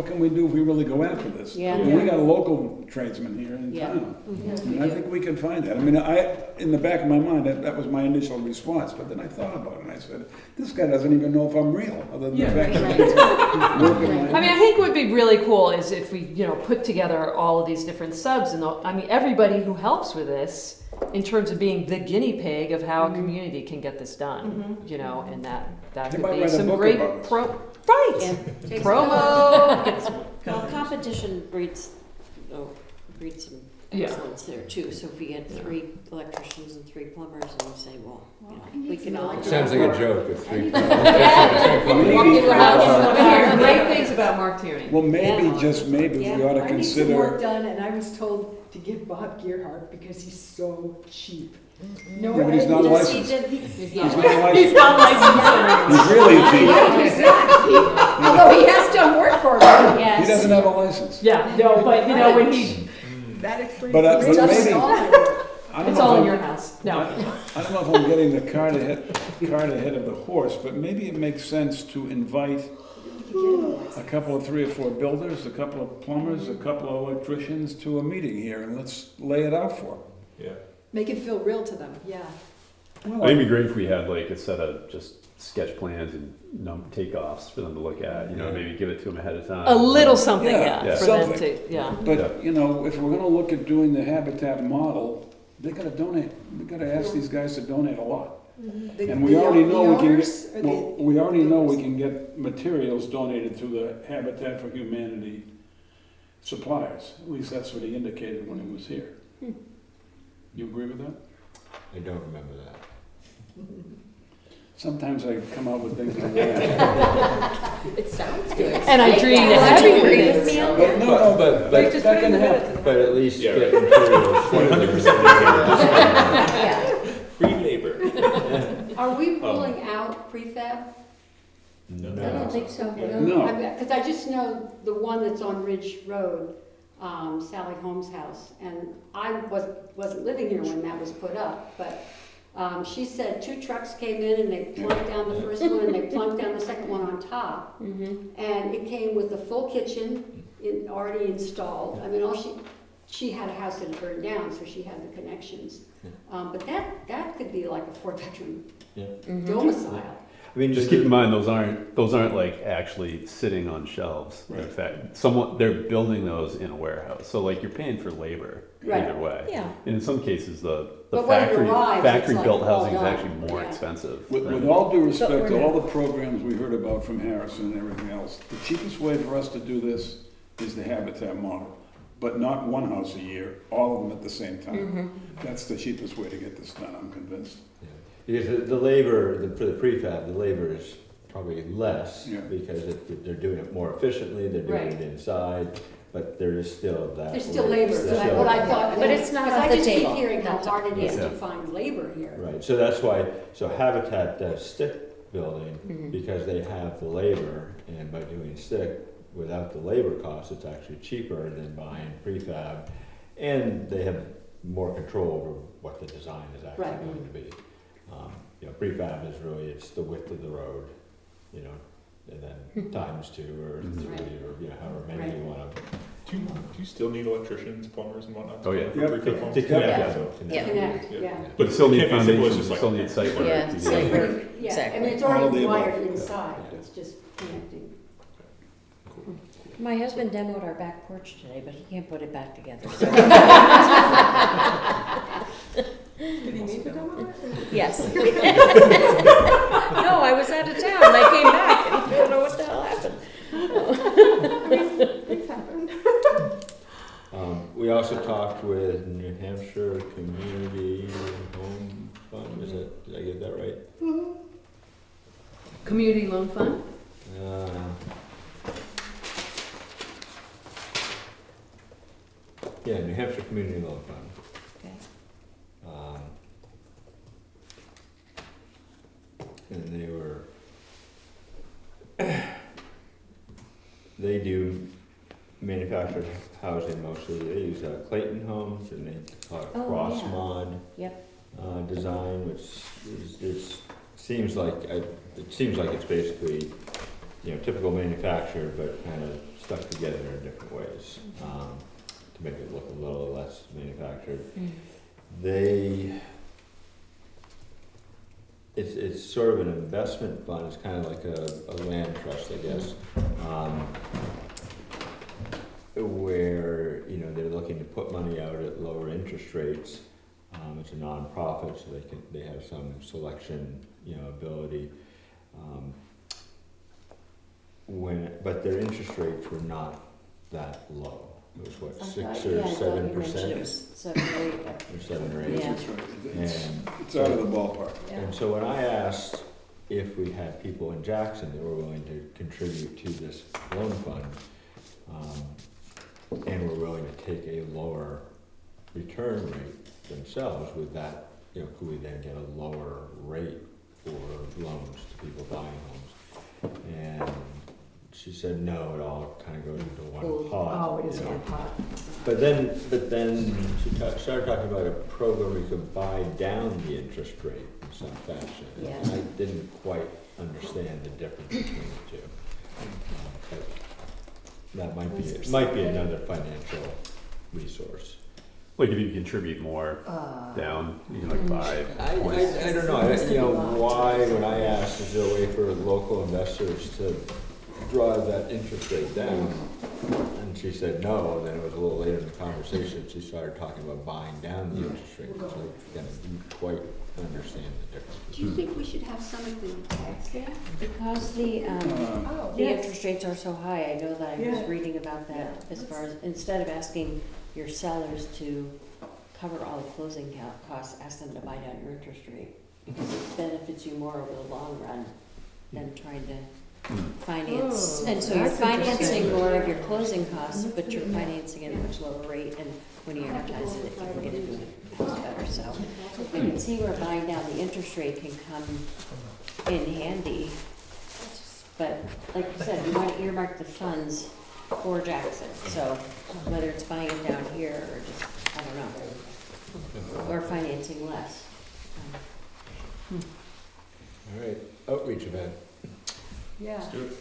can we do if we really go after this? Yeah. And we got a local tradesman here in Yeah. town. Mhm. And I think we can find that. I mean, in the back of my mind, that was my initial response, but then I thought about it and I said, this guy doesn't even know if I'm real, other than the fact that he's working my I mean, I think what would be really cool is if we, put together all of these different subs and, everybody who helps with this in terms of being the guinea pig of how a community can get this done, and that They could might be write a some book great about us. right, Yeah. promo. Well, competition breeds some Yeah. excellence there too. So if we get 3 electricians and 3 plumbers and we say, well, we can all. Sounds like a joke with 3 Walk into a house, Yeah. I hear great things about Mark Tierney. Well, maybe, Yeah. just maybe, we Yeah. ought to I need some work consider, done, and I was told to give Bob Gearhart because he's so cheap. No, Yeah, but he's I- not he just- licensed. He's he's not not He's licensed. not licensed. He's really a thief. Yeah, he's not. Although he has done work for me. Yes. He doesn't have a license. Yeah, no, but when he, That explains. But, the but rest. maybe- I don't it's know if all in I'm- your house. No. I don't know if I'm getting the cart ahead of the horse, but maybe it makes sense to invite a couple of 3 or 4 builders, a couple of plumbers, a couple of electricians to a meeting here, and let's lay it out for them. Yeah. Make it feel real to them, yeah. I think it'd be great if we had like a set of just sketch plans and takeoffs for them to look at, maybe give it to them ahead of time. A little something, Yeah, yeah, for them something. to, yeah. But, if we're gonna look at doing the Habitat model, they gotta donate, we gotta ask these guys to donate a lot. And we already know we can get, we already know we can get materials donated through the Habitat for Humanity suppliers. At least that's what he indicated when he was here. You agree with that? I don't remember that. Sometimes I come out with things like that. It sounds good. And I dream the heavy readings. But Just that put can it in the happen. minutes. But at least Yeah. get materials. 100% free labor. Are we ruling out prefab? I don't think so. No. Because I just know the one that's on Ridge Road, Sally Holmes' house, and I wasn't living here when that was put up, but she said 2 trucks came in and they plunked down the first one and they plunked down the second one on top. Mm-hmm. And it came with a full kitchen already installed. I mean, she had a house that had burned down, so she had the connections. But that could be like a 4-bedroom Mm-hmm. domicile. I mean, Just keep in mind, those aren't like actually sitting on shelves. In fact, they're building those in a warehouse. So like you're paying for labor Right. either way. Yeah. And in some cases, the But when it arrives, it's factory built like all housing is done. actually more Yeah. expensive. With than- all due respect we're to not- all the programs we heard about from Harrison and everything else, the cheapest way for us to do this is the Habitat model. But not one house a year, all of them at the same time. That's the cheapest way to get this done, I'm convinced. because the labor, for the prefab, the labor is probably less Yeah. because they're doing it more efficiently, they're doing Right. it inside, but there is still that. There's still labor, There's but still- I thought. But it's not because off the I just table. keep hearing how That's- hard it is yeah. to find labor here. Right, so that's why, so Habitat does stick building Mhm. because they have the labor, and by doing stick, without the labor cost, it's actually cheaper than buying prefab, and they have more control over what the design is actually Right. going to be. Prefab is really, it's the width of the road, and then times 2 or 3 Right. or, however many you want to. Do you still need electricians, plumbers and whatnot? Oh, yeah. For Yep. prefab homes? To connect Yeah. them. Yeah. Connect, Yeah. yeah. But still it need can't be simple as foundations, just like- still need site work. Yeah, to do site that. work. Yeah, Exactly. I mean, it's All already of the above. wired inside, it's just connecting. My husband demoed our back porch today, but he can't put it back together. So. Did he need to demo it? Yes. No, I was out of town. I came back and I don't know what the hell happened. Things happened. We also talked with New Hampshire Community Home Fund, did I get that right? Community Loan Fund? Yeah, New Hampshire Community Loan Fund. Okay. And they do manufactured housing mostly. They use Clayton Homes, and they call it Oh, Cross yeah. Mod Yep. design, which seems like it's basically typical manufactured, but kind of stuck together in different ways to make it look a little less manufactured. It's sort of an investment fund. It's kind of like a land trust, I guess, where they're looking to put money out at lower interest rates. It's a nonprofit, so they have some selection ability. But their interest rates were not that low. It was what, 6 or 7%? It was 7 or 8. Or 7 or 8. Yeah. That's right. And It's out of the ballpark. Yeah. and so when I asked if we had people in Jackson that were willing to contribute to this loan fund, and were willing to take a lower return rate themselves, with that, could we then get a lower rate for loans to people buying homes? And she said, no, it all kind of goes into one pot. Oh, it is one pot. But then she started talking about a program where you could buy down the interest rate in some fashion. Yeah. And I didn't quite understand the difference between the two. But that might be another financial resource. Like if you contribute more down, like 5 points. I don't know. Why, when I asked, is there a way for local investors to drive that interest rate down? And she said no, and then it was a little later in the conversation, she started talking about buying down the interest rate, so I didn't quite understand the difference. Do you think we should have some of the tax there? Because the Yes. interest rates are so high, I know that I was Yeah. reading about that as far as, instead of asking your sellers to cover all the closing costs, ask them to buy down your interest rate. benefits you more over the long run than trying to Mm. finance. Oh, And so you're that's financing interesting. more of your closing costs, but you're financing at a much lower rate, and when you amortize it, you can get it better, so. I can see where buying down the interest rate can come in handy. But like you said, we want to earmark the funds for Jackson, so whether it's buying it down here or just, I don't know, or financing less. All right, outreach event. Yeah. Let's do it.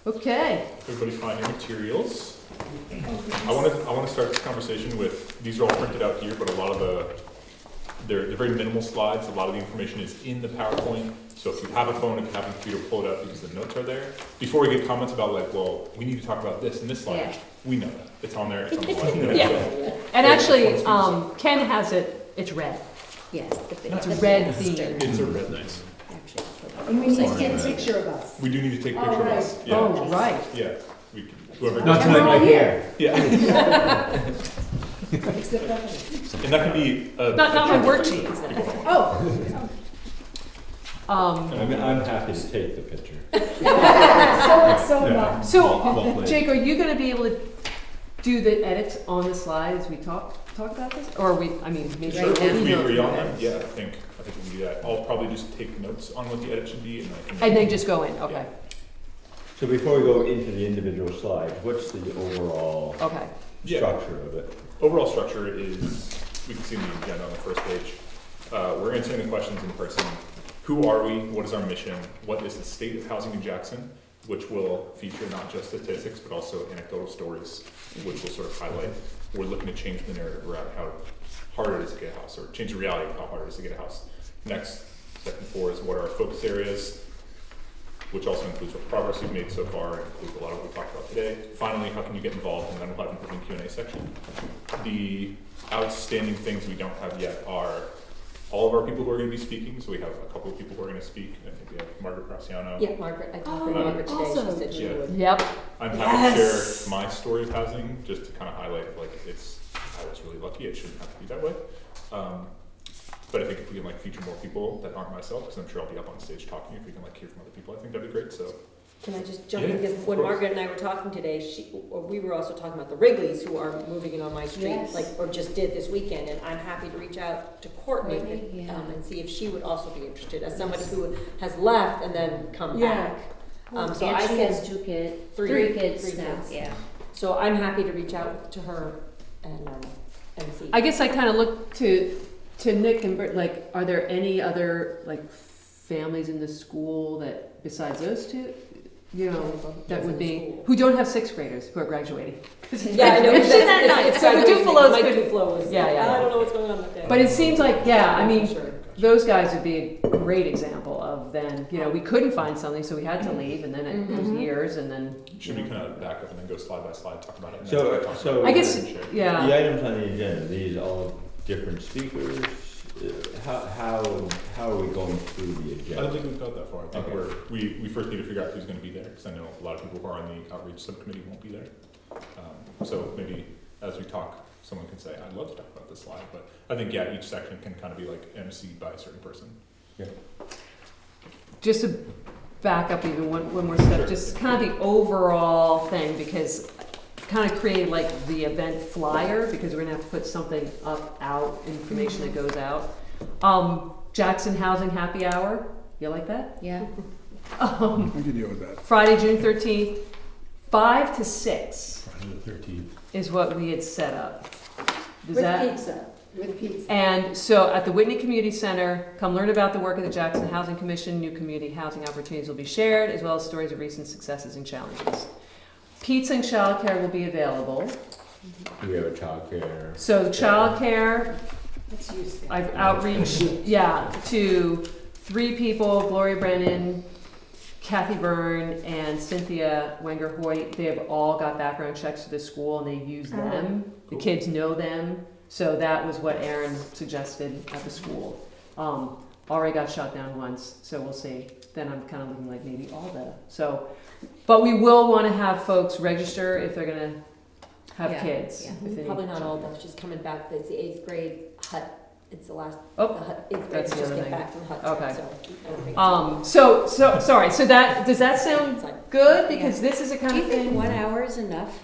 Okay. Everybody finding materials. I want to start this conversation with, these are all printed out here, but a lot of they're very minimal slides. A lot of the information is in the PowerPoint. So if you have a phone, if you have a computer, pull it up because the notes are there. Before we get comments about like, well, we need to talk about this and this slide, Yeah. we know that. It's on there, it's on the slide. Yeah. So, And actually, Let's Ken has it, it's red. Yes. It's a red theme. it's a red, nice. Actually, And we need to get a picture of us. We do need to take a Oh, picture of right. us. Yeah. Oh, right. Yeah, we can, whoever. Not tonight, my hair. Yeah. Except that. And that can be. Not my worksheet. Oh. I'm happy to take the picture. So Yeah. much. So, Well played. Jake, are you gonna be able to do the edits on the slide as we talk about this? Or are we, I mean, maybe. Sure, Right now. if we agree on that. them, yeah, I think we can do that. I'll probably just take notes on what the edit should be and I can. And then just go in, okay, So before we go into the individual slides, what's the overall okay. Yeah. structure of it? Overall structure is, we can see in the agenda on the first page. We're answering the questions in person. Who are we? What is our mission? What is the state of housing in Jackson? Which will feature not just statistics, but also anecdotal stories, which will sort of highlight. We're looking to change the narrative around how hard it is to get a house, or change the reality of how hard it is to get a house. Next, second 4 is what are our focus areas, which also includes what progress we've made so far, and includes a lot of what we talked about today. Finally, how can you get involved? And then we'll have an open Q&A section. The outstanding things we don't have yet are all of our people who are going to be speaking. So we have a couple of people who are going to speak. I think we have Margaret Graciano. Yeah, Margaret, I talked to Oh, Margaret today, awesome. she said she Yeah. would. Yep, I'm happy to Yes. share my story of housing, just to kind of highlight, like, I was really lucky, it shouldn't have to be that way. But I think if we can like feature more people that aren't myself, because I'm sure I'll be up on stage talking, if we can like hear from other people, I think that'd be great, so. Can I just jump Yeah, in, because of when course. Margaret and I were talking today, we were also talking about the Wrigleys who are moving in on my street, Yes. like, or just did this weekend, and I'm happy to reach out to Courtney, Courtney, yeah. and see if she would also be interested, as somebody who has left and then come Yeah. back. So And I she can, has three Three kids now, kids. yeah. so I'm happy to reach out to her and see. I guess I kind of look to Nick and Bert, like, are there any other, like, families in the school that, besides those two, you know, that would be, who don't have 6th graders who are graduating? Yeah, I know, Isn't that nice? So the graduation Duflos day. could- My Duflo was, Yeah, yeah. I don't know what's going on that day. But it seems like, yeah, I mean, Sure. those guys would be a great example of then, you know, we couldn't find something, so we had to leave, and then it was years, and then. Should we kind of back up and then go slide by slide, talk about it? and So- then talk so- about it I guess, and share? yeah. The items on the agenda, these all different speakers, how are we going through the I don't agenda? think we've got that far. I think Okay. we first need to figure out who's going to be there, because I know a lot of people who are on the outreach subcommittee won't be there. So maybe as we talk, someone can say, I'd love to talk about this slide, but I think, yeah, each section can kind of be like emceed by a certain person. Just to back up even one more step, Sure. just kind of the overall thing, because kind of create like the event flyer, because we're gonna have to put something out, information that goes out. Jackson Housing Happy Hour, you like that? Yeah. I can deal with that. Friday, June 13th, 5 to 6 Friday the 13th. is what we had set up. Does With that? pizza, with pizza. And so at the Whitney Community Center, come learn about the work of the Jackson Housing Commission. New community housing opportunities will be shared, as well as stories of recent successes and challenges. Pizza and childcare will be available. Do we have a childcare? So childcare, Let's use that. I've outreached, yeah, to 3 people, Gloria Brennan, Kathy Byrne, and Cynthia Wenger-Hoyt. They have all got background checks to the school, and they use them. The kids know them. So that was what Aaron suggested at the school. Already got shot down once, so we'll see. Then I'm kind of looking like maybe Alda. So, but we will want to have folks register if they're gonna have Yeah, kids. yeah. if they Probably need not all, childcare. that's just coming back, that's the 8th grade hut it's the last, Oh, the hut, eighth that's graders the just other get thing. back from the hut Okay. trip, so I don't think it's. Sorry, so that, does that sound It's like- good? Because this is a kind Do you of think thing. 1 hour is enough?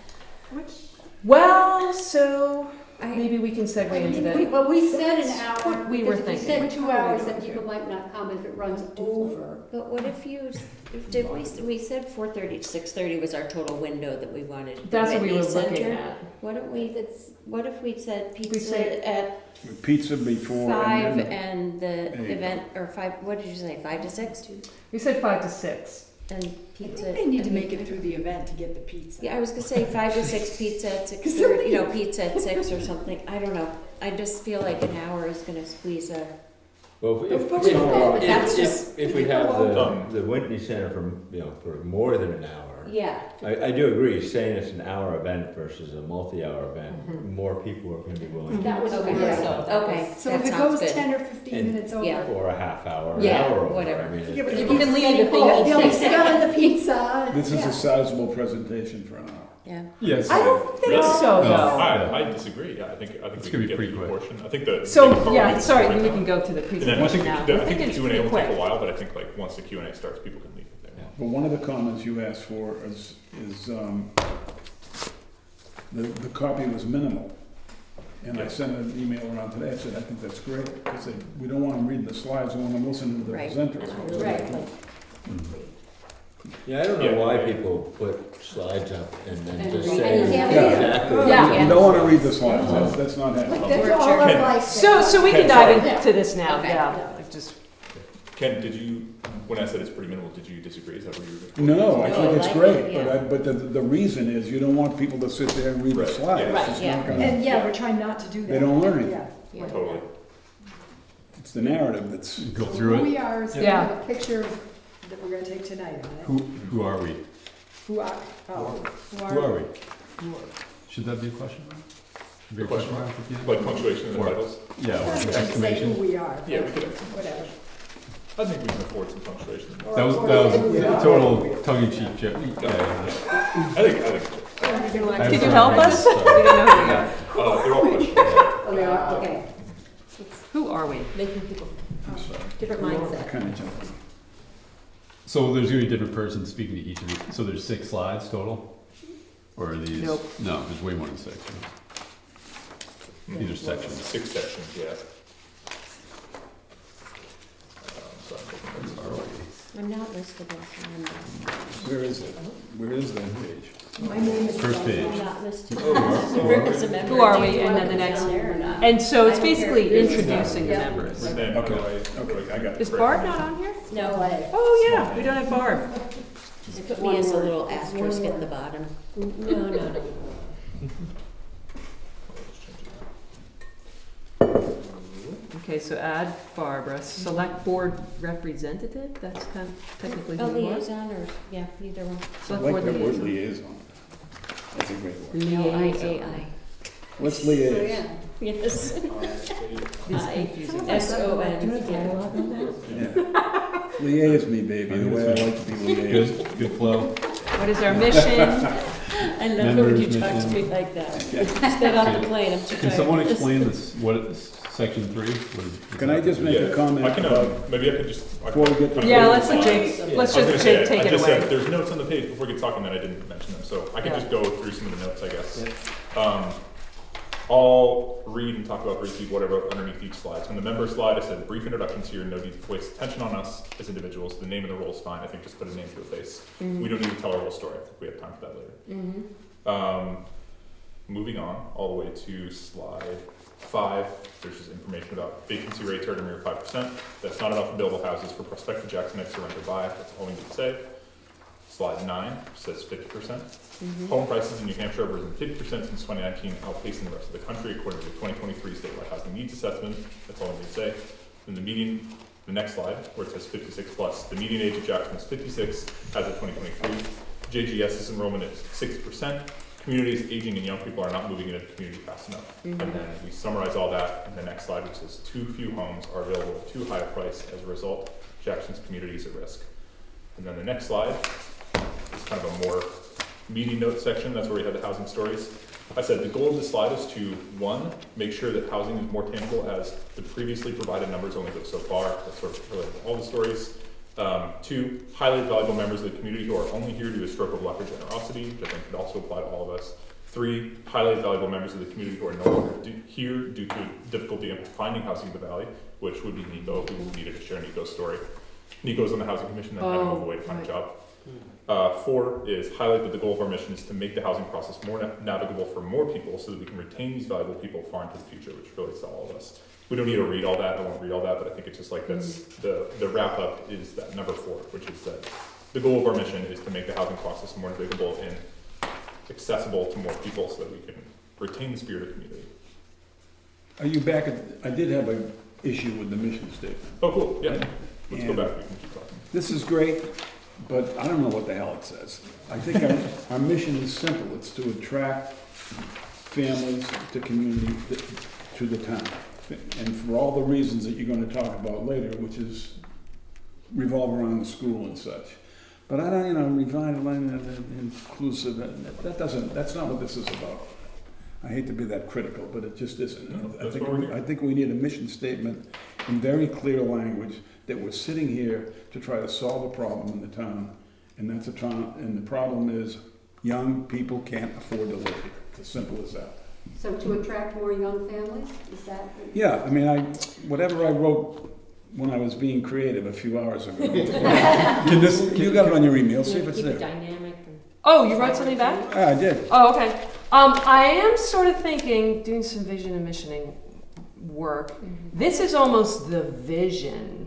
Well, so I, maybe we can segue into that. Well, we said an That's hour, what we were because we thinking. said 2 hours, that people might not come if it runs over. but what if you, did we said 4:30 to 6:30 was our total window that we wanted. the That's what we were Whitney looking Center? at. What if we said We pizza say- at Pizza before 5 and then, and the Eight. event, or 5, what did you say, 5 to 6? We said 5 to 6. And I pizza. think they need to and- make it through the event to get the pizza. Yeah, I was gonna say 5 to 6 pizza at 6:30, pizza at 6 or something, I don't know. I just feel like an hour is gonna squeeze a, Well, That's just- if we have Um, the Whitney Center for more than an hour, yeah. I do agree, saying it's an hour event versus a multi-hour event, Mm-hmm. more people are gonna be willing to, That was Okay, what we Yeah. said. okay, So that if it sounds goes good. 10 or 15 And- minutes over. Yeah. or a half hour, an Yeah, hour over. whatever. I mean, Yeah, but it's- you can leave if they They'll need be to. selling the pizza. this is Yeah. a sizable presentation for an hour. Yeah. Yes. I don't think Really? so, No. no. I disagree, yeah, I think It's we gonna can be get pretty through the quick. portion. I think the. So, the yeah, is sorry, right we now. can go to the And then I presentation think, now. I I think the it's Q and A pretty will take quick. a while, but I think like once the Q and A starts, people can leave it there. But one of the comments you asked for is the copy was minimal. And I Yeah. sent an email around today, I said, I think that's great, because we don't want them reading the slides, we want them listening to the Right. presenters. Right. Yeah, I don't Yeah. know why people put slides up and then And just read say it. Yeah. exactly. Yeah. You don't want to read the slides, that's not happening. That's all Ken- of like. So we can Okay, dive sorry. into this now, Okay. yeah. Like just, Ken, did you, when I said it's pretty minimal, did you disagree? Is that what you were? No, I No, think it's like great, it, yeah. but the reason is you don't want people to sit there and read the Right, slides. yeah. Right, It's yeah. not gonna- And yeah, we're trying not to do that. They don't learn anything. Yeah. Yeah. Totally. It's the narrative that's, Go So through who it. we are is Yeah. a picture that we're gonna take tonight on it. Who are we? Who are, Who are we? Should that be a question? Should be a question mark at the end? Like punctuation in the Or- titles? Yeah, or Just say who exclamation. we are. Yeah, we could have some. Whatever. I think we can afford some punctuation. That was a total tongue-in-cheek joke. Yeah. I think, I Could you was help sorry. us? We don't know who we are. they're all questions. Oh, we are, okay. Who are we? Making people, I'm sorry. different mindset. Kind of jumping. So there's gonna be different persons speaking to each of these. So there's 6 slides total? Or are these? Nope. No, there's way more than 6. These are sections. 6 sections, yeah. So I'm taking notes. I'm not listed as Where is it? Where is that page? My name is. First page. I'm not listed Oh, as a member. Who are Do we? you And want then the me to next- put it there or not? And so it's I don't care. basically introducing the members. And then, Okay, okay, I got it. Is Barb not on here? No, Oh, yeah, we don't have Barb. just put me as a little asterisk at the bottom. No. Okay, so add Barbara, select board representative, that's kind of technically A who we want. liaison or, yeah, either one. I Select like board that word liaison. liaison. That's a great word. L-I-A-I. What's Oh, liaise? yeah, yes. It's confusing. S-O-N, yeah. Yeah. Liaise me, baby, the way I like to be liaised. Good flow. What is our mission? I love it when you Members, talk to mission. me like that. Just get off the plane, I'm too tired. Can someone of this. explain this, what is section 3? What is? Can I just make a Yeah, comment I can, about, maybe I could just. I before we can- get to- Yeah, let's let I Jake, let's was gonna just say, take I it just said, away. there's notes on the page before we get talking that I didn't mention them, so I can Yeah. just go through some of the notes, I guess. I'll read and talk about briefly what I wrote underneath each slide. So on the member slide, I said, brief introductions here, no need to waste attention on us as individuals. The name of the role is fine, I think just put a name to a face. We don't need to tell our whole story, I think we have time for that later. Moving on, all the way to slide 5, there's just information about vacancy rates are at a mere 5%. That's not enough available houses for prospective Jacksonites to rent or buy, that's all we need to say. Slide 9 says 50%. Home prices in New Hampshire have risen 50% since 2019, outpacing the rest of the country according to the 2023 statewide housing needs assessment. That's all I need to say. Then the next slide, where it says 56 plus, the median age of Jackson is 56 as of 2023. JGS's enrollment is 6%. Communities aging and young people are not moving into the community fast enough. And then we summarize all that in the next slide, which says too few homes are available at too high a price. As a result, Jackson's community is at risk. And then the next slide is kind of a more meaty note section. That's where we have the housing stories. I said the goal of this slide is to, one, make sure that housing is more tangible as the previously provided numbers only go so far. That's sort of related to all the stories. Two, highlight valuable members of the community who are only here due to a stroke of luck or generosity, which I think could also apply to all of us. Three, highlight valuable members of the community who are no longer here due to difficulty in finding housing in the valley, which would be Nico, who needed to share Nico's story. Nico's on the housing commission and had to move away to find a job. Four is highlight that the goal of our mission is to make the housing process more navigable for more people so that we can retain these valuable people far into the future, which relates to all of us. We don't need to read all that, I won't read all that, but I think it's just like that's the wrap up is that number 4, which is that the goal of our mission is to make the housing process more navigable and accessible to more people so that we can retain the spirit of community. Are you back at, I did have an issue with the mission statement. Oh, cool, yeah. Let's go And back, we can keep talking. This is great, but I don't know what the hell it says. I think our mission is simple. It's to attract families to community, to the town. And for all the reasons that you're gonna talk about later, which is revolve around the school and such. But I don't, revitalizing and inclusive, that's not what this is about. I hate to be that critical, but it just isn't. No, that's what we're here. I think we need a mission statement in very clear language that we're sitting here to try to solve a problem in the town. And that's and the problem is young people can't afford to live here. It's as simple as that. So to attract more young families, is that? Yeah, I mean, whatever I wrote when I was being creative a few hours ago. You got it on your email, see if it's Keep it there. dynamic. Oh, you wrote something back? Ah, I did. Oh, okay. I am sort of thinking, doing some vision and missioning work. This is almost the vision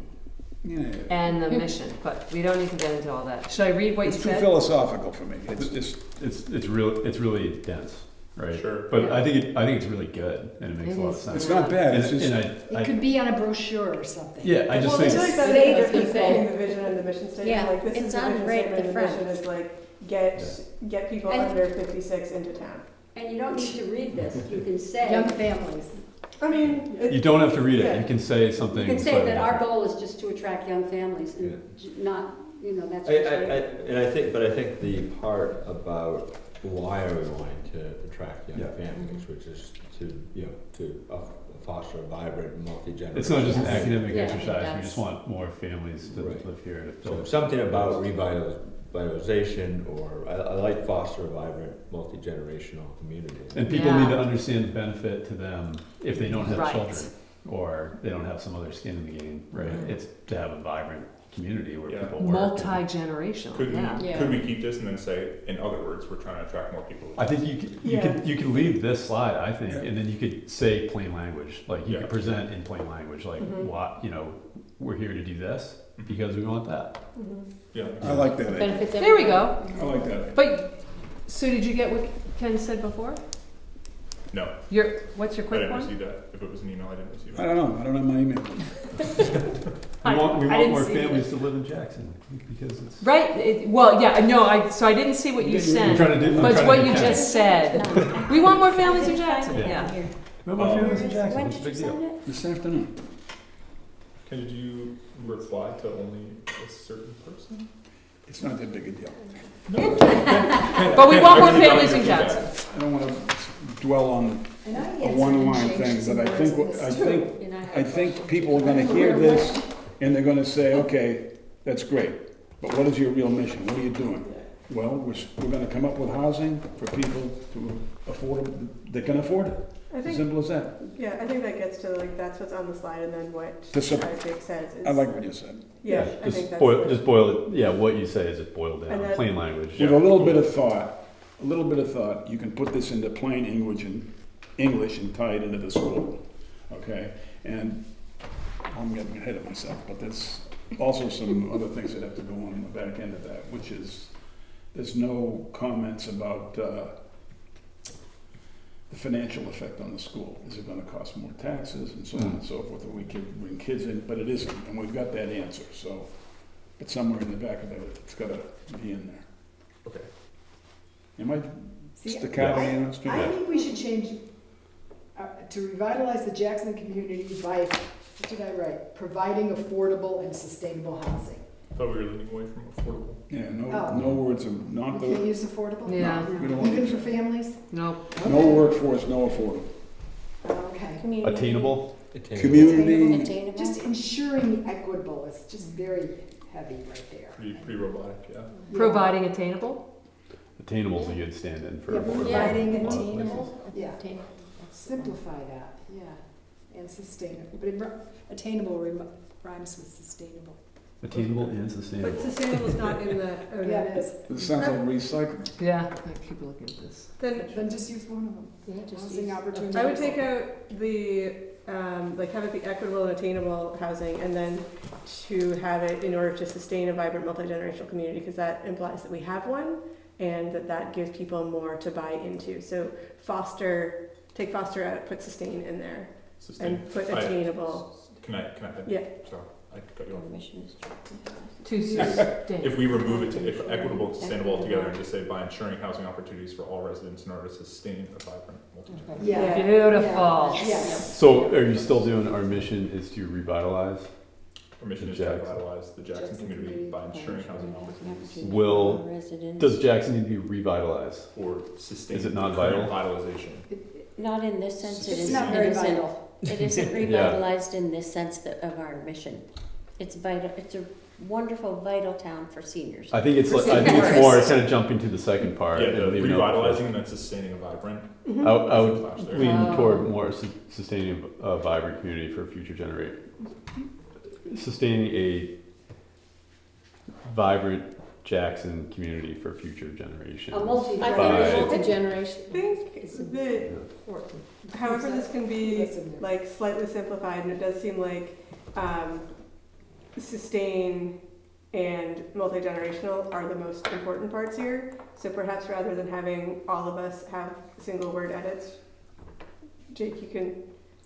Yeah. and the mission, but we don't need to get into all that. Should I read what It's you too said? philosophical for me. It's just, It's really dense, right? Sure. But I think it's really good, and it makes a lot of sense. it's not bad, it's just, It could be on a brochure or something. Yeah, I just Well, think, I feel like that's Say the it, difference say it. between the vision and the mission statement. Yeah, Like, this it's is the on vision right at statement, the and the front. mission is like, get people And- under 56 into town. And you don't need to read this, you can say. Young families. I mean, you don't have to read it, Yeah. you can say something. You can say slightly that our different. goal is just to attract young families and not, that's. And I think the part about why are we wanting to attract young Yeah. families, which is to foster a vibrant, multi-generational. It's not just an Yes. academic Yeah, exercise, we that's- just want more families to Right. live here to So fill. something about revitalization, or I like foster a vibrant, multi-generational community. And people Yeah. need to understand the benefit to them if they don't have Right. children, or they don't have some other skin in the game, right? It's to have a vibrant community where Yeah. people work. and- Multi-generational, Could yeah. we, Yeah. could we keep this and then say, in other words, we're trying to attract more people? I think you could leave this slide, I think, Yeah. and then you could say plain language, like you Yeah. could present in plain language, like what, we're here to do this because we want that. Yeah. I like that idea. Benefits There we everybody. go. I like that idea. But, Sue, did you get what Ken said before? No, What's your I quick didn't one? receive that. If it was an email, I didn't receive I it. don't know, I don't have my email. We want I didn't more see families to live in Jackson because it's. Right, so I didn't see what you I'm said, trying to do. but it's I'm what trying to you do just said. We want more families in Jackson, Yeah. yeah. We want more families in When Jackson, it's a did you big send deal. it? This afternoon. Did you reply to only a certain person? It's not that big a deal. But we want more families in Jackson. I don't want to dwell on And I a had some one-line changes thing, some but I words think, in this I too. think, And I have I a think question. people are gonna hear this and they're gonna say, okay, that's great, but what is your real mission? What are you doing? Well, we're gonna come up with housing for people to afford, that can afford it. I As think, simple as that. yeah, I think that gets to like, that's what's on the slide, and then what To sup- Jake says is. I like what you said. Yeah, I think that's. Just boil it, yeah, what you say is just boiled And down, then- plain language. With a little bit of thought, you can put this into plain English and tie it into the school, okay? And I'm getting ahead of myself, but there's also some other things that have to go on the back end of that, which is, there's no comments about the financial effect on the school. Is it gonna cost more taxes and so on and so forth, or we can bring kids in, but it isn't, and we've got that answer, so. But somewhere in the back of it, it's gotta be in there. Okay. Am I See, staccato in this? I think we should change, to revitalize the Jackson community by, what did I write? Providing affordable and sustainable housing. Thought we were leaning away from affordable. Yeah, Oh. no words of, not We can't the, use affordable? Yeah. we don't want Even to, for families? Nope. no workforce, no affordable. Okay. Attainable? Community, Attainable? Just ensuring equitable is just very heavy right there. Pretty robotic, yeah. Providing attainable? Attainable is a good stand-in for Yeah, affordable. providing in a lot of attainable, yeah, Attainable. simplify that, yeah, and sustainable, but attainable rhymes with sustainable. places. Attainable and But sustainable. sustainable is not in the. Yeah, it is. it sounds like recycling. Yeah, I keep looking at this. Then just use one of them. Yeah, just Housing use- opportunities. I would take out the, like have it be equitable and attainable housing, and then to have it in order to sustain a vibrant multi-generational community, because that implies that we have one, and that gives people more to buy into. So take foster out, put sustain in there, Sustain. and put attainable. Can I, Yeah. sorry, I cut you off. Mission is To sustain. If we remove it to equitable and sustainable altogether and just say by ensuring housing opportunities for all residents in order to sustain a vibrant multi-generational. Yeah. Beautiful. Yes. So are you still doing, our mission is to revitalize? Our mission is to revitalize the Jackson community by ensuring housing opportunities Will- Residents. Does Jackson need to be revitalized? or sustain. Is it not current vital? Vitalization. Not in this sense, it It's isn't. not very It isn't. vital. It isn't revitalized in this sense of our mission. It's vital, it's a wonderful, vital town for seniors. I think it's more kind of jumping to the second part. Yeah, and the leaving out- revitalizing and then sustaining a vibrant. I would Clash there. lean Oh. toward more sustaining a vibrant community for future generation. Sustaining a vibrant Jackson community for future generations. A multi- I By- think I multi-generation. think that however this can be That's in there. like slightly simplified, and it does seem like sustain and multi-generational are the most important parts here. So perhaps rather than having all of us have single word edits, Jake, you can,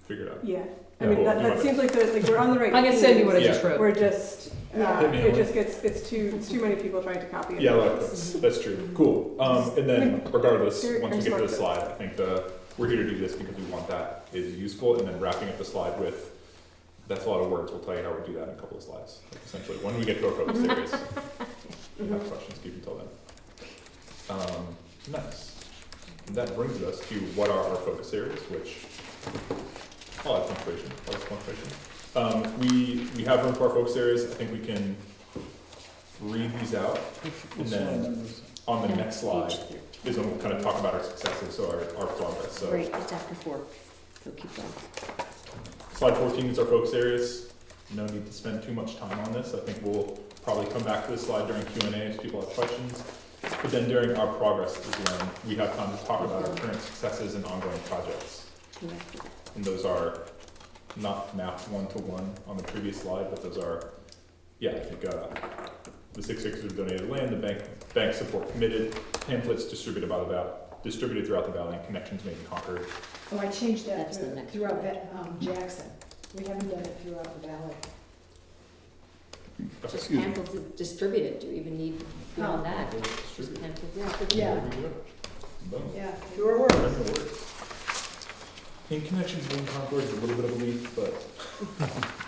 Figure it out. yeah. I Yeah. mean, Cool. that seems like we're on the right. I can send you what I page. just wrote. We're just, Hit me it up. just gets, it's too many people trying to copy it. Yeah, like that's true. Cool. And then regardless, There- once we there's get to the more slide, I think we're here to do this because we want that is useful, and then wrapping up the slide with, that's a lot of words, we'll tell you how we do that in a couple of slides. Like essentially, when we get to our focus areas, if you have questions, keep until then. Nice. And that brings us to what are our focus areas, which, I'll add punctuation, we have room for our focus areas. I think we can read these out, and then on the next slide is when we'll kind of talk about our successes, so our progress. So Great, it's after 4, so keep going. slide 14 is our focus areas. No need to spend too much time on this. I think we'll probably come back to this slide during Q&A if people have questions. But then during our progress is when we have time to talk about our current successes and ongoing projects. And those are not mapped one-to-one on the previous slide, but those are, yeah, I think the 6 acres of donated land, the bank support committed, pamphlets distributed throughout the valley, and connections made in Concord. Oh, I changed that That's the to next throughout Jackson. We haven't done it throughout the valley. Just Excuse me. pamphlets distributed, do you even need beyond that? Just pamphlets. Yeah, There we go. Boom. yeah, fewer words. Whatever it works. In connections made in Concord is a little bit of a leap, but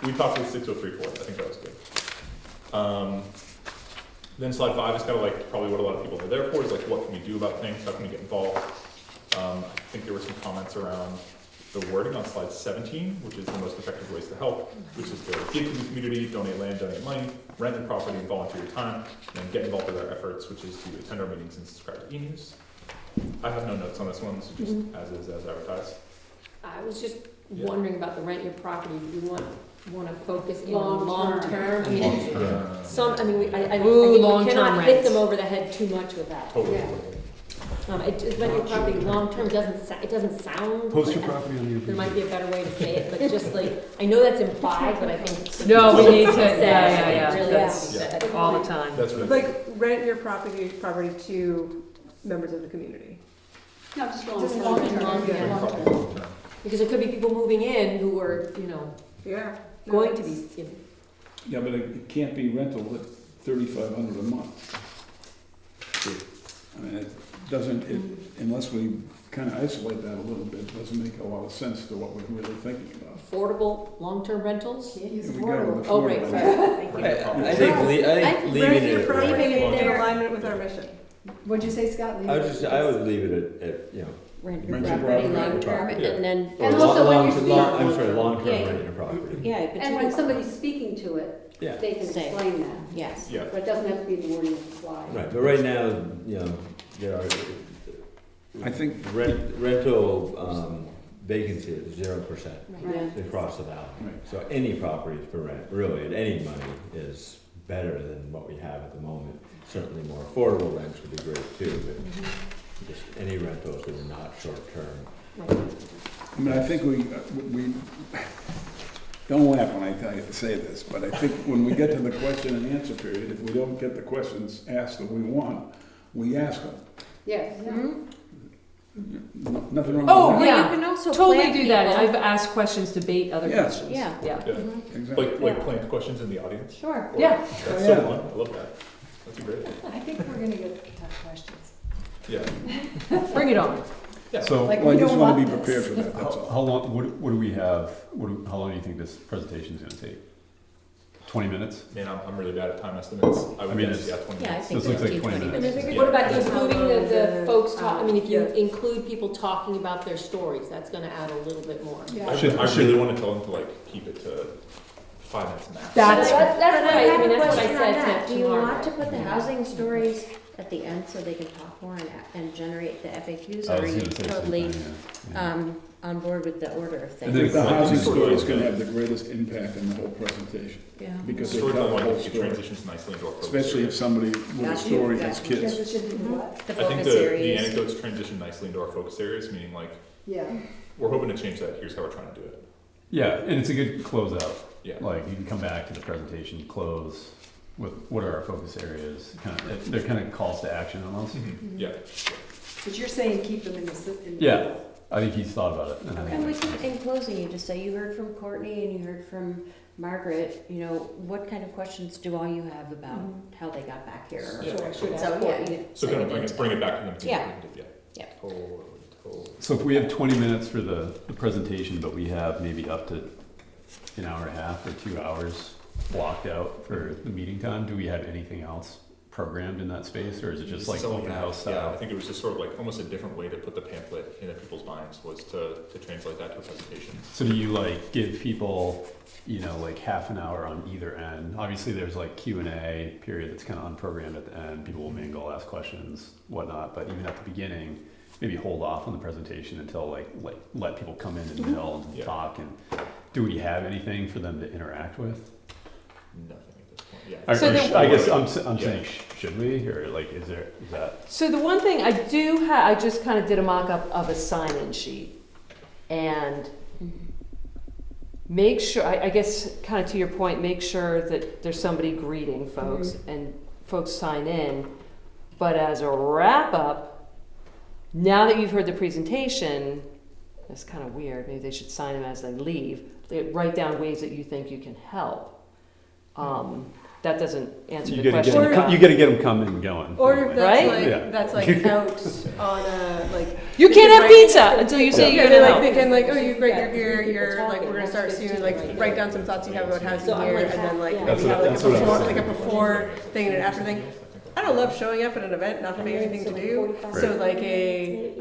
we talked with 6034. I think that was good. Then slide 5 is kind of like probably what a lot of people are there for, is like what can we do about things, how can we get involved. I think there were some comments around the wording on slide 17, which is the most effective ways to help, which is to give to the community, donate land, donate money, rent your property, and volunteer your time, and then get involved with our efforts, which is to attend our meetings and subscribe to e-news. I have no notes on this one, so just as is, as advertised. I was just Yeah. wondering about the rent your property, do we want to focus in Long on long term? I mean, it's, Yeah. some, I mean, I Ooh, think we long-term cannot hit rents. them over the head too much with that. Totally. Yeah. Rent your property long term it doesn't sound. Post your like- property on your. There might be a better way to say it, but just like, I know that's implied, but I think. No, we need to, Said, yeah, really that's said. all the time. That's really Like rent your property to members of the community. No, just Just long long term. term, Rent yeah. property long term. Because there could be people moving in who are, Yeah. No, going to it's- be, Yeah, but it can't be rental at $3,500 a month. I mean, it doesn't, unless we kind of isolate that a little bit, doesn't make a lot of sense to what we're really thinking about. Affordable, long-term rentals? Can't use We got with affordable. Oh, right, affordable. sorry. I think leaving it at leaving rent. it In there. alignment with our mission. What'd you say, Scott? Leave it? I would leave it at, you know, Rent your Rent your property property. long term, Yeah. and then, or And also when you're speaking- I'm sorry, long-term Yeah. rent your property. yeah, but And you when can, somebody's speaking to it, Yeah. they can Say. explain that. yes. Yeah, But it doesn't have to be the wording of the slide. Right, but right now, you know, there are, I think, rental vacancy is 0% Right. across the valley. Right. So any property for rent, really, at any money is better than what we have at the moment. Certainly more affordable rents would be great too, but just any rentals that are not short-term. I mean, I think we, don't laugh when I tell you to say this, but I think when we get to the question and answer period, if we don't get the questions asked that we want, we ask them. Yes. Nothing wrong with that. Oh, Well, yeah. you can also Totally plant do that. people. I've asked questions, debate other Yeah. questions. Yeah. Yeah. yeah. Exactly. Like plant questions in the audience? Sure. Or- Yeah. That's Oh, so yeah. fun, I love that. That's great. I think we're gonna get tough questions. Yeah. Bring it on. Yeah. So Like, Well, I we just don't want to want be prepared this. for that, that's all. how long, what do we have, how long do you think this presentation is gonna take? 20 minutes? Man, I'm really bad at time estimates. I would mean, guess, it's- yeah, 20 Yeah, I minutes. think This looks like 15, 20 20 minutes. minutes. What about Yeah. including the folks talk, I mean, if you Yeah. include people talking about their stories, that's gonna add a little bit more. Yeah. I really want to tell them to like keep it to 5 minutes max. That's- That's But what I have I mean, a that's what I question on said that. to Do you want Margaret. to put the housing stories at the end so they can talk more and generate the FAQs, I or are was you gonna say the same totally, thing, yeah. on board with the order of I things? think the Well, housing sort story of, is gonna yeah. have the greatest impact in the whole presentation, Yeah. because they tell Storytelling the whole like it story. transitions nicely into our focus Especially if area. somebody with a Gotcha. story has Because kids. it should be what? The I think focus the areas. anecdotes transition nicely into our focus areas, meaning like, Yeah. we're hoping to change that, here's how we're trying to do it. Yeah, and it's a good closeout. Yeah. Like, you can come back to the presentation, close with what are our focus areas, they're kind of calls to action almost. Yeah. But you're saying keep them in the, in the Yeah. middle. I think he's thought about it. And I think And we it makes could, sense. in closing, you just say, you heard from Courtney and you heard from Margaret, you know, what kind of questions do all you have about how they got back here? Yeah. So I should ask So, yeah, Courtney. you So say kind of it bring it into back to them. Yeah. Yeah. Yeah. Totally. So if we have 20 minutes for the presentation, but we have maybe up to an hour and a half or 2 hours blocked out for the meeting time, do we have anything else programmed in that space, or is it just like So, open house Yeah, I style? think it was just sort of like almost a different way to put the pamphlet into people's minds was to translate that to a presentation. So do you like give people, you know, like half an hour on either end? Obviously, there's like Q&A period that's kind of unprogrammed at the end. People will mingle, ask questions, whatnot. But even at the beginning, maybe hold off on the presentation until like let people come in and mill and Yeah. talk. And do we have anything for them to interact with? Nothing at this point, yeah. Or So the- I guess I'm Yeah. saying, should we, or like, is that? So the one thing I do have, I just kind of did a mock-up of a sign-in sheet. And make sure, I guess, kind of to your point, make sure that there's somebody greeting folks and folks sign in. But as a wrap-up, now that you've heard the presentation, it's kind of weird, maybe they should sign them as they leave. They write down ways that you think you can help. That doesn't answer the question. You gotta get them coming and going. Or if that's Right? like, Yeah. that's like out on a, like. You can't have right- pizza until you say Yeah, you're they're gonna like help. thinking like, oh, you're great, you're Yeah. here, People you're like, talking, we're gonna that's start good soon, too, like, right? write down some thoughts you have about housing So I'm here, like and then like, yeah. maybe have like a That's what I was before, saying. like a before thing and an after thing. I don't love showing up at an event, not having anything to do, so like a,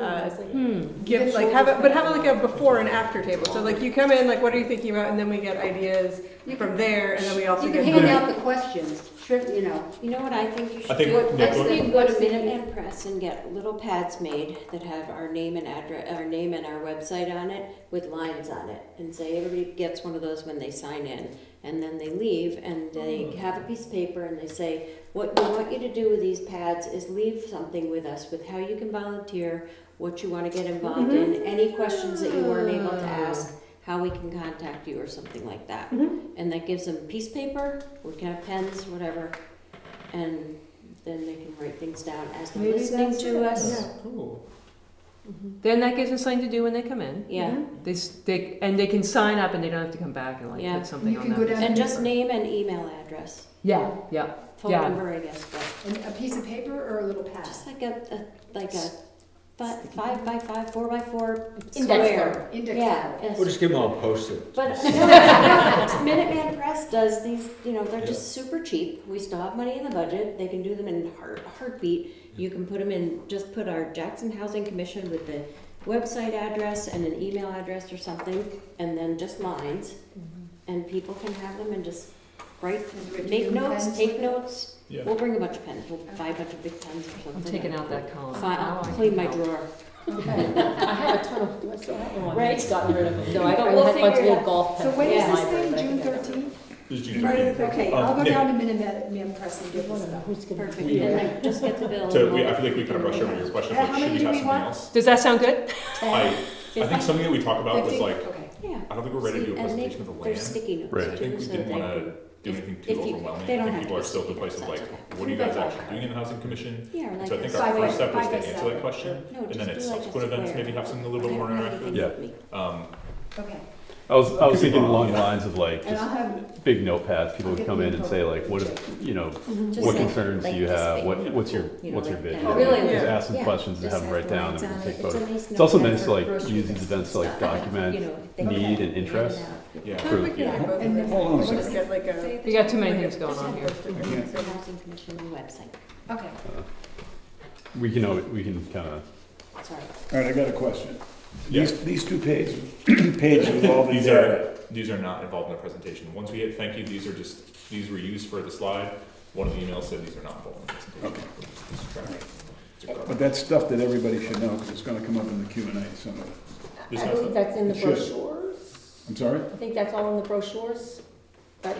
give, like, have it, but have it like a before and after table, so like, you come in, like, what are you thinking about, and then we get ideas from there, and then we also You get. can hand out the questions, you know. You know what I think you should I think- do? yeah, I go think ahead. go to Minuteman Press and get little pads made that have our name and address, our name and our website on it with lines on it, and say everybody gets one of those when they sign in, and then they leave and they have a piece of paper and they say, what we want you to do with these pads is leave something with us with how you can volunteer, what you want to get involved in, any questions that you weren't able to ask, how we can contact you or something like that. And that gives them a piece of paper, we can have pens, whatever, and then they can write things down as they're Maybe listening that's to it, us. Cool. Then that gives them something to do when they come in. Yeah, And they can sign up and they don't have to come back and like Yeah. put something You on can that. go down- and just name and email address, Yeah, yeah. phone Yeah. number, I guess, but And a piece of paper or a little pad? just like a but 5 by 5, 4 by 4 Index square. Index Yeah. card. yes. We'll just give them all Post-it. But Minuteman Press does these, you know, they're just super cheap. We still have money in the budget. They can do them in heartbeat. You can put them in, just put our Jackson Housing Commission with the website address and an email address or something, and then just lines. And people can have them and just write, Written make in notes, pens take with it? notes. Yeah. We'll bring a bunch of pens. We'll buy a bunch of big pens or I'm something. taking out that column. Fine, I'll How I clean can my help. drawer. I have a ton of, do I still have one? Right. I've gotten rid of them. No, I But I we'll had a bunch of figure it old golf So pens. when in is the this library, thing, but I June can get rid of 13th? This is June Friday 13th. the 13th. I'll go Nick. down to Minuteman Press and get this stuff. Perfect. And then just get the bill. So and I we'll- feel like we kind of rushed over your question, How like, should many we do have we something want? else? Does that sound good? I think something that we talked about was 15? like, Okay. Yeah. I don't think we're ready to do a See, and presentation of the There's land. sticky notes Right. I too, think we so didn't they want to can- do anything if too you- overwhelming. they I don't think have people to are still be at the place of sticky like, notes, that's what are you okay. guys 3 by actually 5 doing in the housing commission? Yeah, or like. So I think a our Five first step was by to answer seven. that question, No, and just then at do like a subsequent events, square. maybe have something a little bit more I don't have interactive. anything Yeah. with me. Okay. I was Could be thinking wrong, along the yeah. lines of like And I'll just have, big notepads. People I'll would get come the in and info. say like, what if, you know, Just what like- concerns like do you this have? big. What's your You know, what's your like vision? that. Really? Just Yeah. ask them Yeah, questions and just have them write down lines and we on can it. take It's a photos. nice It's also notepad nice to for like grocery use these lists events to and like stuff. document You know, they need can and hand it interest. out. Yeah. Proof. We can do both of And them. then- Hold on a We'll just second. get like a. You got too many things going on here. The Housing Commission website. okay. We can kind of Sorry. All right, I got a question. Yeah. These two pages with all these data. These are not involved in the presentation. Once we hit thank you, these were used for the slide. One of the emails said these are not involved in the presentation. Okay. Just trying to- But that's stuff that everybody should know, because it's gonna come up in the Q&A, some of it. This I has believe the- that's in the It should. brochures. I'm sorry? I think that's all in the brochures. That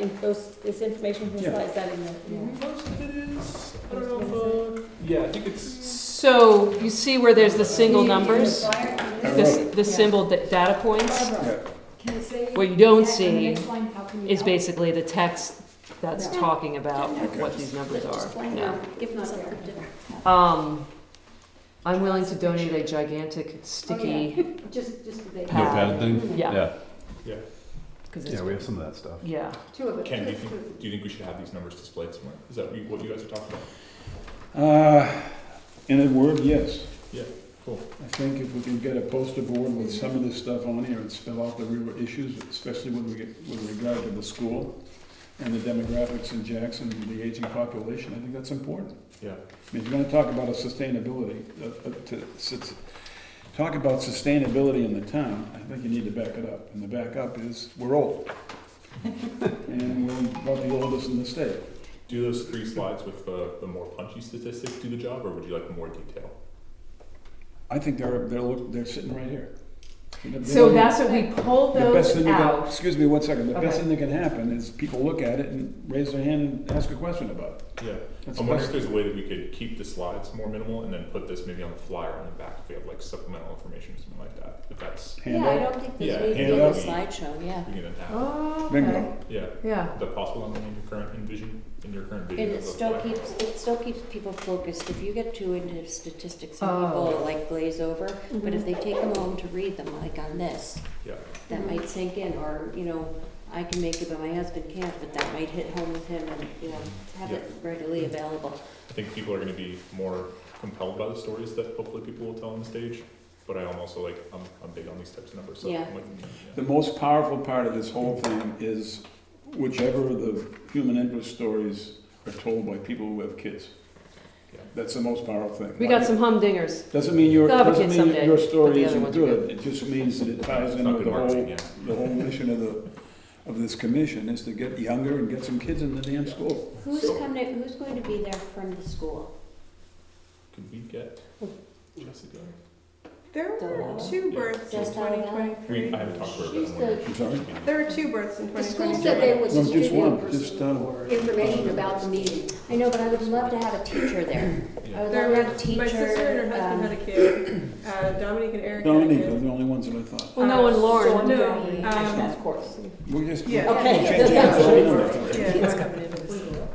this information from the Yeah. slide, is that in the? Most of it is, I don't know if, yeah, I think it's, So you see where there's the single numbers, Right. the symbol data points? Yeah. Can I say? What you don't that on the see next line, how can you Is help? basically the text that's Yeah. talking about Okay. what these numbers Just Oh, are. plain Yeah. out, give them something to do. I'm willing to donate a gigantic sticky, Just the date. Pad. notepad thing. Yeah. Yeah, because yeah, we have some of that stuff. yeah. Two of it. Ken, do you think we should have these numbers displayed somewhere? Is that what you guys are talking about? In a word, yes. Yeah, cool. I think if we can get a poster board with some of this stuff on here and spell out the real issues, especially with regard to the school and the demographics in Jackson and the aging population, I think that's important. Yeah. I mean, if you're gonna talk about a sustainability, talk about sustainability in the town, I think you need to back it up. And the backup is, we're old. And we're about the oldest in the state. Do those 3 slides with the more punchy statistics do the job, or would you like more detail? I think they're sitting right here. So that's what we pull The best those thing that out. excuse me one second, the best Okay. thing that can happen is people look at it and raise their hand and ask a question about it. Yeah. That's I'm the wondering best. if there's a way that we could keep the slides more minimal and then put this maybe on the flyer on the back if we have like supplemental information or something like that. If that's, Yeah, I Handout, don't think Yeah, there's need to hand be a out. slideshow, yeah. we can then have, Oh, bingo. okay. yeah. Yeah. Is that possible on your current vision, in your current vision? And of it the still flyer? keeps people focused. If you get too into statistics, some Oh. people like glaze over. But if they take a moment to read them, like on this, Yeah. that might sink in, or, you know, I can make it, but my husband can't, but that might hit home with him and, you know, have it readily available. I think people are gonna be more compelled by the stories that hopefully people will tell on the stage. But I'm also like, I'm big on these types of numbers, so. Yeah. I'm with you. The most powerful part of this whole thing is whichever of the human interest stories are told by people who have kids. Yeah. That's the most powerful thing. We got some humdingers. Doesn't mean your, They'll have a doesn't kid mean someday, your but story the other isn't ones are good. It just means that it ties It's in not with good the marketing, whole, yeah. the whole mission of this commission is to get younger and get some kids in the damn school. Who's So- who's going to be there from the school? Could we get Jessica? There were 2 births in Just out of that? 2023. I haven't talked to her, but She's I'm wondering. I'm sorry? There were 2 births in The school 2023. said they would No, just distribute one, just, information about the meeting. I know, but I would love to have a teacher there. Yeah. I would There love to were, have a teacher. my sister and her husband had a kid. Dominique and Eric Dominique had are a kid. the only ones that I thought. Well, no, and Lauren. Dawn No, Gurney, um, of course. We just. Yeah. Okay. Change it. Yeah. Kids coming in with the school.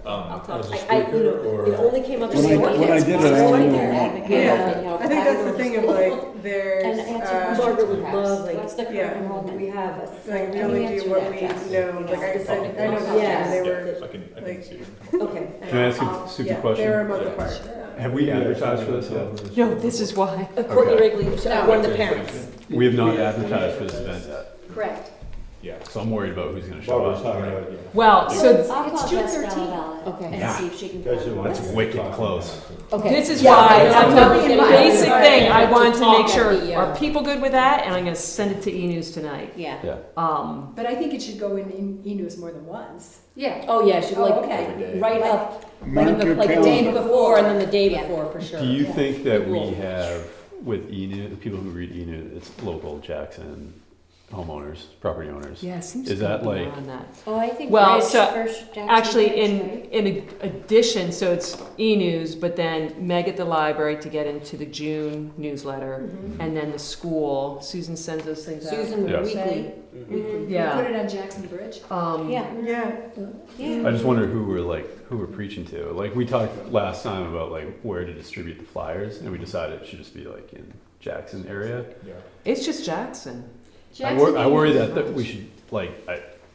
I'll talk. As a I, you speaker, know, or- it only came up When this I- morning. when I did it, I only knew one. Yeah, I think that's the thing of like, And there's, answer Margaret would questions. love, like, What's the current yeah. enrollment? We have a. like, we Can only answer do what that, we Jess? know, like I said, I know that Yeah. they were, I can like- see. Okay. Can I ask you a stupid yeah, question? they were a month Yeah. apart. Have we advertised for this yet? No, this is why. Courtney Okay. Wrigley, one of the parents. We have not advertised for this event yet, Correct. Yeah. so I'm worried about who's gonna show Barbara's up. talking about, Well, so I'll It's call June Jess 13th. Bella Okay. and Yeah. see if she can. Guys who want It's to wicked talk close. Okay. this is Yeah, why, I I'm know. the Yeah. basic thing, I want to make talk sure, at the, are people good with that? And I'm gonna send it to E-News tonight. Yeah. But I think it should go in e-news more than once. Yeah. Oh, yeah, she'd like, okay. right up, Mark your like the day calendar. before and then the day Yeah. before, for sure. Do you Yeah. think that we Cool. have, with E-News, the people who read E-News, it's local Jackson homeowners, property owners? Yeah, it seems Is to that be like- on that. Oh, I think Well, Ridge so, first, Jackson Actually, Ridge, right? in addition, so it's E-News, but then Meg at the library to get into the June newsletter, and then the school, Susan sends those things out. Susan Yes. Weekly. Mhm. Yeah. Put it on Jackson Bridge. Yeah. Yeah, Yeah. I just wonder who we're preaching to. Like, we talked last time about like where to distribute the flyers, and we decided it should just be like in Jackson area. Yeah. It's just Jackson. I worry that we should, like,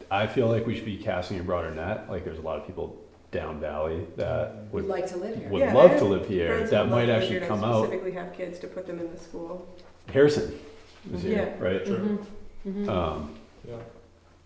I feel like we should be casting a broader net. Like, there's a lot of people down valley that Would would like to live here. would Yeah, I love have to live here. friends That would might love to live actually here to come out. specifically have kids to put them in the school. Harrison is here, Yeah. right? Sure. Yeah.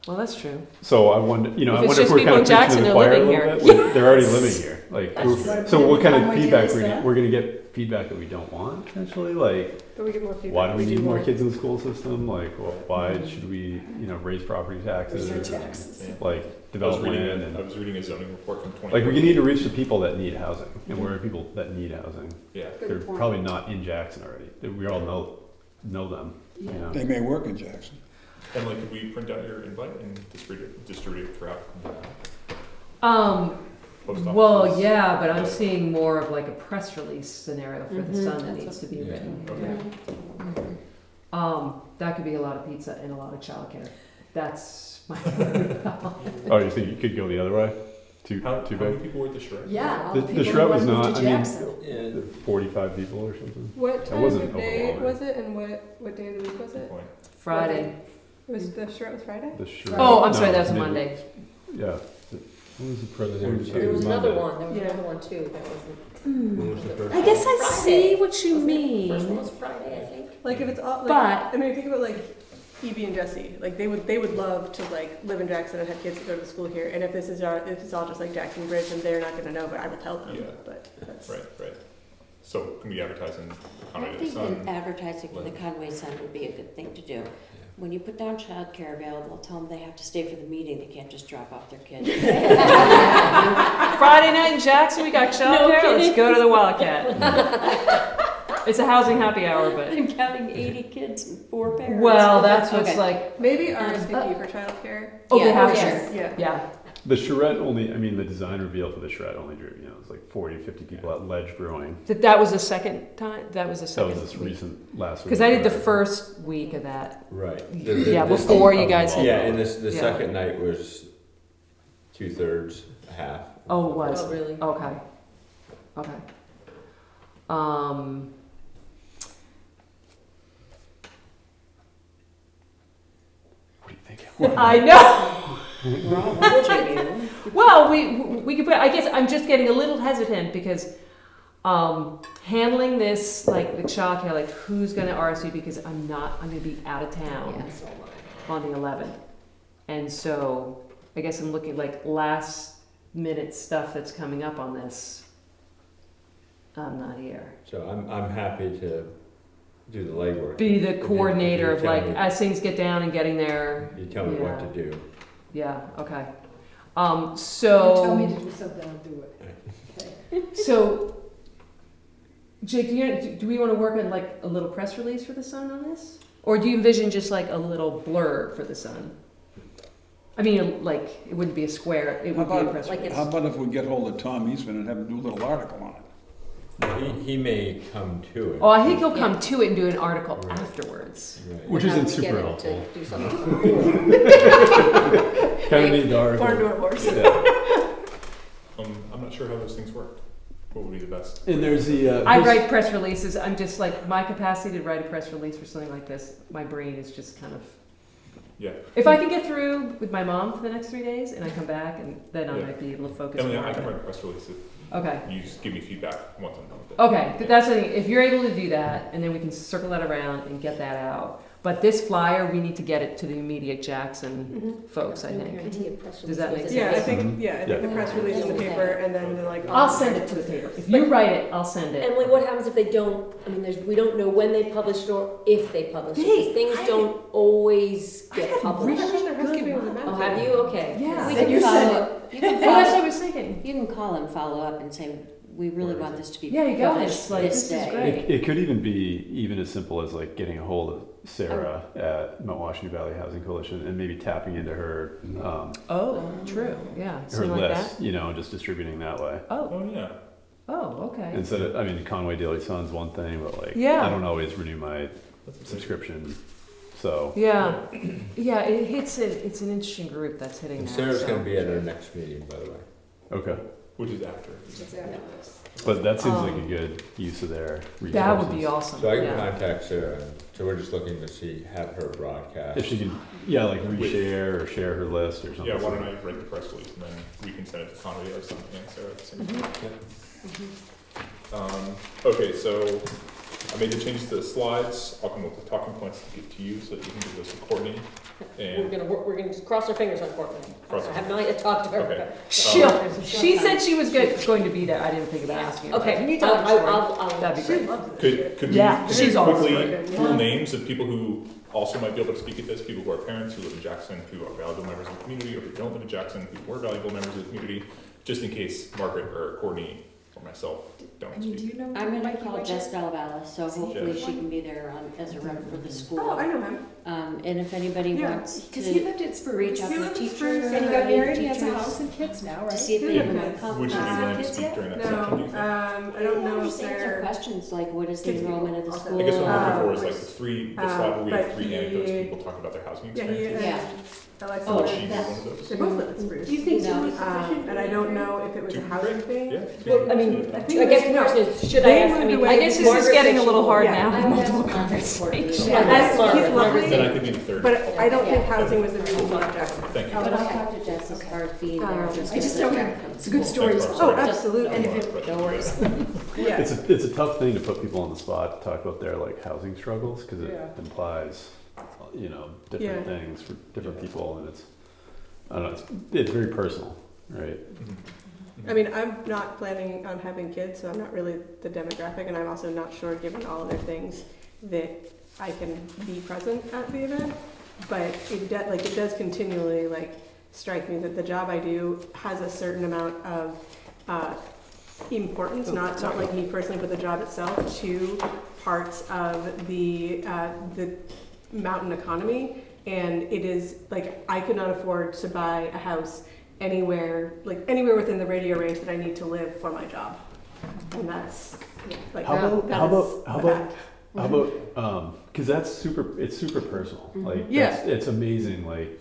Well, that's true. So I wonder, you know, If I it's wonder if just we're people kind of in preaching Jackson to the who are choir a living little here. bit. They're already living here. Like, That's so what kind of Conway feedback Days, we're gonna get? Feedback that we don't want potentially. Like, But we get more feedback. why do we need more want. kids in the school system? Like, why should we, you know, raise property taxes? Raise your taxes. Yeah. Like, I was develop reading land I and was reading a zoning report from 20. like we need to reach the people that need housing, and where are people that need housing? Yeah. They're probably not in Jackson already. We all know them. You know? They may work in Jackson. Emily, could we print out your invite and distribute it throughout post office? Well, yeah, but I'm seeing more of like a press release scenario for the Mhm. Sun that That's needs to what- be written. Okay. That could be a lot of pizza and a lot of childcare. That's my. Oh, you think you could go the other way? Too How big? many people were at the charrette? Yeah. all The people Shred who was wanna move not- to I mean- Jackson. 45 people or something. What That time wasn't of day overwhelming. was it and what day of the week was Good it? point. Friday. Was the shirt was Friday? The Shred. Oh, I'm sorry, No, that was a mid- Monday. Yeah. What was the president? There was another Monday. one, there was Yeah. another one too, that wasn't. when was the first? I guess I Friday. see what you Wasn't it? mean. First one was Friday, I think. Like if it's all, like, But- I mean, think about like Evie and Jesse, like they would love to like live in Jackson and have kids that go to school here. And if this is if it's all just like Jackson Bridge, then they're not gonna know, but I will tell them. Yeah. But that's Right. So can we advertise in the I Conway think Sun? that advertising for the Conway Sun would be a good thing to do. When you put down childcare available, tell them they have to stay for the meeting. They can't just drop off their kids. Friday night in Jackson, we got childcare. kidding. Let's go to the Wildcat. It's a housing happy hour, but I'm counting 80 kids and 4 parents. well, that's what's Okay. like. maybe RSVP for childcare. Oh, they Yeah, have for to. sure. Yeah. Yeah. The charrette only, I mean, the design reveal for the charrette only drew, you know, it's like 40, 50 people at Ledge Brewing. That was the second time. That was the That second. was this recent, last week. Because I did the right? first week of that. Right. Yeah, before you guys had- Yeah, and the Yeah. second night was 2/3, half. Oh, it was. Oh, really? Okay. Okay. What do you think? I know. Well, we could put. I guess I'm just getting a little hesitant because handling this like the childcare, like who's going to RSVP because I'm going to be out of town Yeah. on the 11th, and so I guess I'm looking like last minute stuff that's coming up on this. I'm not here. So I'm happy to do the legwork. Be the You- coordinator you of tell like me- as things get down and getting there. You tell me what Yeah. to do. Yeah. Okay. You So. tell me to do something, I'll do it. So, Jake, do we want to work on like a little press release for the Sun on this, or do you envision just like a little blurb for the Sun? I mean, like it wouldn't be a square; it would be a press like release. How about if we get hold of Tom Eastman and have him do a little article on it? He may come to it. Oh, I think he'll come to it and do an article Right. afterwards. Right. Which We'll isn't have to super get him helpful. to do something. Kind of need the article. Barn door horse. Yeah. I'm not sure sure how those things work. What would be the best? And there's the. I write press releases. I'm just like, my capacity to write a press release for something like this, my brain is just kind of. Yeah. If I can get through with my mom for the next 3 days and I come back, and then I Yeah. might be able to focus Emily, more I on can it. write a press release if Okay. you just give me feedback once I'm done with it. Okay, but that's the thing. If you're able to do that, and then we can circle that around and get that out. But this flyer, we need to get it to the immediate Jackson folks, I think. Does that make sense? Yeah, I think, Mhm. yeah, I think the press release in the paper and then the like. I'll send it to the paper. If you write it, I'll send it. Emily, what happens if they don't, I mean, we don't know when they published or if they published it, 'cause things don't always get published. Housekeeping was a Oh, have you? Okay. Yeah. We Then can you follow send up. You can Well, that's what I follow, was thinking. you can call and follow up and say, we really want this to be Yeah, you guys, published like, this this is day. great. It could even be even as simple as like getting a hold of Sarah at Mount Washington Valley Housing Coalition and maybe tapping into her Oh, true. Yeah. her Something like list, that. you know, and just distributing that way. Oh, Oh, yeah. oh, okay. Instead of, I mean, Conway Daily Sun's one thing, but like, Yeah. I don't always renew my That's a subscription, so. Yeah, yeah. It hits it. It's an interesting group that's hitting And that. Sarah's so. gonna be at our next meeting, by the way. Okay, Which is after. but that seems like Um, a good use of their resources. That would be awesome. So I can Yeah. contact Sarah, so we're just looking to see, have her broadcast. If she can, yeah, like reshare or share her list or something. Yeah, why don't I write the press release and then we can send it to Conway or something and Sarah at the same time. Okay, so I made the changes to the slides. I'll come up with talking points to get to you so that you can give those to Courtney. We're gonna just cross our fingers on Courtney. Cross I have not yet talked to her. Okay. She said she was going to be there. I didn't think about asking her. Okay, Can you tell her story? I'll. That'd be great. Could Yeah, we she's awesome. quickly pull names of people who also might be able to speak at this, people who are parents who live in Jackson, who are valuable members of the community, or who don't live in Jackson, who were valuable members of the community, just in case Margaret or Courtney or myself don't Do speak. you know? I'm gonna Mikey call Witcher? Jess Dalvala, so hopefully she can be there as a rep for the Oh, school. I know him. And if anybody Yeah. wants Because he to lived in Spruce. reach out He to lived in teachers Spruce And he got or married, he has a teachers house and kids now, right? to see if they Yeah. can come. Would you be willing to kids speak yet? during that No, section, do you think? I don't know if Just answer they're. questions like, what is the Kids enrollment of the people. school? I guess what I'm looking for Uh, is like the slide where we have but three he- anecdotes, people talk about their housing Yeah, he experiences. Yeah. Alexa Oh, Would lives- she be one of those? They both live in Spruce. Do you think No. two is And I don't know if it was a housing thing. Yeah. Well, I mean, I I think guess the no. question is, should I They ask, I moved mean, away I guess this is Margaret getting a said little she- hard Yeah. now I with would multiple ask conversations. Yeah, that's he's Margaret. lovely. Then I could be the third. But I don't think Yeah. housing was the reason for Jackson. Thank you. But I'll talk to Jess as far as being there. I just because don't of- have- it's a good story. Thanks, Oh, Margaret. absolutely. And if it, No worries. Yeah. It's a tough thing to put people on the spot to talk about their like housing struggles because it Yeah. implies, you know, different Yeah. things for different people, and it's, I don't know, it's very personal, right? I mean, I'm not planning on having kids, so I'm not really the demographic, and I'm also not sure, given all other things, that I can be present at the event. But it does continually strike me that the job I do has a certain amount of importance, not like me personally, but the job itself, to parts of the mountain economy. And it is I could not afford to buy a house anywhere within the radio range that I need to live for my job, and that's How about fact. because it's super personal. Like Yeah. it's amazing. Like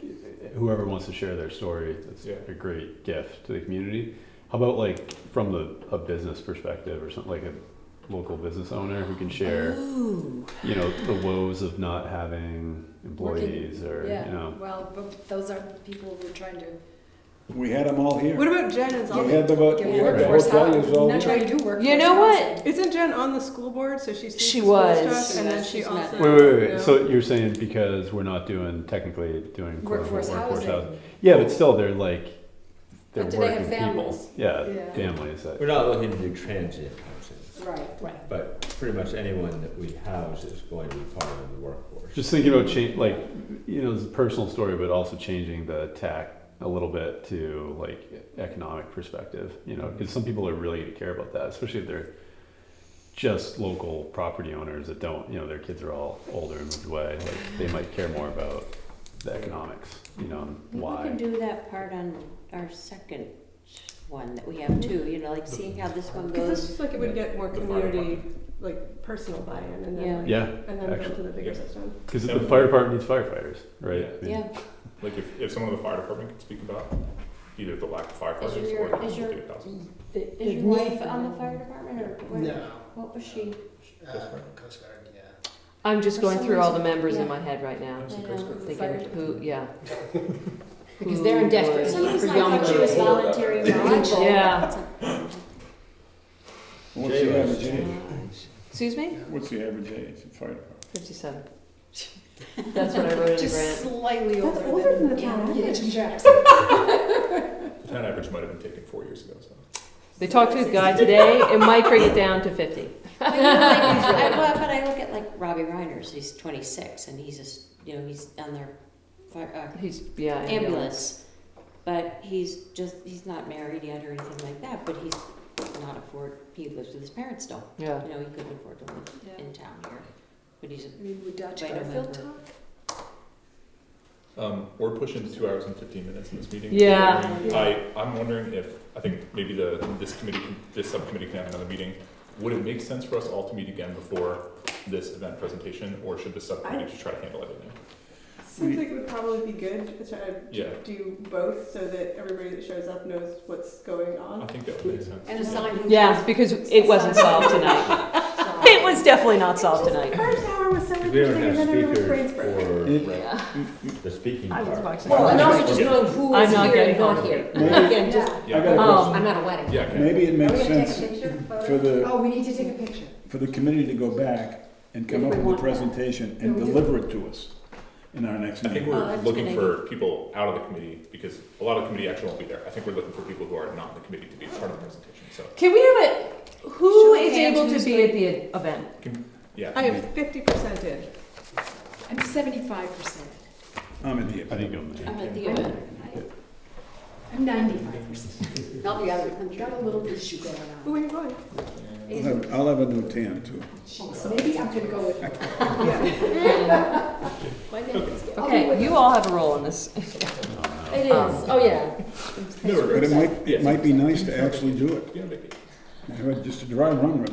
whoever wants to share their story, it's Yeah. a great gift to the community. How about from a business perspective or something, like a local business owner who can share, you know, the woes of not having employees or yeah, you know. well, but those are the people we're trying to We had them all here. What about Jen and We Zoe? had the workforce hoteliers housing. all Not here. trying to do workforce You know what? housing. Isn't Jen on the school board, so she sees She the school was. stuff, and then She's she not. also. Wait. So you're saying because we're not technically doing quote unquote Workforce workforce housing. housing? Yeah, but still they're they're But do they have working people. families? Yeah, Yeah. families. We're not looking to do transient housing, Right. but pretty much anyone that we house is going to be part of the workforce. Just thinking about it's a personal story, but also changing the tack a little bit to economic perspective. You know, because some people are really going to care about that, especially if they're just local property owners that don't. You know, their kids are all older and moved away. They might care more about the economics. You know, and Maybe why. we can do that part on our second one that we have too, you know, seeing how this one Because it's goes. just it would get more The fire community, personal buy-in, and then Yeah. Yeah, and then build actually. to the bigger Yeah. system. Because the fire department needs firefighters, right? I mean, Yeah, Like if someone in the fire department could speak about, either the lack of firefighters Is your- or the is your- difficulty of housing. Is your wife on the fire department, or what? No, What was she? Coast Guard, yeah. I'm just For going some through all the reason, members yeah. in my head right now, That's the I Coast know. Guard. thinking who, yeah. Because they're in desperate For some need for reason, I younger thought she was people. volunteering people. Yeah. What's the average age? Excuse me? What's the average age of fire department? 57. That's what I wrote in the Just grant. slightly That's older older than than the town the age average. of Jackson. The town average might have been taken 4 years ago, so. They talked to a guy today, it might bring it down to 50. But, you know, like, but I look at like Robbie Reiners, he's 26, and he's just, you know, he's on their fire, He's, yeah, ambulance. But he's not married yet or anything like that, but he's not he lives with his parents still. Yeah. You know, he couldn't afford to live Yeah. in town here, but he's a I mean, would Dutch vital Garfield member. talk? We're pushing 2 hours and 15 minutes in this meeting. Yeah. I'm wondering if, I think maybe this subcommittee can have another meeting. Would it make sense for us all to meet again before this event presentation, or should the subcommittee just try to handle everything? Seems like it would probably be good to try to Yeah, do both so that everybody that shows up knows what's going I on. think that would make sense. And assign who. Yeah, because it wasn't solved tonight. It was definitely not solved The tonight. first hour was so We don't interesting, have and then everyone's speakers brains broke. for Yeah. the speaking I was part. watching. Well, and also just Yeah. knowing who I'm is not here getting and not home. here. Yeah. Again, just, I got a Um, question. I'm not a wedding. Yeah, okay. Maybe it Are makes we gonna take a sense picture, photo? for the, Oh, we need to take a picture. for the committee to go back and come If up we with a want that. presentation and Yeah, we do. deliver it to us in our next I think meeting. Oh, we're that's a looking good for people out of the committee, because a lot of the committee action won't be there. I think we're looking for people who are not in the committee to be part of the presentation, so, Can we have it, who Show of is hands, able to who's be at the event? yeah. I am 50% in. I'm 75%. I'm in the, I think you'll make. I'm at the event. I'm 95%. I'll be out of the country. Got a little issue going Who on. are you going? I'll have a new tan too. Jeez, maybe I'm gonna go with. My name is Gail. Okay, you all have a role in this. It is, oh, yeah. No, But it might be nice to actually do it. Yeah, make it. Have it just a dry run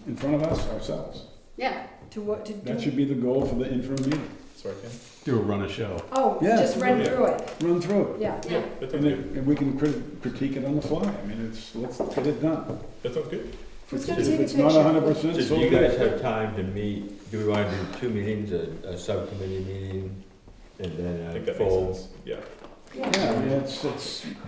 in front of us ourselves. Yeah. To what, to That do? should be the goal for the interim meeting. Sorry, Ken? Do a run a show. Oh, Yeah. just run Yeah. through it. Run through it. Yeah. Yeah. That sounds And good. and we can critique it on the fly. I mean, let's get it done. That sounds good. Who's gonna If take a it's not picture? 100%, So so do you be guys it. have time to meet, do we want to do 2 meetings, a subcommittee meeting, and I then think a that makes full? sense, yeah. Yeah, I mean,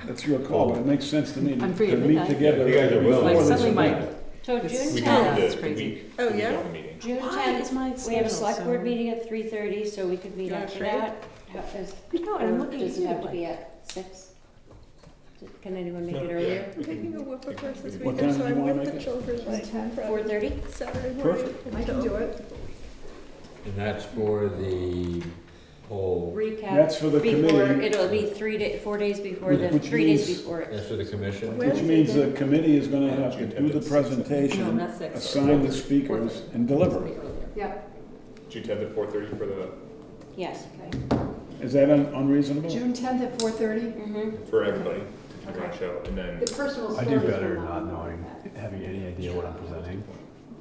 that's your call, but it makes sense to me I'm to free at meet midnight. together. You guys are willing. before Like this suddenly my, event. So This- June We Yeah, can do that's the crazy. week. Oh, the week yeah? of the meeting. June Why? 10th, It's my we have a schedule, select board so- meeting at 3:30, so we could meet You wanna after trade? that. no, and I'm looking at Does it you have to like. be at 6? Can anyone make No, it yeah. earlier? I'm taking a whoop of course this What weekend, time so do you I'm wanna with make the it? children like from 4:30? Saturday morning. Perfect. I can do it. And that's for the whole, Recap. That's for the Before, committee, it'll be 4 days before, then Which 3 days means- before it. that's for the commission? Where- which means the committee is gonna have to do the No, presentation, not 6. assign the speakers, and deliver it. Yeah. June 10th at 4:30 for the, Yes. Is that unreasonable? June 10th at 4:30? Mm-hmm. for everybody to do the show, and then, The personal I stories. do better will not knowing, having any idea what I'm presenting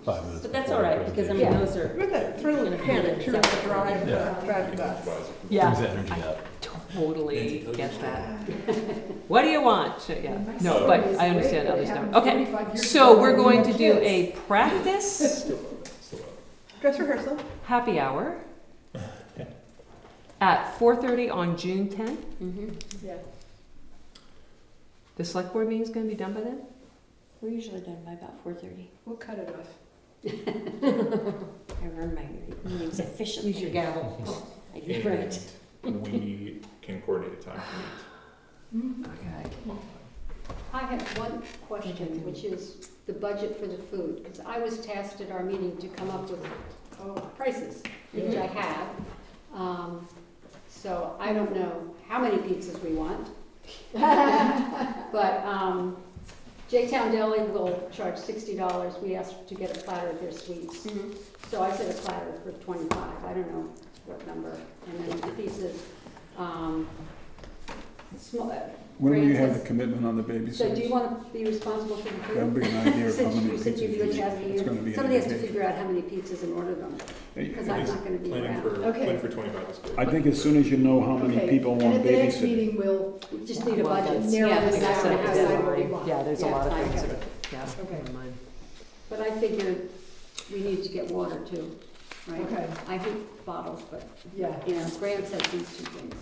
5 minutes. But that's before all the right, because I mean, presentation. those are, With that thrill and panic through the drive, drive to bus. Yeah, Brings the energy up. totally get that. What do you want? So, yeah, no, but I understand others don't. Okay, so we're going to do a practice still, Dress rehearsal. happy hour at 4:30 on June 10th. Mm-hmm. Yeah. The select board meeting is going to be done by then? We're usually done by about 4:30. We'll cut it off. I run my meetings efficiently. use your gavel. I do, right. and we can coordinate a time to meet. Okay. I have one question, which is the budget for the food, because I was tasked at our meeting to come up with prices, which I have. So I don't know how many pizzas we want. But J-Town Deli will charge $60. We asked to get a platter of their sweets. So I said a platter for 25. I don't know what number. And then the pizzas, When will you have the Francis? commitment on the So do you babysitters? want to be responsible for the food? That'll be an idea of how Since many you said pizzas you'd you be need. asking It's you- gonna be an Somebody has to indication. figure out how many pizzas and order them, because I'm not gonna be Planning around. for, Okay. planning for 25 is good. I think as soon as you know how many Okay. people And want at the next babysitting. meeting, we'll We just need a Well, budget. that's- narrow Yeah, this like I down said, and the decide what we deadline. want. Yeah, there's a Yeah, lot of okay. things that are, yeah, Okay. never mind. But I figure we need to get water too, right? Okay, I hate bottles, but, yeah. you know, Graham said these two things.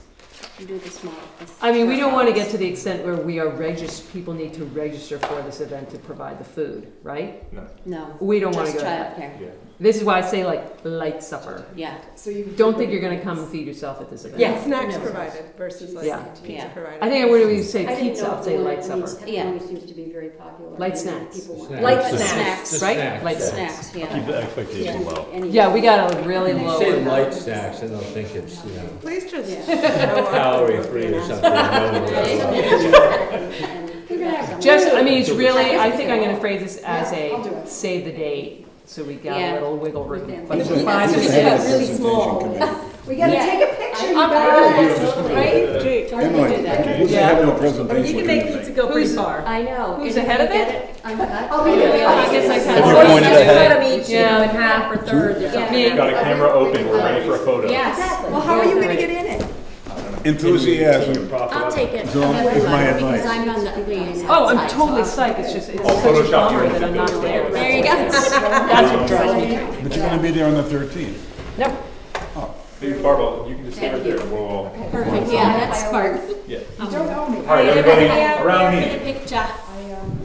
You do the small. I mean, we don't want to get to the extent where we are people need to register for this event to provide the food, right? No. We don't wanna Just go that. childcare. Yeah. This is why I say like light supper. Yeah. So you. Don't think you're gonna come and feed yourself at this event. Yeah, snacks No. provided versus like Yeah. pizza Yeah. provided. I think I would even say I didn't pizza, know I'll if say the one light that supper. needs Yeah. pepperoni seems to be very popular. Light and snacks. people want- Snacks. Light Just snacks, snacks. right? Light Snacks, snacks. yeah. Keep the expectation low. Any- Yeah, we got a really low. Say one. light snacks, and they'll think it's, you know, Please just Yeah. show up. calorie free or something. No one will. Just, I mean, it's really, I think I'm gonna phrase this as Yeah, I'll do a it. save the date, so we got Yeah. a little wiggle room. Within. But Who's it's the- fine. who's we the did head it of the really presentation small. committee? We gotta Yeah. take a picture, you I'm guys. good. Right? Jake. Emily, who's the Yeah. head of the I mean, presentation you can make committee? pizza go pretty Who's- far. I know. Who's And ahead if of we it? get it? I'm not. I'll be there. I guess I kind If of. you pointed Just ahead. cut them each, you know, in half or thirds or Yeah. something. Got a camera open, we're ready for a photo. Yes. Well, how are you gonna get in it? Enthusiasm. I'll take it. So, is my advice. Because I'm on the liaison Oh, I'm side, so totally I'll- psyched, it's just, it's I'll such a Photoshop bummer you that I'm into not the there. There you go. That's what drives me crazy. But you're gonna be there on the 13th. Nope. Maybe Barbara, you can just stay right there, we'll all. Perfect, yeah, that's smart. Yeah. You don't owe me. All right, everybody, Yeah, around for me. the picture.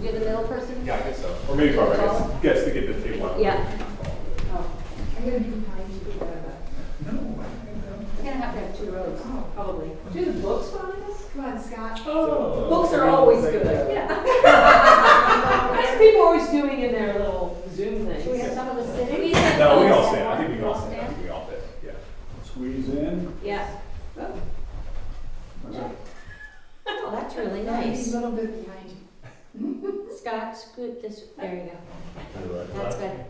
You're the middle person? Yeah, I guess so. Or maybe Barbara, I guess, yes, to get the table out. Yeah. I'm gonna be behind you. We're gonna have to have two rows, probably. Do the books find us? Come on, Scott. Oh. Books are always good. That's what people are always doing in their little Zoom things. Should we have some of the city? No, we all stand, I think we can all stand, I think we all fit, yeah. Squeeze in. Yeah. What's that? Oh, that's really Nice. nice. A little bit behind you. Scott, scoot this, there you go. That's better.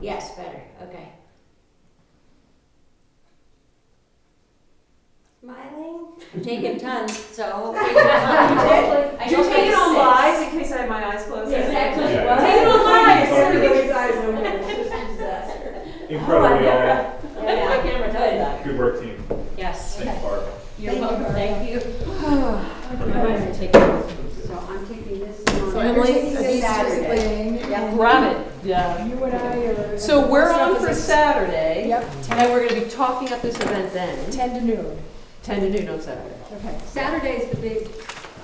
Yes, better, okay. Smiling? I'm taking tons, so hopefully. Did you take it on live in case I have my eyes closed? Exactly. Yeah. Take it on live. Everybody's eyes open. It's just a disaster. Incredibly, all, My camera does that. good work, team. Yes. Thanks, Barbara. You're welcome, thank you. I'm gonna take this. So I'm taking this one. So Emily, Taking this this Saturday. thing. Yeah. Grab it, yeah. You and I are. So we're on Stuff for is Saturday, Yep, and we're gonna be talking at this event then, 10 to noon. 10 to noon on Saturday. Okay. Saturday's the big,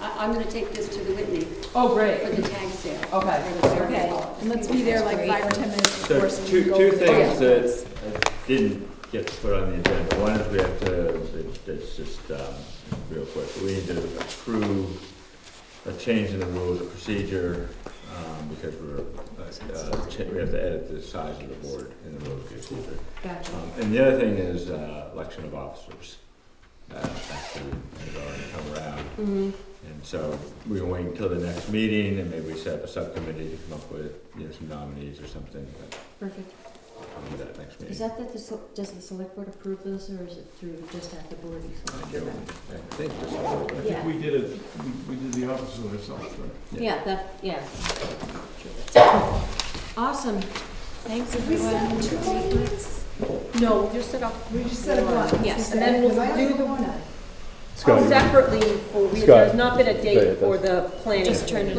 I'm gonna take this to the Whitney Oh, for great. the tag sale. Okay. For the fair Okay, ball. and let's be there like Great. 5 or 10 minutes So before. so we two, can go two over the things plans. that didn't get put on the agenda. One is we have to, it's just, real quick, we need to approve a change in the rules of procedure, because we have to edit the size of the board in the rules of procedure. Gotcha. And the other thing is, election of officers. Actually has already come around. Mm-hmm. And so we can wait until the next meeting and maybe we set up a subcommittee to come up with, you know, some nominees or something, but Perfect. I'll do that next meeting. Is that does the select board approve those, or is it through just at the board? I think this is a little bit. I think we did it, we did the officers ourselves, right? Yeah. Awesome. Thanks, Did we everyone. set 2 meetings? No, we just set up We just set up one. Yes, and then we'll Because I only do the- have one eye. Scott, separately, for, Scott. there's not been a Yeah, date that's- for the planning. Just turn it on.